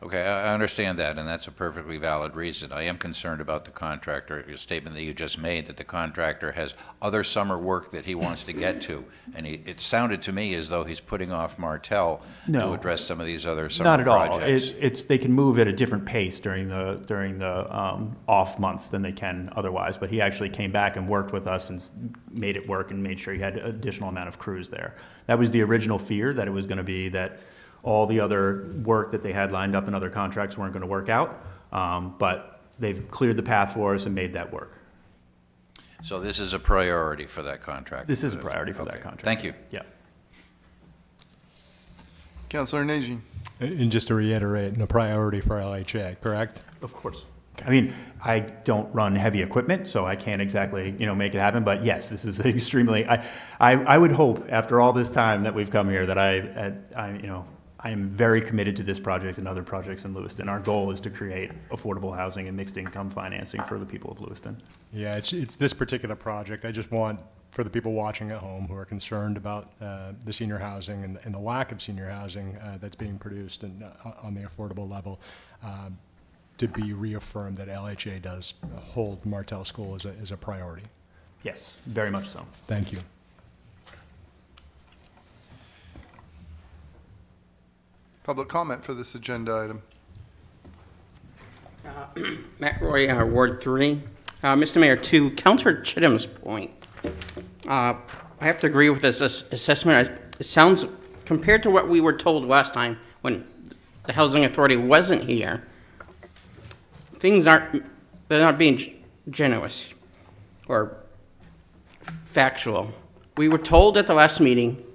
Okay, I understand that, and that's a perfectly valid reason. I am concerned about the contractor, your statement that you just made, that the contractor has other summer work that he wants to get to. And it sounded to me as though he's putting off Martell to No. address some of these other summer Not at all. projects. It's they can move at a different pace during the off months than they can otherwise. But he actually came back and worked with us and made it work and made sure he had an additional amount of crews there. That was the original fear, that it was going to be that all the other work that they had lined up in other contracts weren't going to work out. But they've cleared the path for us and made that work. So this is a priority for that contract? This is a priority for that contract. Thank you. Yeah. Councilor Najin. And just to reiterate, no priority for LHA, correct? Of course. I mean, I don't run heavy equipment, so I can't exactly, make it happen. But yes, this is extremely. I would hope after all this time that we've come here that I am very committed to this project and other projects in Lewiston. Our goal is to create affordable housing and mixed income financing for the people of Lewiston. Yeah, it's this particular project. I just want, for the people watching at home who are concerned about the senior housing and the lack of senior housing that's being produced and on the affordable level, to be reaffirmed that LHA does hold Martell School as a priority. Yes, very much so. Thank you. Public comment for this agenda item. Matt Roy, Ward 3. Mr. Mayor, to Councilor Chittum's point, I have to agree with this assessment. It sounds, compared to what we were told last time when the Housing Authority wasn't here, they're not being generous or factual. We were told at the last meeting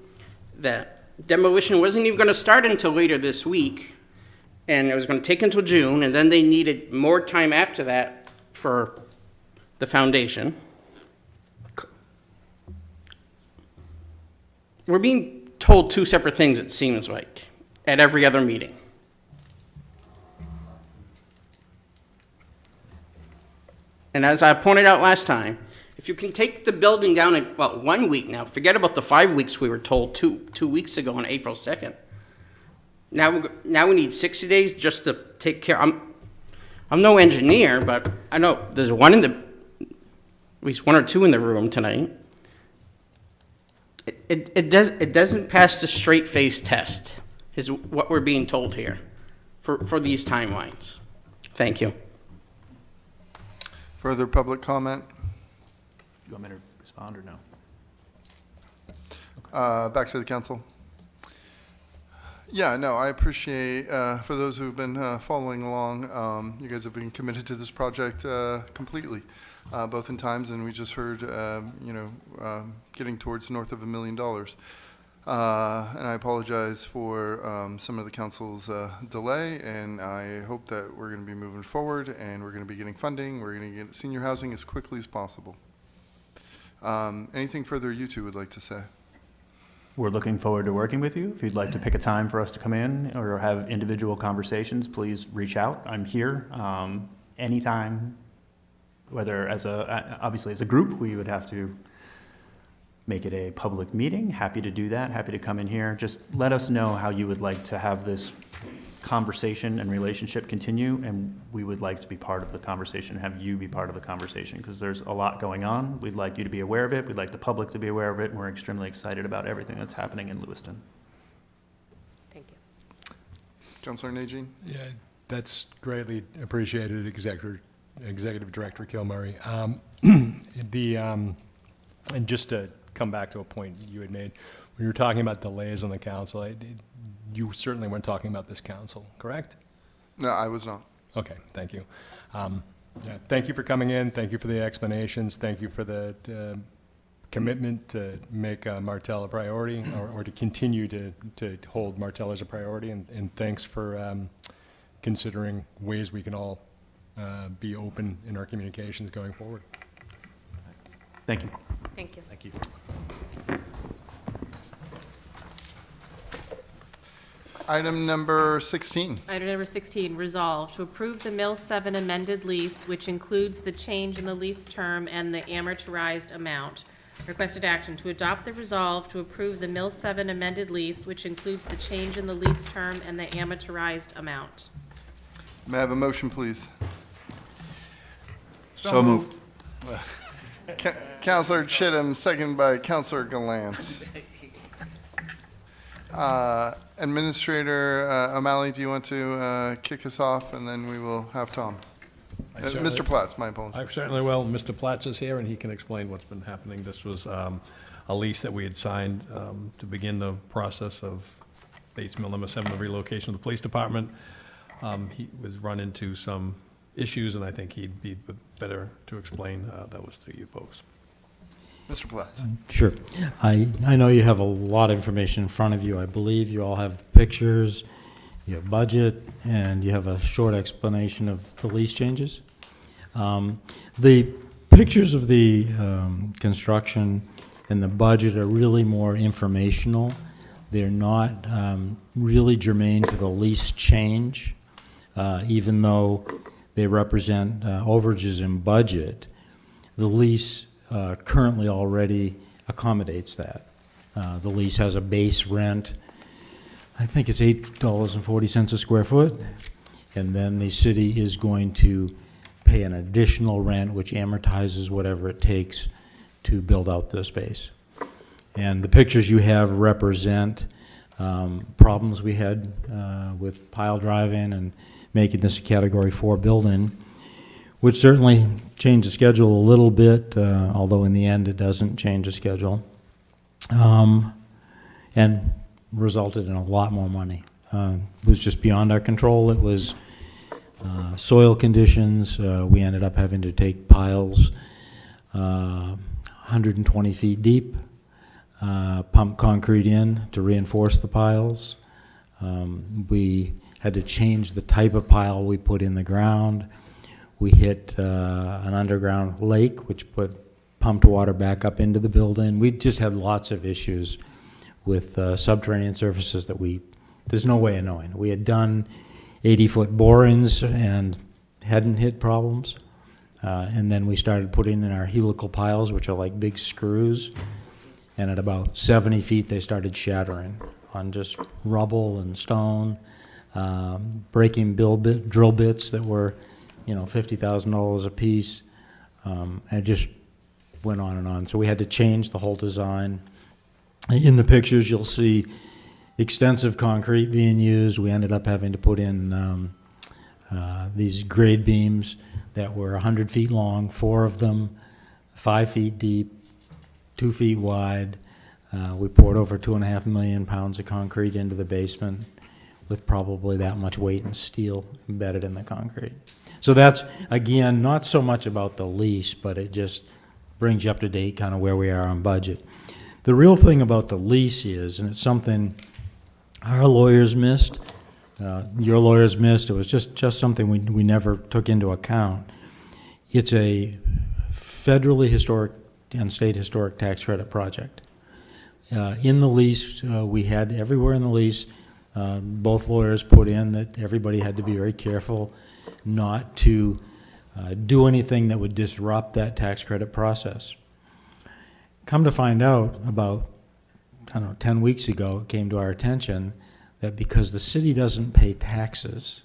that demolition wasn't even going to start until later this week, and it was going to take until June, and then they needed more time after that for the foundation. We're being told two separate things, it seems like, at every other meeting. And as I pointed out last time, if you can take the building down in, 1 week now, forget about the 5 weeks we were told two weeks ago on April 2nd. Now we need 60 days just to take care. I'm no engineer, but I know there's at least one or two in the room tonight. It doesn't pass the straight face test, is what we're being told here for these timelines. Thank you. Further public comment? You want me to respond or no? Back to the council. Yeah, no, I appreciate, for those who've been following along, you guys have been committed to this project completely, both in times, and we just heard, getting towards north of $1 million. And I apologize for some of the council's delay, and I hope that we're going to be moving forward, and we're going to be getting funding. We're going to get senior housing as quickly as possible. Anything further you two would like to say? We're looking forward to working with you. If you'd like to pick a time for us to come in or have individual conversations, please reach out. I'm here anytime, whether obviously as a group, we would have to make it a public meeting. Happy to do that. Happy to come in here. Just let us know how you would like to have this conversation and relationship continue, and we would like to be part of the conversation, have you be part of the conversation, because there's a lot going on. We'd like you to be aware of it. We'd like the public to be aware of it, and we're extremely excited about everything that's happening in Lewiston. Thank you. Councilor Najin? Yeah, that's greatly appreciated, Executive Director Kilmurray. And just to come back to a point you had made, when you were talking about delays on the council, you certainly weren't talking about this council, correct? No, I was not. Okay, thank you. Thank you for coming in. Thank you for the explanations. Thank you for the commitment to make Martell a priority, or to continue to hold Martell as a priority. And thanks for considering ways we can all be open in our communications going forward. Thank you. Thank you. Thank you. Item number 16. Item number 16, resolve to approve the Mill 7 amended lease, which includes the change in the lease term and the amortized amount. Requested action to adopt the resolve to approve the Mill 7 amended lease, which includes the change in the lease term and the amortized amount. May I have a motion, please? So moved. Counselor Chittum, second by Counselor Gallant. Administrator O'Malley, do you want to kick us off, and then we will have Tom? Mr. Platts, my apologies. I certainly will. Mr. Platts is here, and he can explain what's been happening. This was a lease that we had signed to begin the process of Bates Mill number 7, the relocation of the police department. He was run into some issues, and I think he'd be better to explain those to you folks. Mr. Platts. Sure. I know you have a lot of information in front of you. I believe you all have pictures, you have budget, and you have a short explanation of the lease changes. The pictures of the construction and the budget are really more informational. They're not really germane to the lease change, even though they represent overages in budget. The lease currently already accommodates that. The lease has a base rent, I think it's $8.40 a square foot, and then the city is going to pay an additional rent which amortizes whatever it takes to build out the space. And the pictures you have represent problems we had with pile driving and making this a Category 4 building, which certainly changed the schedule a little bit, although in the end it doesn't change the schedule, and resulted in a lot more money. It was just beyond our control. It was soil conditions. We ended up having to take piles 120 feet deep, pump concrete in to reinforce the piles. We had to change the type of pile we put in the ground. We hit an underground lake, which pumped water back up into the building. We just had lots of issues with subterranean surfaces that there's no way of knowing. We had done 80-foot borings and hadn't hit problems. And then we started putting in our helical piles, which are like big screws. And at about 70 feet, they started shattering on just rubble and stone, breaking drill bits that were, $50,000 a piece. And it just went on and on. So we had to change the whole design. In the pictures, you'll see extensive concrete being used. We ended up having to put in these grade beams that were 100 feet long, 4 of them, 5 feet deep, 2 feet wide. We poured over 2.5 million pounds of concrete into the basement with probably that much weight and steel embedded in the concrete. So that's, again, not so much about the lease, but it just brings you up to date kind of where we are on budget. The real thing about the lease is, and it's something our lawyers missed, your lawyers missed, it was just something we never took into account. It's a federally historic and state historic tax credit project. In the lease, we had everywhere in the lease, both lawyers put in that everybody had to be very careful not to do anything that would disrupt that tax credit process. Come to find out, about, 10 weeks ago, it came to our attention that because the city doesn't pay taxes,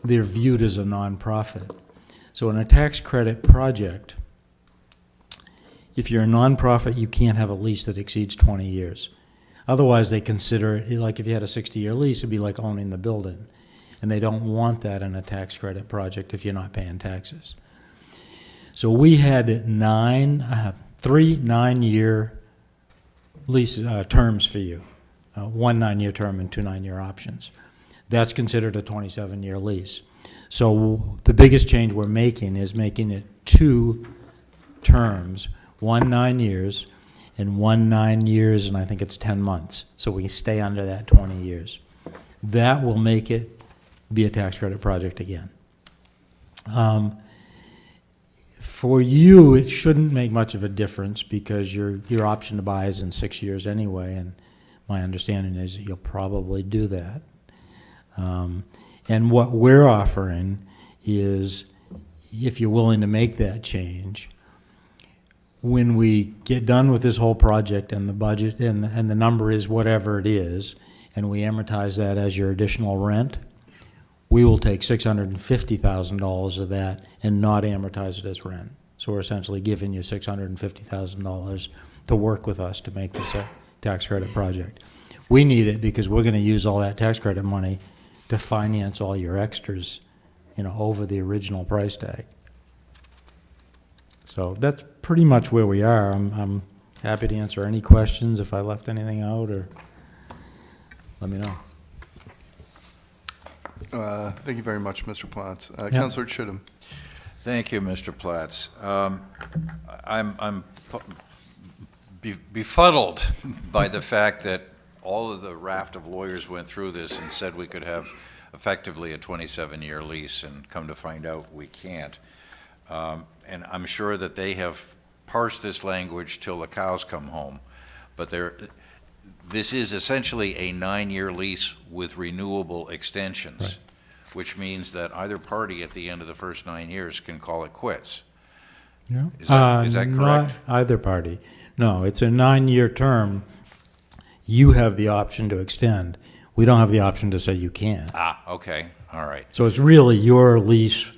they're viewed as a nonprofit. So in a tax credit project, if you're a nonprofit, you can't have a lease that exceeds 20 years. Otherwise, they consider it, like if you had a 60-year lease, it'd be like owning the building. And they don't want that in a tax credit project if you're not paying taxes. So we had 3 9-year lease terms for you, 1 9-year term and 2 9-year options. That's considered a 27-year lease. So the biggest change we're making is making it 2 terms, 1 9 years and 1 9 years, and I think it's 10 months. So we stay under that 20 years. That will make it be a tax credit project again. For you, it shouldn't make much of a difference because your option to buy is in 6 years anyway, and My understanding is you'll probably do that. And what we're offering is, if you're willing to make that change, when we get done with this whole project and the budget and the number is whatever it is, and we amortize that as your additional rent, we will take $650,000 of that and not amortize it as rent. So we're essentially giving you $650,000 to work with us to make this a tax credit project. We need it because we're going to use all that tax credit money to finance all your extras, you know, over the original price tag. So that's pretty much where we are. I'm happy to answer any questions if I left anything out, or let me know. Thank you very much, Mr. Platts. Councilor Chittum. Thank you, Mr. Platts. I'm befuddled by the fact that all of the raft of lawyers went through this and said we could have effectively a 27-year lease, and come to find out we can't. And I'm sure that they have parsed this language till the cows come home, but this is essentially a 9-year lease with renewable extensions, which means that either party at the end of the first 9 years can call it quits. Yeah. Is that correct? Not either party. No, it's a 9-year term. You have the option to extend. We don't have the option to say you can't. Ah, okay, all right. So it's really your lease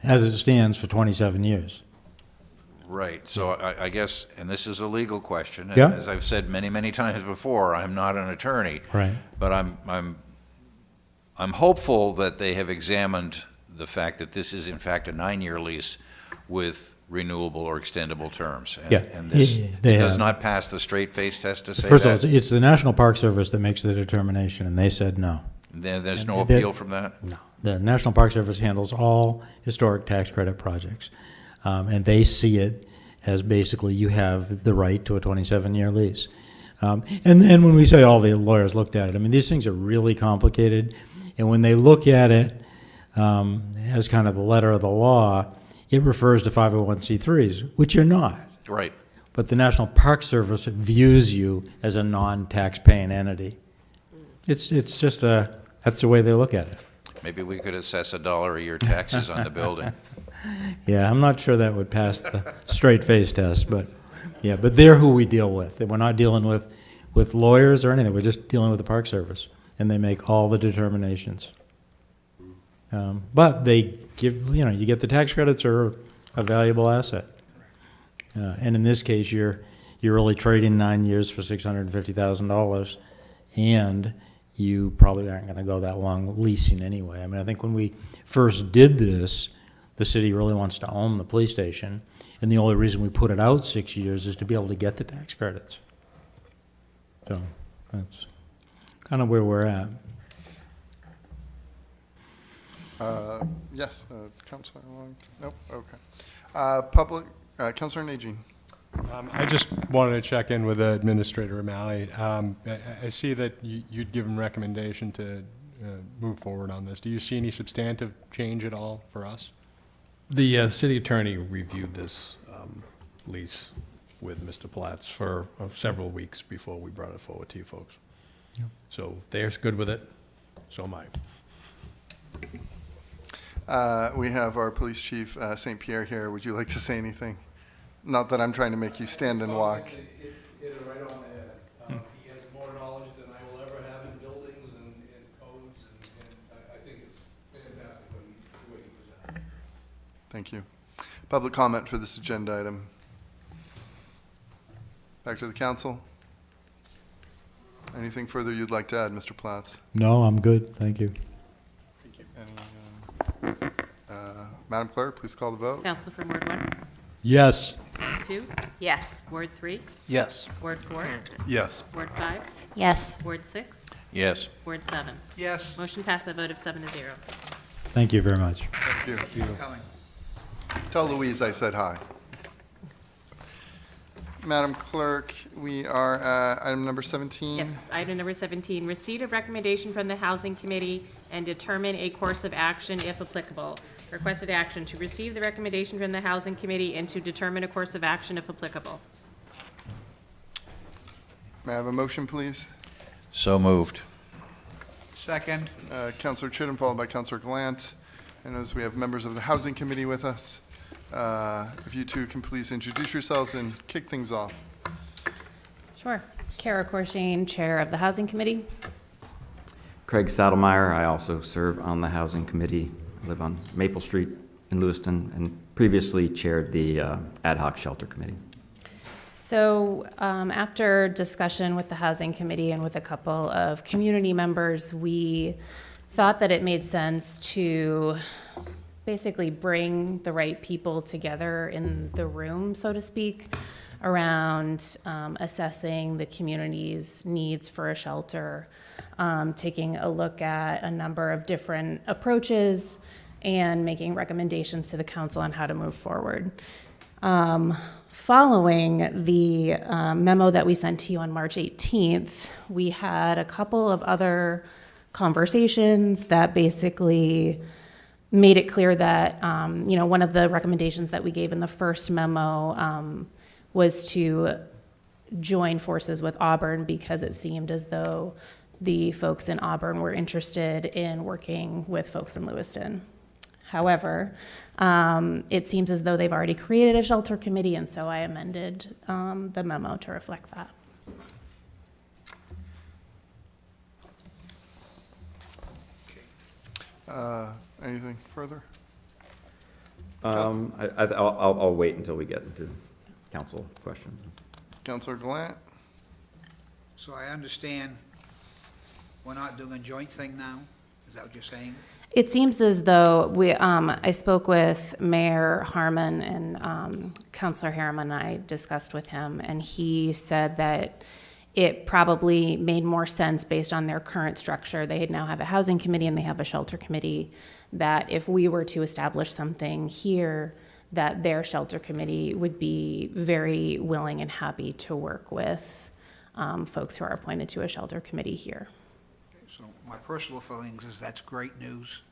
as it stands for 27 years. Right, so I guess, and this is a legal question, and Yeah. as I've said many, many times before, I'm not an attorney. Right. But I'm hopeful that they have examined the fact that this is in fact a 9-year lease with renewable or extendable terms. And, Yeah, and this they does have. not pass the straight face test to say First that? of all, it's the National Park Service that makes the determination, and they said no. There's no And appeal from that? No. The National Park Service handles all historic tax credit projects, and they see it as basically you have the right to a 27-year lease. And then when we say all the lawyers looked at it, I mean, these things are really complicated, and when they look at it as kind of the letter of the law, it refers to 501c3s, which you're not. Right. But the National Park Service views you as a non-tax-paying entity. It's just that's the way they look at it. Maybe we could assess $1 a year taxes on the building. Yeah, I'm not sure that would pass the straight face test, but yeah, but they're who we deal with. We're not dealing with lawyers or anything. We're just dealing with the Park Service, and they make all the determinations. But they give, you get the tax credits are a valuable asset. And in this case, you're really trading 9 years for $650,000, and you probably aren't going to go that long leasing anyway. I mean, I think when we first did this, the city really wants to own the police station, and the only reason we put it out 6 years is to be able to get the tax credits. So that's kind of where we're at. Yes, Councilor Long. Nope, okay. Councilor Najin. I just wanted to check in with Administrator O'Malley. I see that you'd given recommendation to move forward on this. Do you see any substantive change at all for us? The city attorney reviewed this lease with Mr. Platts for several weeks before we brought it forward to you folks. Yep. So they're good with it, so am I. We have our police chief, St. Pierre, here. Would you like to say anything? Not that I'm trying to make you stand and walk. It's right on there. He has more knowledge than I will ever have in buildings and codes, and I think it's fantastic the way he presented. Thank you. Public comment for this agenda item. Back to the council. Anything further you'd like to add, Mr. Platts? No, I'm good. Thank you. Thank you. Madam Clerk, please call the vote. Council from Ward 1? Yes. Ward 2? Yes. Ward 3? Yes. Ward 4? Yes. Ward 5? Yes. Ward 6? Yes. Ward 7? Yes. Motion passed by a vote of 7-0. Thank you very much. Thank you. Tell Louise I said hi. Madam Clerk, we are at item number 17. Yes, item number 17, receipt of recommendation from the Housing Committee and determine a course of action if applicable. Requested action to receive the recommendation from the Housing Committee and to determine a course of action if applicable. May I have a motion, please? So moved. Second. Counselor Chittum, followed by Counselor Glant. And as we have members of the Housing Committee with us, if you two can please introduce yourselves and kick things off. Sure. Kara Korshane, Chair of the Housing Committee. Craig Saddlemeyer, I also serve on the Housing Committee. I live on Maple Street in Lewiston and previously chaired the Ad Hoc Shelter Committee. So after discussion with the Housing Committee and with a couple of community members, we thought that it made sense to basically bring the right people together in the room, so to speak, around assessing the community's needs for a shelter, taking a look at a number of different approaches, and making recommendations to the council on how to move forward. Following the memo that we sent to you on March 18th, we had a couple of other conversations that basically made it clear that, one of the recommendations that we gave in the first memo was to join forces with Auburn because it seemed as though the folks in Auburn were interested in working with folks in Lewiston. However, it seems as though they've already created a shelter committee, and so I amended the memo to reflect that. Anything further? I'll wait until we get into council questions. Counselor Glant? So I understand we're not doing a joint thing now? Is that what you're saying? It seems as though I spoke with Mayor Harmon and Councilor Harriman, and I discussed with him, and he said that it probably made more sense based on their current structure. They now have a housing committee and they have a shelter committee, that if we were to establish something here, that their shelter committee would be very willing and happy to work with folks who are appointed to a shelter committee here. So my personal feelings is that's great news.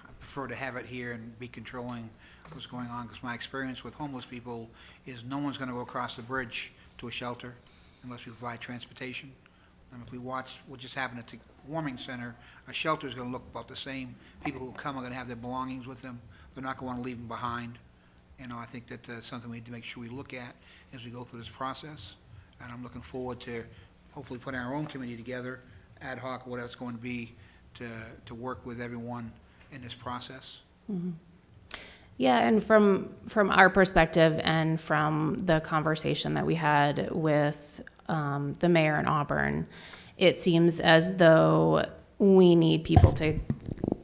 I prefer to have it here and be controlling what's going on, because my experience with homeless people is no one's going to go across the bridge to a shelter unless we provide transportation. And if we watch what just happened at the warming center, a shelter is going to look about the same. People who come are going to have their belongings with them. They're not going to want to leave them behind. I think that that's something we need to make sure we look at as we go through this process. And I'm looking forward to hopefully putting our own committee together, ad hoc, whatever it's going to be, to work with everyone in this process. Mm-hmm. Yeah, and from our perspective and from the conversation that we had with the mayor in Auburn, it seems as though we need people to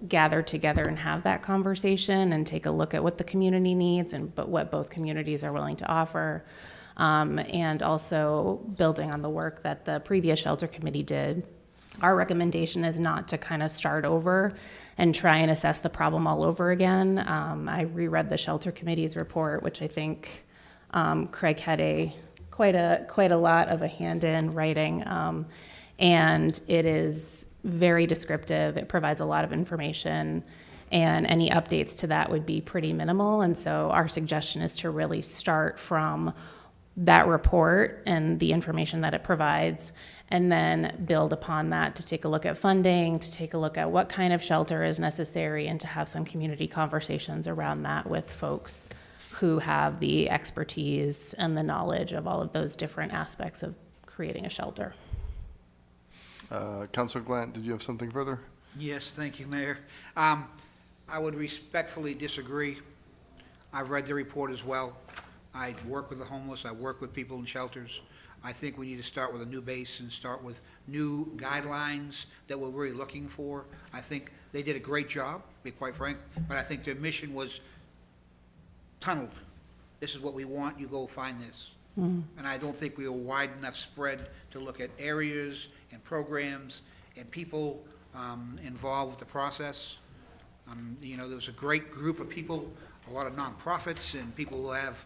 gather together and have that conversation and take a look at what the community needs but what both communities are willing to offer. And also building on the work that the previous shelter committee did. Our recommendation is not to kind of start over and try and assess the problem all over again. I reread the shelter committee's report, which I think Craig had quite a lot of a hand in writing, and it is very descriptive. It provides a lot of information, and any updates to that would be pretty minimal. And so our suggestion is to really start from that report and the information that it provides, and then build upon that to take a look at funding, to take a look at what kind of shelter is necessary, and to have some community conversations around that with folks who have the expertise and the knowledge of all of those different aspects of creating a shelter. Councilor Glant, did you have something further? Yes, thank you, Mayor. I would respectfully disagree. I've read the report as well. I work with the homeless. I work with people in shelters. I think we need to start with a new base and start with new guidelines that we're really looking for. I think they did a great job, to be quite frank, but I think their mission was tunneled. This is what we want, you go find this. And I don't think we were wide enough spread to look at areas and programs and people involved with the process. There was a great group of people, a lot of nonprofits and people who have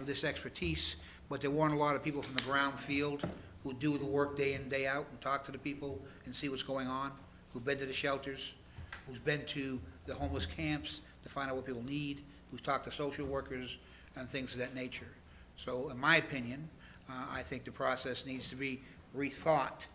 this expertise, but there weren't a lot of people from the ground field who do the work day in, day out and talk to the people and see what's going on, who've been to the shelters, who's been to the homeless camps to find out what people need, who's talked to social workers and things of that nature. So in my opinion, I think the process needs to be rethought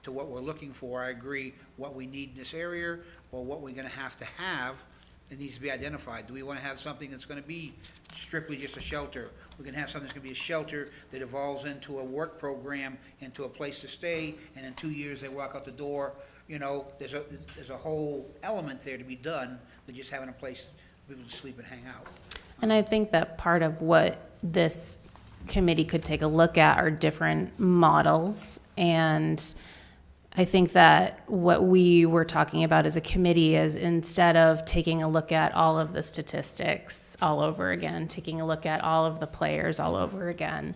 to what we're looking for. I agree, what we need in this area, or what we're gonna have, it needs to be identified. Do we wanna have something that's gonna be strictly just a shelter? We're gonna have something that's gonna be a shelter that evolves into a work program, into a place to stay, and in 2 years, they walk out the door. You know, there's a whole element there to be done than just having a place for people to sleep and hang out. And I think that part of what this committee could take a look at are different models. And I think that what we were talking about as a committee is, instead of taking a look at all of the statistics all over again, taking a look at all of the players all over again,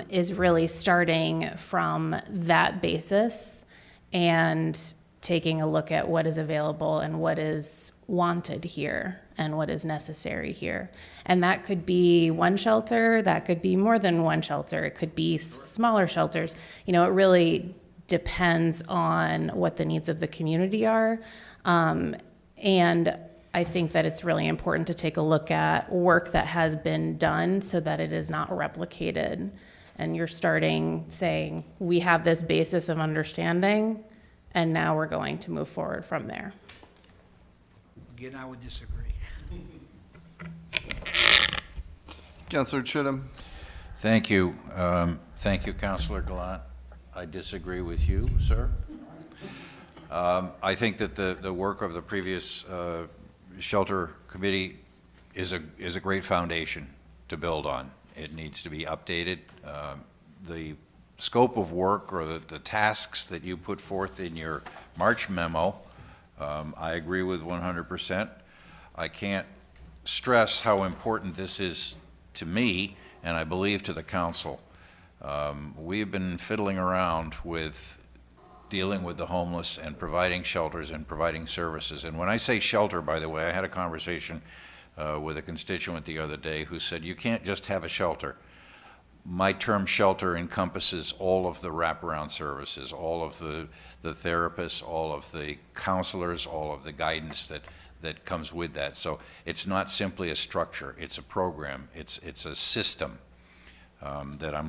is really starting from that basis and taking a look at what is available and what is wanted here and what is necessary here. And that could be one shelter, that could be more than one shelter, it could be smaller shelters. You know, it really depends on what the needs of the community are. And I think that it's really important to take a look at work that has been done so that it is not replicated. And you're starting saying, we have this basis of understanding, and now we're going to move forward from there. Again, I would disagree. Councilor Chittum. Thank you. Thank you, Councilor Gallant. I disagree with you, sir. I think that the work of the previous shelter committee is a great foundation to build on. It needs to be updated. The scope of work, or the tasks that you put forth in your March memo, I agree with 100%. I can't stress how important this is to me, and I believe to the council. We've been fiddling around with dealing with the homeless and providing shelters and providing services. And when I say shelter, by the way, I had a conversation with a constituent the other day who said, you can't just have a shelter. My term shelter encompasses all of the wraparound services, all of the therapists, all of the counselors, all of the guidance that comes with that. So it's not simply a structure, it's a program, it's a system that I'm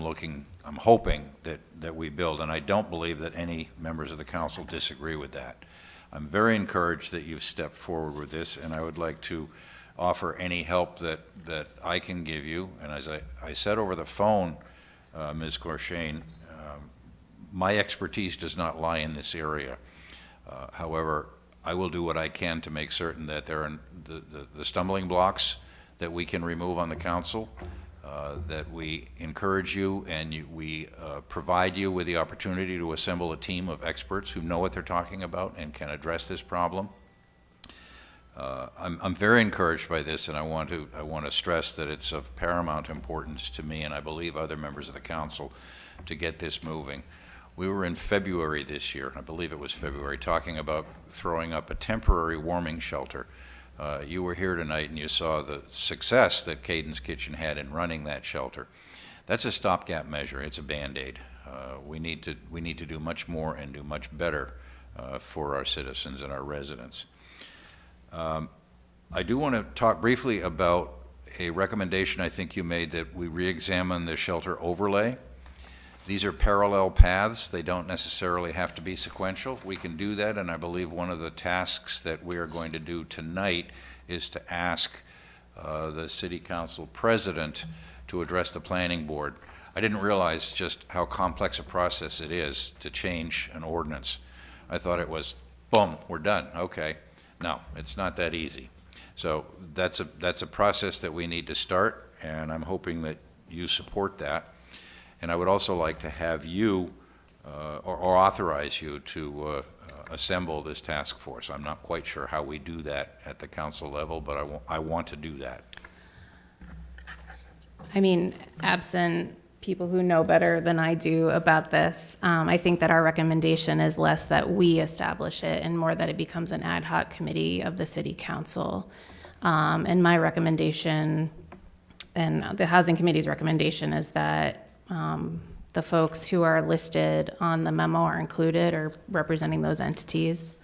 hoping that we build, and I don't believe that any members of the council disagree with that. I'm very encouraged that you've stepped forward with this, and I would like to offer any help that I can give you. And as I said over the phone, Ms. Corshane, my expertise does not lie in this area. However, I will do what I can to make certain that there are the stumbling blocks that we can remove on the council, that we encourage you and we provide you with the opportunity to assemble a team of experts who know what they're talking about and can address this problem. I'm very encouraged by this, and I want to stress that it's of paramount importance to me, and I believe other members of the council, to get this moving. We were in February this year, I believe it was February, talking about throwing up a temporary warming shelter. You were here tonight and you saw the success that Kaydenz Kitchen had in running that shelter. That's a stopgap measure. It's a Band-Aid. We need to do much more and do much better for our citizens and our residents. I do want to talk briefly about a recommendation I think you made, that we re-examine the shelter overlay. These are parallel paths. They don't necessarily have to be sequential. We can do that, and I believe one of the tasks that we are going to do tonight is to ask the City Council President to address the Planning Board. I didn't realize just how complex a process it is to change an ordinance. I thought it was, boom, we're done, okay. No, it's not that easy. So that's a process that we need to start, and I'm hoping that you support that. And I would also like to have you, or authorize you to assemble this task force. I'm not quite sure how we do that at the council level, but I want to do that. I mean, absent people who know better than I do about this, I think that our recommendation is less that we establish it and more that it becomes an ad hoc committee of the city council. And my recommendation, and the housing committee's recommendation, is that the folks who are listed on the memo are included or representing those entities.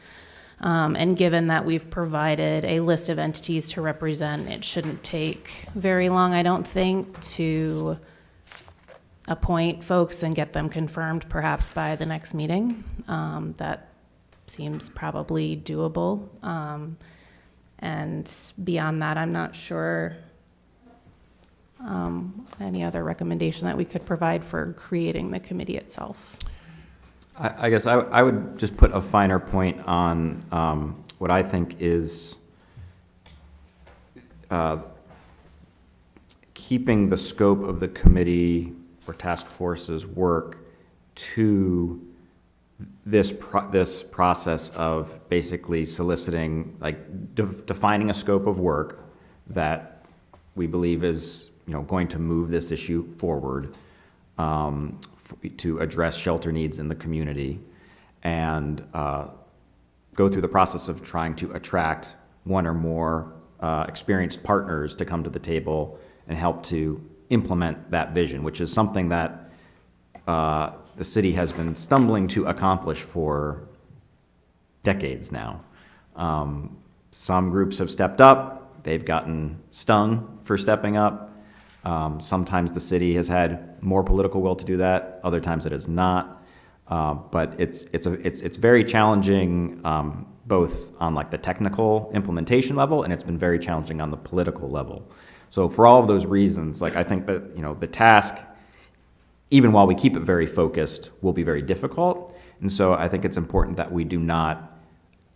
And given that we've provided a list of entities to represent, it shouldn't take very long, I don't think, to appoint folks and get them confirmed perhaps by the next meeting. That seems probably doable. And beyond that, I'm not sure any other recommendation that we could provide for creating the committee itself. I guess I would just put a finer point on what I think is keeping the scope of the committee or task force's work to this process of basically soliciting, like defining a scope of work that we believe is going to move this issue forward, to address shelter needs in the community, and go through the process of trying to attract one or more experienced partners to come to the table and help to implement that vision, which is something that the city has been stumbling to accomplish for decades now. Some groups have stepped up. They've gotten stung for stepping up. Sometimes the city has had more political will to do that. Other times it has not. But it's very challenging, both on like the technical implementation level, and it's been very challenging on the political level. So for all of those reasons, like I think that the task, even while we keep it very focused, will be very difficult. And so I think it's important that we do not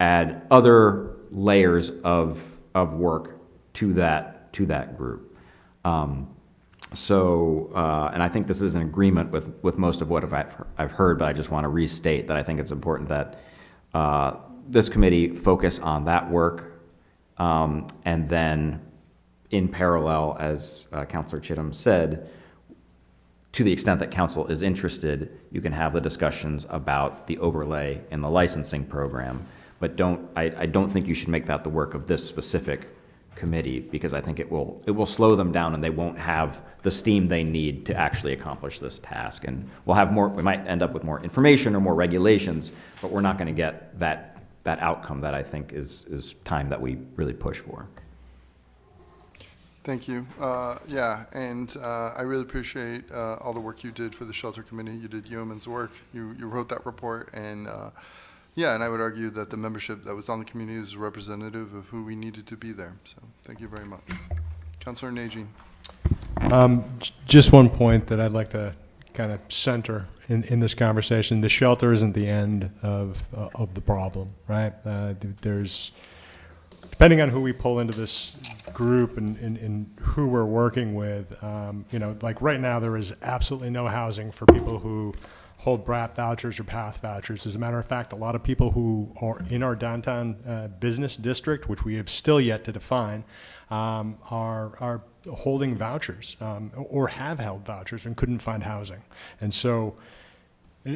add other layers of work to that group. And I think this is an agreement with most of what I've heard, but I just want to restate that I think it's important that this committee focus on that work, and then in parallel, as Councilor Chittum said, to the extent that council is interested, you can have the discussions about the overlay in the licensing program, but I don't think you should make that the work of this specific committee, because I think it will slow them down and they won't have the steam they need to actually accomplish this task. And we might end up with more information or more regulations, but we're not going to get that outcome that I think is time that we really push for. Thank you. Yeah, and I really appreciate all the work you did for the shelter committee. You did yeoman's work. You wrote that report, and yeah, and I would argue that the membership that was on the community is representative of who we needed to be there. So thank you very much. Councilor Najin. Just one point that I'd like to kind of center in this conversation. The shelter isn't the end of the problem, right? There's, depending on who we pull into this group and who we're working with, like right now there is absolutely no housing for people who hold BRAP vouchers or PATH vouchers. As a matter of fact, a lot of people who are in our downtown business district, which we have still yet to define, are holding vouchers or have held vouchers and couldn't find housing. And so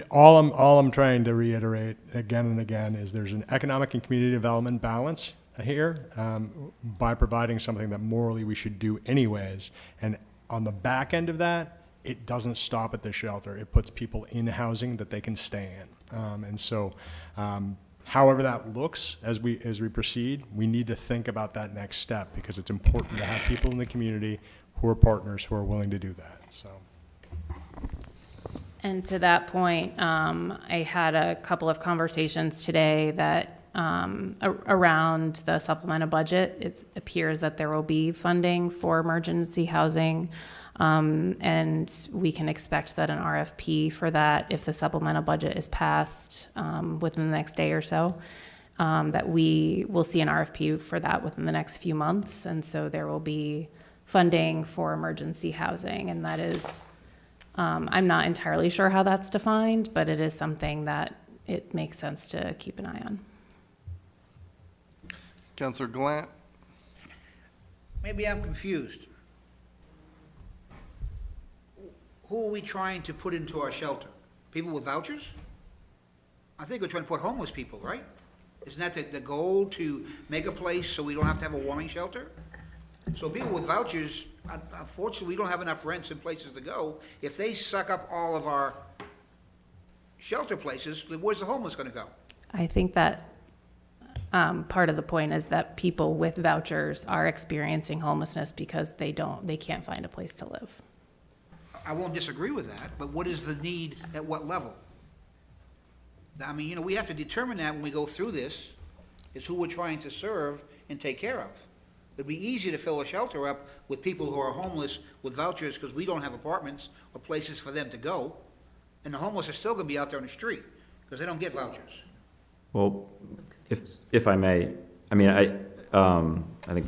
all I'm trying to reiterate again and again is there's an economic and community development balance here by providing something that morally we should do anyways. And on the back end of that, it doesn't stop at the shelter. It puts people in housing that they can stay in. And so however that looks as we proceed, we need to think about that next step, because it's important to have people in the community who are partners who are willing to do that. So. And to that point, I had a couple of conversations today that around the supplemental budget. It appears that there will be funding for emergency housing, and we can expect that an RFP for that, if the supplemental budget is passed within the next day or so, that we will see an RFP for that within the next few months. And so there will be funding for emergency housing, and that is, I'm not entirely sure how that's defined, but it is something that it makes sense to keep an eye on. Councilor Gallant. Maybe I'm confused. Who are we trying to put into our shelter? People with vouchers? I think we're trying to put homeless people, right? Isn't that the goal, to make a place so we don't have to have a warming shelter? So people with vouchers, unfortunately, we don't have enough rents and places to go. If they suck up all of our shelter places, where's the homeless going to go? I think that part of the point is that people with vouchers are experiencing homelessness because they can't find a place to live. I won't disagree with that, but what is the need at what level? I mean, you know, we have to determine that when we go through this, is who we're trying to serve and take care of. It'd be easy to fill a shelter up with people who are homeless with vouchers because we don't have apartments or places for them to go. And the homeless are still gonna be out there on the street because they don't get vouchers. Well, if I may, I mean, I think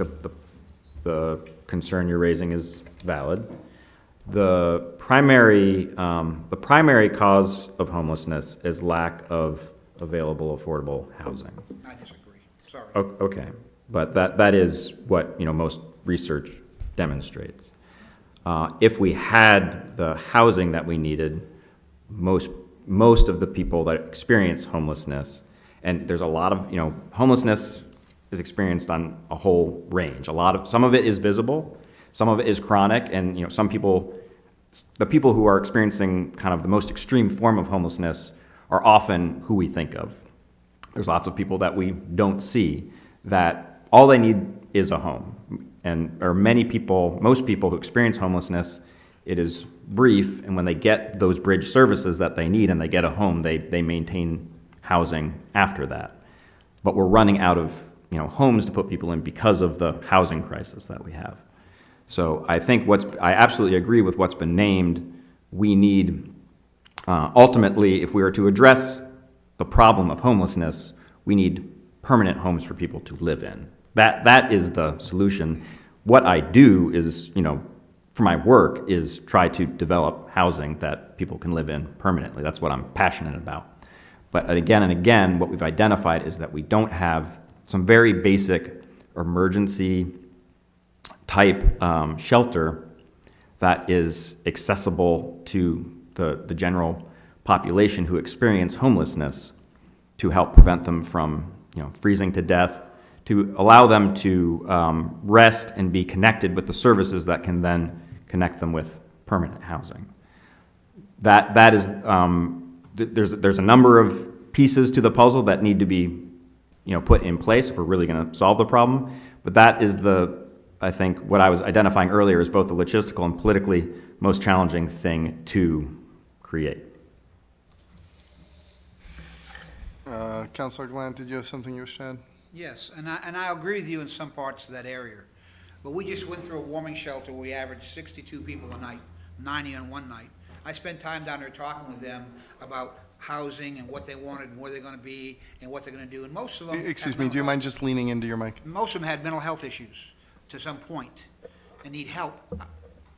the concern you're raising is valid. The primary cause of homelessness is lack of available affordable housing. I disagree, sorry. Okay, but that is what, you know, most research demonstrates. If we had the housing that we needed, most of the people that experience homelessness, and there's a lot of, you know, homelessness is experienced on a whole range. Some of it is visible, some of it is chronic, and, you know, the people who are experiencing kind of the most extreme form of homelessness are often who we think of. There's lots of people that we don't see that all they need is a home. Most people who experience homelessness, it is brief, and when they get those bridge services that they need and they get a home, they maintain housing after that. But we're running out of, you know, homes to put people in because of the housing crisis that we have. So I think I absolutely agree with what's been named. We need, ultimately, if we are to address the problem of homelessness, we need permanent homes for people to live in. That is the solution. What I do is, you know, for my work, is try to develop housing that people can live in permanently. That's what I'm passionate about. But again and again, what we've identified is that we don't have some very basic emergency type shelter that is accessible to the general population who experience homelessness, to help prevent them from, you know, freezing to death, to allow them to rest and be connected with the services that can then connect them with permanent housing. That is, there's a number of pieces to the puzzle that need to be, you know, put in place if we're really going to solve the problem. But that is I think what I was identifying earlier is both the logistical and politically most challenging thing to create. Councilor Glant, did you have something you wish to add? Yes, and I agree with you in some parts of that area. But we just went through a warming shelter where we averaged 62 people a night, 90 on one night. I spent time down there talking with them about housing and what they wanted and where they're going to be and what they're going to do. And most of them... Excuse me, do you mind just leaning into your mic? Most of them had mental health issues to some point and need help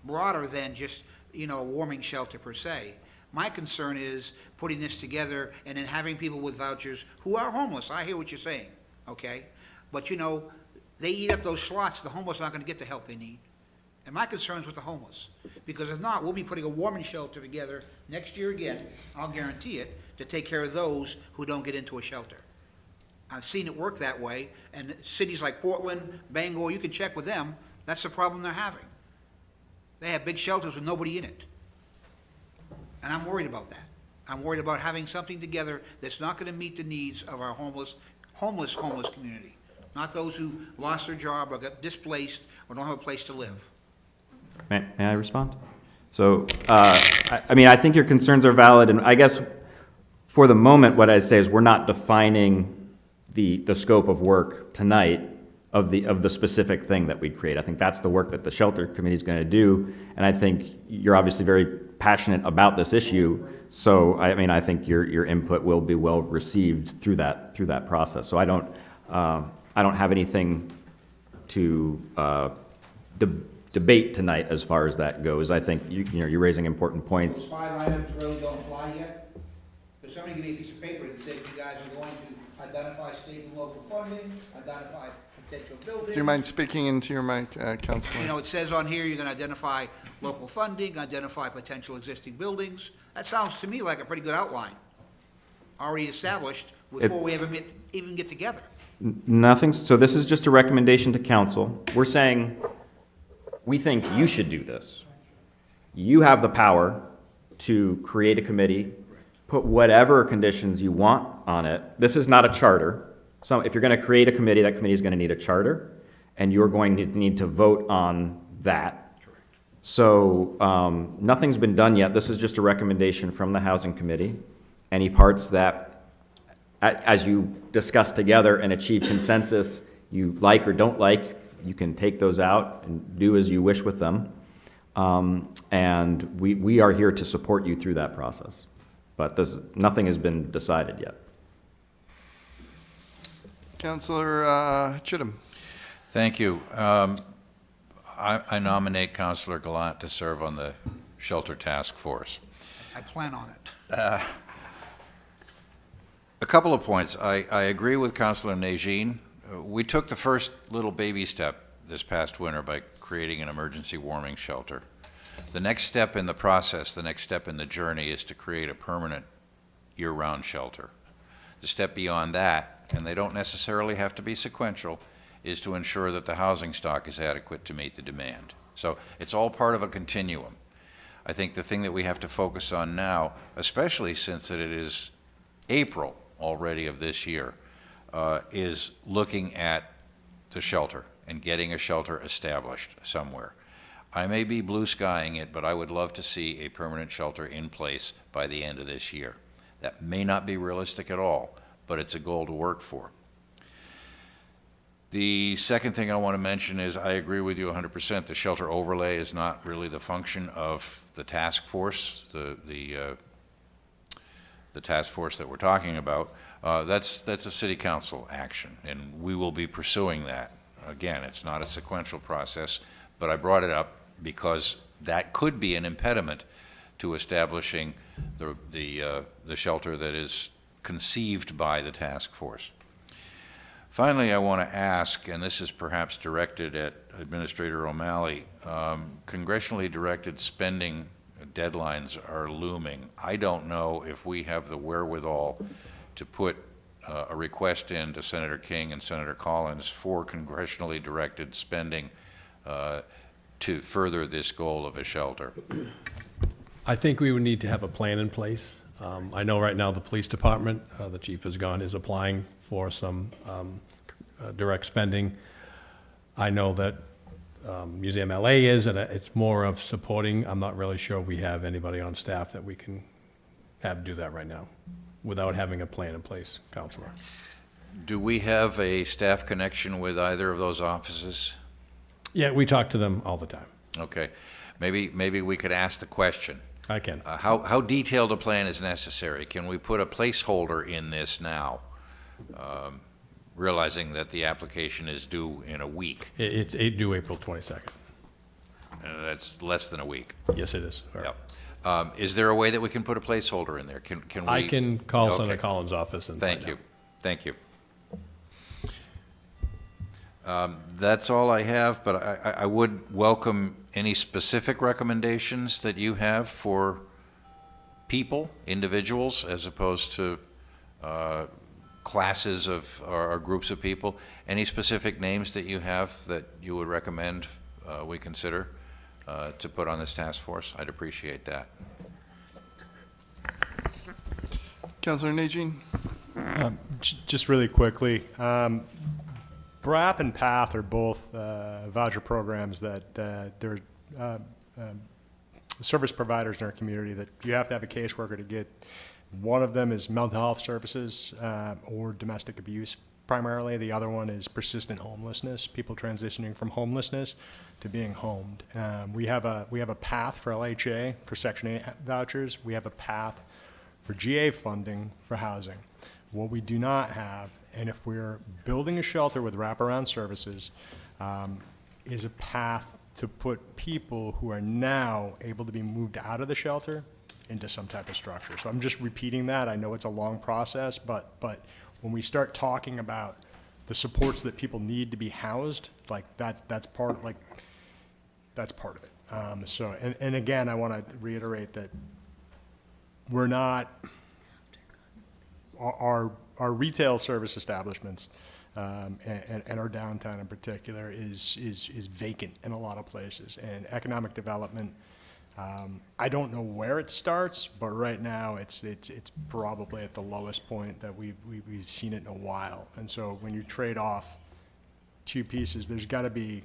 broader than just, you know, a warming shelter per se. My concern is putting this together and then having people with vouchers who are homeless. I hear what you're saying, okay? But, you know, they eat up those slots. The homeless aren't going to get the help they need. And my concern is with the homeless. Because if not, we'll be putting a warming shelter together next year again, I'll guarantee it, to take care of those who don't get into a shelter. I've seen it work that way, and cities like Portland, Bangor, you can check with them, that's the problem they're having. They have big shelters with nobody in it. And I'm worried about that. I'm worried about having something together that's not going to meet the needs of our homeless community. Not those who lost their job or got displaced or don't have a place to live. May I respond? So, I mean, I think your concerns are valid, and I guess for the moment, what I say is we're not defining the scope of work tonight of the specific thing that we'd create. I think that's the work that the shelter committee is going to do, and I think you're obviously very passionate about this issue. So, I mean, I think your input will be well received through that process. So I don't have anything to debate tonight as far as that goes. I think you're raising important points. Those 5 items really don't apply yet. If somebody give me a piece of paper that said you guys are going to identify state and local funding, identify potential buildings. Do you mind speaking into your mic, Councilor? You know, it says on here you're going to identify local funding, identify potential existing buildings. That sounds to me like a pretty good outline, already established before we ever even get together. Nothing. So this is just a recommendation to council. We're saying we think you should do this. You have the power to create a committee, put whatever conditions you want on it. This is not a charter. So if you're going to create a committee, that committee is going to need a charter, and you're going to need to vote on that. So nothing's been done yet. This is just a recommendation from the Housing Committee. Any parts that, as you discuss together and achieve consensus, you like or don't like, you can take those out and do as you wish with them. And we are here to support you through that process. But nothing has been decided yet. Councilor Chittum. Thank you. I nominate Councilor Gallant to serve on the Shelter Task Force. I plan on it. A couple of points. I agree with Councilor Najin. We took the first little baby step this past winter by creating an emergency warming shelter. The next step in the process, the next step in the journey is to create a permanent year-round shelter. The step beyond that, and they don't necessarily have to be sequential, is to ensure that the housing stock is adequate to meet the demand. So it's all part of a continuum. I think the thing that we have to focus on now, especially since that it is April already of this year, is looking at the shelter and getting a shelter established somewhere. I may be blue skying it, but I would love to see a permanent shelter in place by the end of this year. That may not be realistic at all, but it's a goal to work for. The second thing I want to mention is I agree with you 100%. The shelter overlay is not really the function of the task force, the task force that we're talking about. That's a city council action, and we will be pursuing that. Again, it's not a sequential process, but I brought it up because that could be an impediment to establishing the shelter that is conceived by the task force. Finally, I want to ask, and this is perhaps directed at Administrator O'Malley, congressionally directed spending deadlines are looming. I don't know if we have the wherewithal to put a request in to Senator King and Senator Collins for congressionally directed spending to further this goal of a shelter. I think we would need to have a plan in place. I know right now the police department, the chief is applying for some direct spending. I know that Museum LA is, and it's more of supporting. I'm not really sure we have anybody on staff that we can have do that right now without having a plan in place, Councilor. Do we have a staff connection with either of those offices? Yeah, we talk to them all the time. Okay. Maybe we could ask the question. I can. How detailed a plan is necessary? Can we put a placeholder in this now, realizing that the application is due in a week? It's due April 22nd. That's less than a week. Yes, it is. All right. Yep. Is there a way that we can put a placeholder in there? Can we? I can call Okay. Senator Collins' office and Thank find you. out. Thank you. That's all I have, but I would welcome any specific recommendations that you have for people, individuals, as opposed to classes of or groups of people. Any specific names that you have that you would recommend we consider to put on this task force? I'd appreciate that. Councilor Najin. Just really quickly, BRAP and PATH are both voucher programs that they're service providers in our community that you have to have a caseworker to get. One of them is mental health services or domestic abuse primarily. The other one is persistent homelessness, people transitioning from homelessness to being homed. We have a path for LHA for Section 8 vouchers. We have a path for GA funding for housing. What we do not have, and if we're building a shelter with wraparound services, is a path to put people who are now able to be moved out of the shelter into some type of structure. So I'm just repeating that. I know it's a long process, but when we start talking about the supports that people need to be housed, like that's part of it. So and again, I want to reiterate that we're not. Our retail service establishments and our downtown in particular is vacant in a lot of places. And economic development, I don't know where it starts, but right now it's probably at the lowest point that we've seen it in a while. And so when you trade off two pieces, there's got to be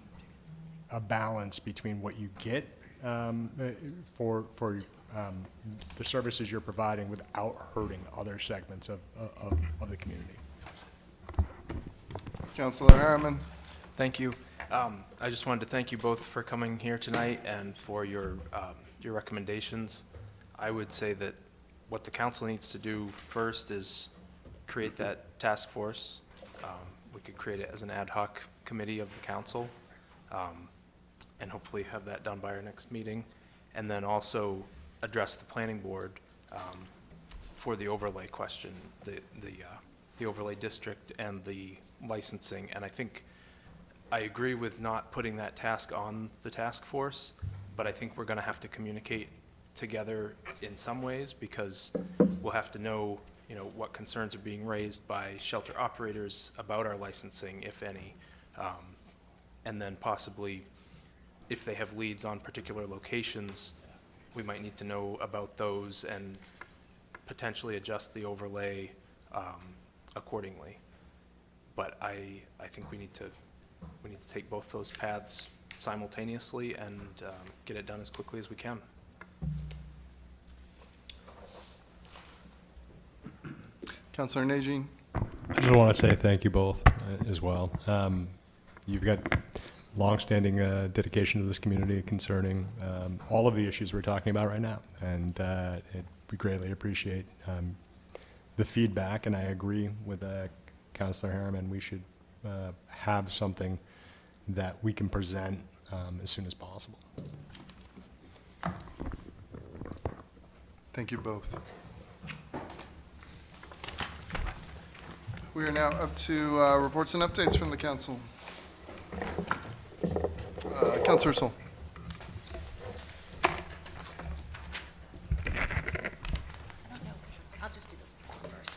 a balance between what you get for the services you're providing without hurting other segments of the community. Councilor Harriman. Thank you. I just wanted to thank you both for coming here tonight and for your recommendations. I would say that what the council needs to do first is create that task force. We could create it as an ad hoc committee of the council, and hopefully have that done by our next meeting. And then also address the planning board for the overlay question, the overlay district and the licensing. And I think I agree with not putting that task on the task force, but I think we're going to have to communicate together in some ways, because we'll have to know, what concerns are being raised by shelter operators about our licensing, if any, and then possibly if they have leads on particular locations, we might need to know about those and potentially adjust the overlay accordingly. But I think we need to take both those paths simultaneously and get it done as quickly as we can. Councilor Najin. I just want to say thank you both as well. You've got longstanding dedication to this community concerning all of the issues we're talking about right now, and we greatly appreciate the feedback. And I agree with Councilor Harriman. We should have something that we can present as soon as possible. Thank you both. We are now up to reports and updates from the council. Councilor Sol. I'll just do this one first.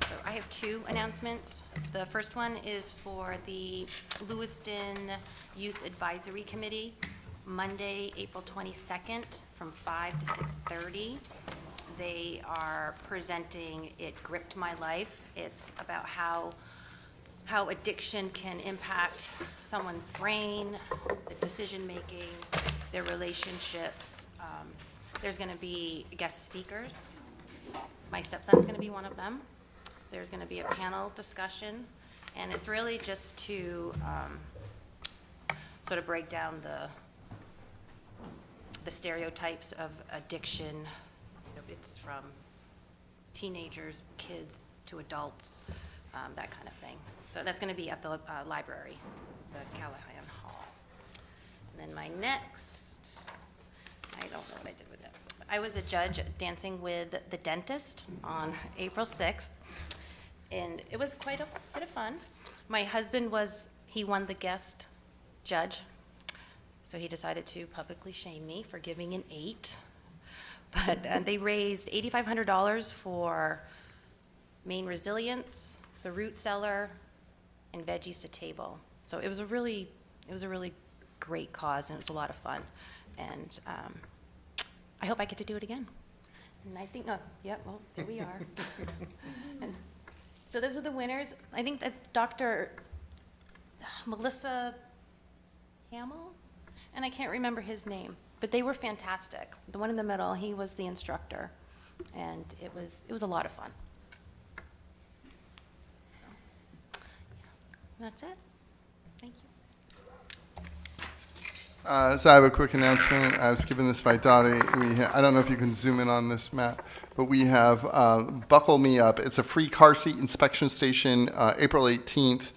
So I have two announcements. The first one is for the Lewiston Youth Advisory Committee, Monday, April 22nd, from 5 to 6:30. They are presenting It Gripped My Life. It's about how addiction can impact someone's brain, the decision-making, their relationships. There's going to be guest speakers. My stepson's going to be one of them. There's going to be a panel discussion, and it's really just to sort of break down the stereotypes of addiction. It's from teenagers, kids, to adults, that kind of thing. So that's going to be at the library, the Callahan Hall. And then my next, I don't know what I did with it. I was a judge at Dancing with the Dentist on April 6th, and it was quite a bit of fun. My husband he won the guest judge, so he decided to publicly shame me for giving an 8. But they raised $8,500 for Maine Resilience, the Root Cellar, and Veggies to Table. So it was a really great cause, and it was a lot of fun. And I hope I get to do it again. And I think, well, there we are. And so those are the winners. I think that Dr. Melissa Hamill, and I can't remember his name. But they were fantastic. The one in the middle, he was the instructor, and it was a lot of fun. That's it. Thank you. So I have a quick announcement. I was given this by Dottie. I don't know if you can zoom in on this map, but we have Buckle Me Up. It's a free car seat inspection station, April 18th.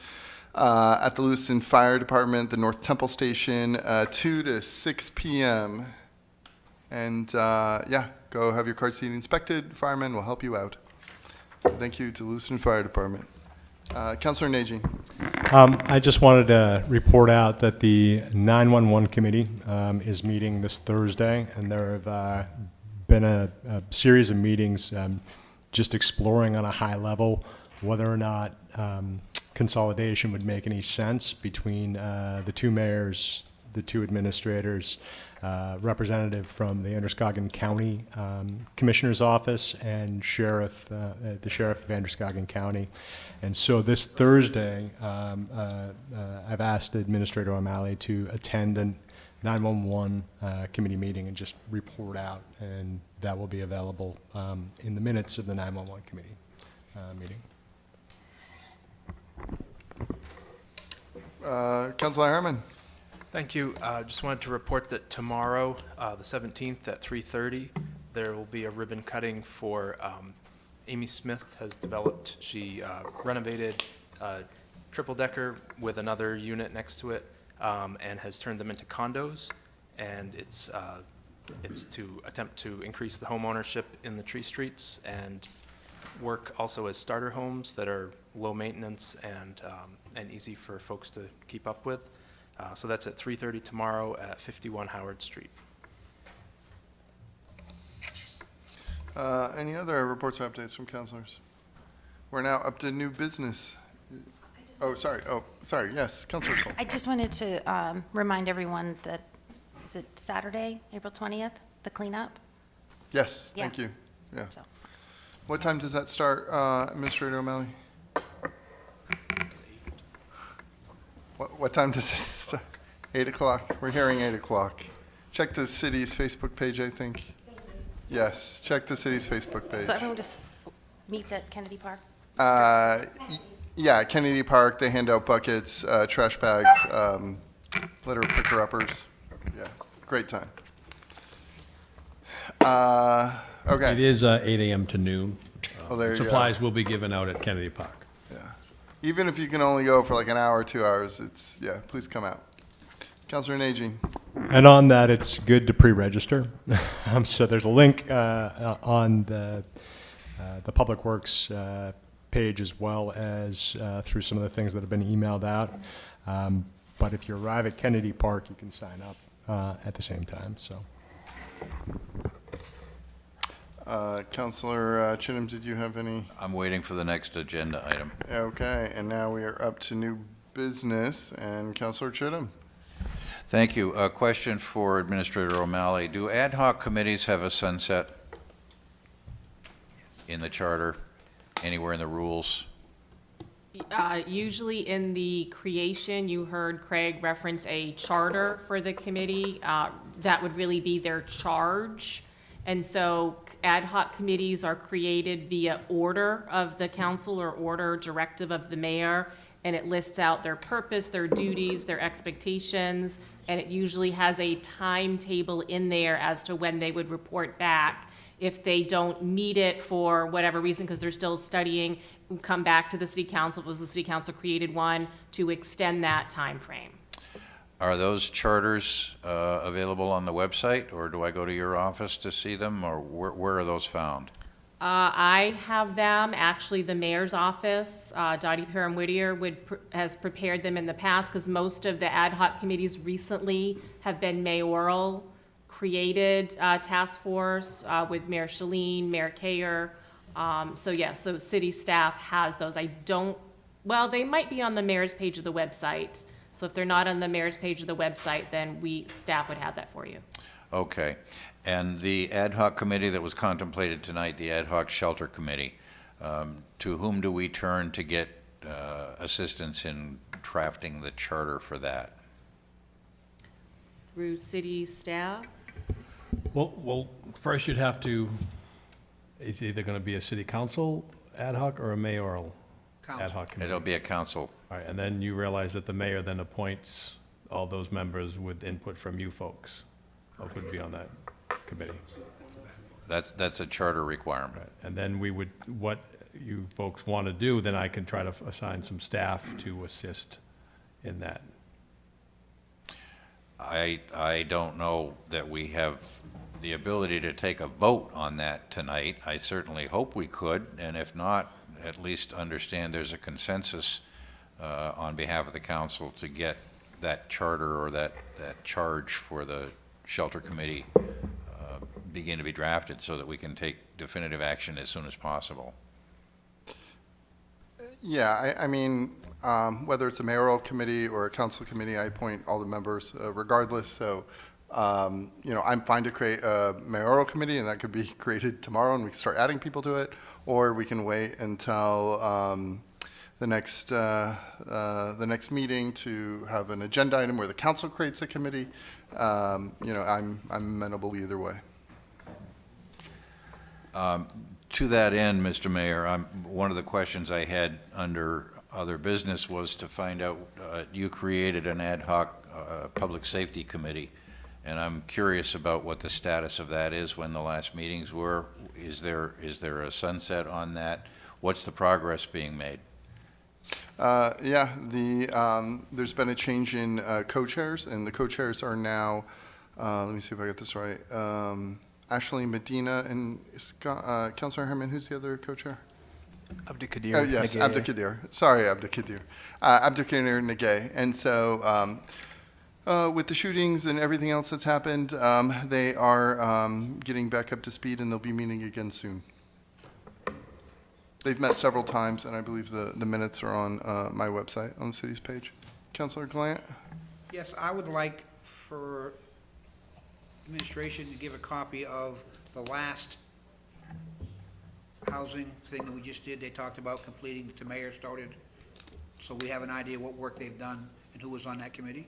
At the Lewiston Fire Department, the North Temple Station, 2 to 6 p.m. And go have your car seat inspected. Firemen will help you out. Thank you to Lewiston Fire Department. Councilor Najin. I just wanted to report out that the 911 committee is meeting this Thursday, and there have been a series of meetings just exploring on a high level whether or not consolidation would make any sense between the two mayors, the two administrators, representative from the Androscoggin County Commissioner's Office, and the Sheriff of Androscoggin County. And so this Thursday, I've asked Administrator O'Malley to attend 911 committee meeting and just report out, and that will be available in the minutes of the 911 committee meeting. Councilor Harriman. Thank you. Just wanted to report that tomorrow, the 17th at 3:30, there will be a ribbon cutting for Amy Smith has developed. She renovated a triple-decker with another unit next to it and has turned them into condos. And it's to attempt to increase the home ownership in the tree streets and work also as starter homes that are low maintenance and easy for folks to keep up with. So that's at 3:30 tomorrow at 51 Howard Street. Any other reports or updates from councilors? We're now up to new business. Sorry, yes, Councilor Sol. I just wanted to remind everyone that, is it Saturday, April 20th, the cleanup? Yes, Yeah. thank you. Yeah. So. What time does that start, Administrator O'Malley? What time does it start? 8 o'clock. We're hearing 8 o'clock. Check the city's Facebook page, I think. Yes, check the city's Facebook page. So everyone just meets at Kennedy Park? Yeah, Kennedy Park, they hand out buckets, trash bags, litter picker-uppers. Yeah, great time. Okay. It is 8 a.m. to noon. Well, there you go. Supplies will be given out at Kennedy Park. Yeah. Even if you can only go for like an hour or 2 hours, please come out. Councilor Najin. And on that, it's good to pre-register. So there's a link on the Public Works page, as well as through some of the things that have been emailed out. But if you arrive at Kennedy Park, you can sign up at the same time. So. Councilor Chittum, did you have any? I'm waiting for the next agenda item. Okay, and now we are up to new business, and Councilor Chittum. Thank you. A question for Administrator O'Malley. Do ad hoc committees have a sunset in the charter, anywhere in the rules? Usually in the creation, you heard Craig reference a charter for the committee. That would really be their charge. And so ad hoc committees are created via order of the council or order directive of the mayor, and it lists out their purpose, their duties, their expectations, and it usually has a timetable in there as to when they would report back. If they don't meet it for whatever reason, because they're still studying, come back to the city council, if it was the city council created one, to extend that time frame. Are those charters available on the website, or do I go to your office to see them, or where are those found? I have them, actually, the mayor's office, Dottie Parham-Whittier has prepared them in the past, because most of the ad hoc committees recently have been mayoral created task force with Mayor Shalene, Mayor Kayer. So city staff has those. They might be on the mayor's page of the website. So if they're not on the mayor's page of the website, then staff would have that for you. Okay. And the ad hoc committee that was contemplated tonight, the ad hoc shelter committee, to whom do we turn to get assistance in drafting the charter for that? Through city staff? Well, first you'd have to, it's either going to be a city council ad hoc or a mayoral ad hoc committee. It'll be a council. All right, and then you realize that the mayor then appoints all those members with input from you folks. Both would be on that committee. That's a charter requirement. Right. And then what you folks want to do, then I can try to assign some staff to assist in that. I don't know that we have the ability to take a vote on that tonight. I certainly hope we could, and if not, at least understand there's a consensus on behalf of the council to get that charter or that charge for the shelter committee begin to be drafted so that we can take definitive action as soon as possible. Yeah, I mean, whether it's a mayoral committee or a council committee, I appoint all the members regardless. So, I'm fine to create a mayoral committee, and that could be created tomorrow, and we can start adding people to it, or we can wait until the next meeting to have an agenda item where the council creates a committee, I'm amenable either way. To that end, Mr. Mayor, one of the questions I had under other business was to find out, you created an ad hoc public safety committee, and I'm curious about what the status of that is, when the last meetings were. Is there a sunset on that? What's the progress being made? Yeah, there's been a change in co-chairs, and the co-chairs are now, let me see if I get this right, Ashley Medina and Councilor Herman, who's the other co-chair? Abdikadir. Oh, yes, Nagay. Abdikadir. Sorry, Abdikadir. Abdikadir Nagay. And so with the shootings and everything else that's happened, they are getting back up to speed, and they'll be meeting again soon. They've met several times, and I believe the minutes are on my website, on the city's page. Councilor Glant? Yes, I would like for administration to give a copy of the last housing thing that we just did. They talked about completing, the mayor started, so we have an idea what work they've done and who was on that committee.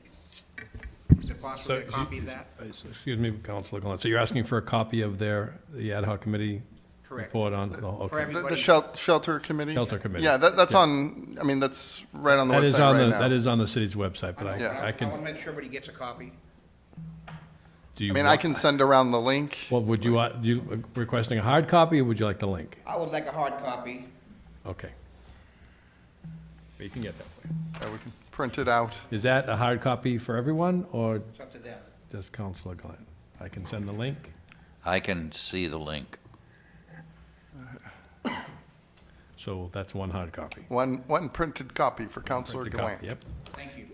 Is it possible to get a copy of that? Excuse me, Councilor Glenn. So you're asking for a copy of the ad hoc committee Correct. report on? For Okay. everybody. The shelter committee? Shelter committee. Yeah, that's Yeah. on, I mean, that's right on the That website is on right now. that is on the city's website, but I I want to can, make sure everybody gets a copy. do you? I mean, I can send around the link. Well, would you, you requesting a hard copy, or would you like the link? I would like a hard copy. Okay. We can get that for you. Yeah, we can print it out. Is that a hard copy for everyone, or It's up to them. just Councilor Glenn? I can send the link? I can see the link. So that's one hard copy. One printed copy for Councilor Printed Glant. copy, Yep. Thank you.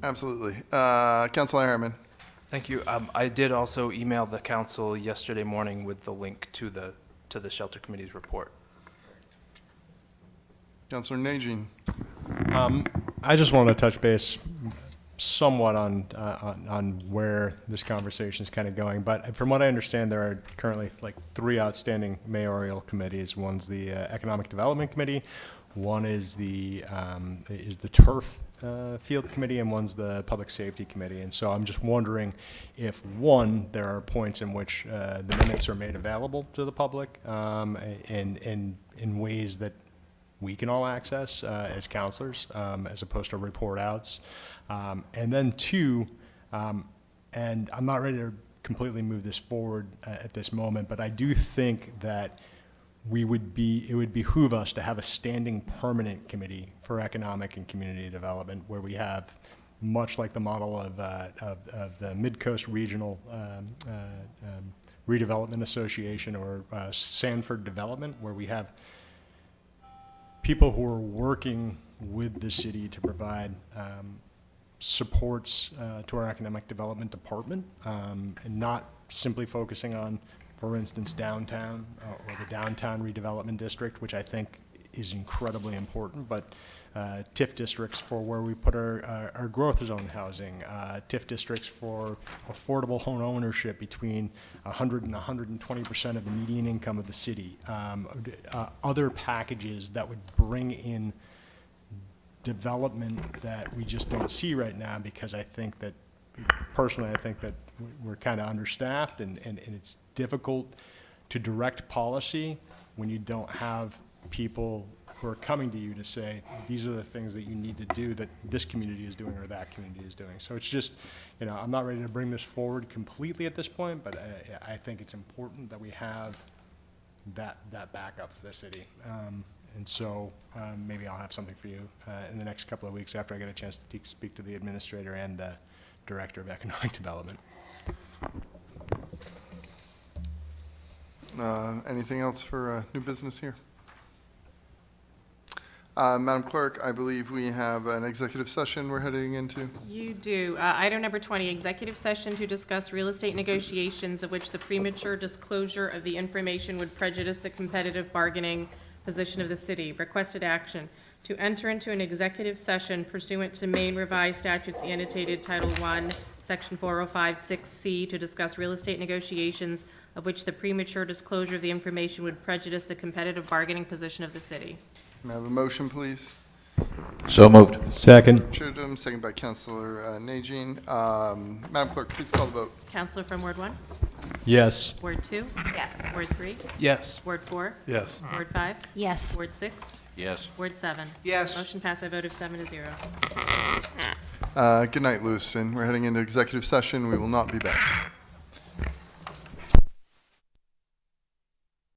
Absolutely. Councilor Harriman? Thank you. I did also email the council yesterday morning with the link to the shelter committee's report. Councilor Najin? I just want to touch base somewhat on where this conversation is kind of going. But from what I understand, there are currently like 3 outstanding mayoral committees. One's the Economic Development Committee, one is the Turf Field Committee, and one's the Public Safety Committee. And so I'm just wondering if, one, there are points in which the minutes are made available to the public in ways that we can all access as counselors, as opposed to report outs. And then 2, and I'm not ready to completely move this forward at this moment, but I do think that it would behoove us to have a standing permanent committee for economic and community development, where we have, much like the model of the Mid-Coast Regional Redevelopment Association or Sanford Development, where we have people who are working with the city to provide supports to our economic development department, and not simply focusing on, for instance, downtown or the downtown redevelopment district, which I think is incredibly important, but TIF districts for where we put our growth zone housing, TIF districts for affordable home ownership between 100 and 120% of the median income of the city, other packages that would bring in development that we just don't see right now, because I think that, personally, I think that we're kind of understaffed, and it's difficult to direct policy when you don't have people who are coming to you to say, these are the things that you need to do that this community is doing or that community is doing. So it's just, I'm not ready to bring this forward completely at this point, but I think it's important that we have that backup for the city. And so maybe I'll have something for you in the next couple of weeks after I get a chance to speak to the administrator and the Director of Economic Development. Anything else for new business here? Madam Clerk, I believe we have an executive session we're heading into. You do. Item number 20, executive session to discuss real estate negotiations of which the premature disclosure of the information would prejudice the competitive bargaining position of the city. Requested action to enter into an executive session pursuant to Maine Revised Statutes annotated Title I, Section 4056C, to discuss real estate negotiations of which the premature disclosure of the information would prejudice the competitive bargaining position of the city. May I have a motion, please? So moved. Second. Chittum, second by Councilor Najin. Madam Clerk, please call the vote. Counselor from Ward 1? Yes. Ward 2? Yes. Ward 3? Yes. Ward 4? Yes. Ward 5? Yes. Ward 6? Yes. Ward 7? Yes. Motion passed by a vote of 7 to 0. Good night, Lewiston. We're heading into executive session. We will not be back.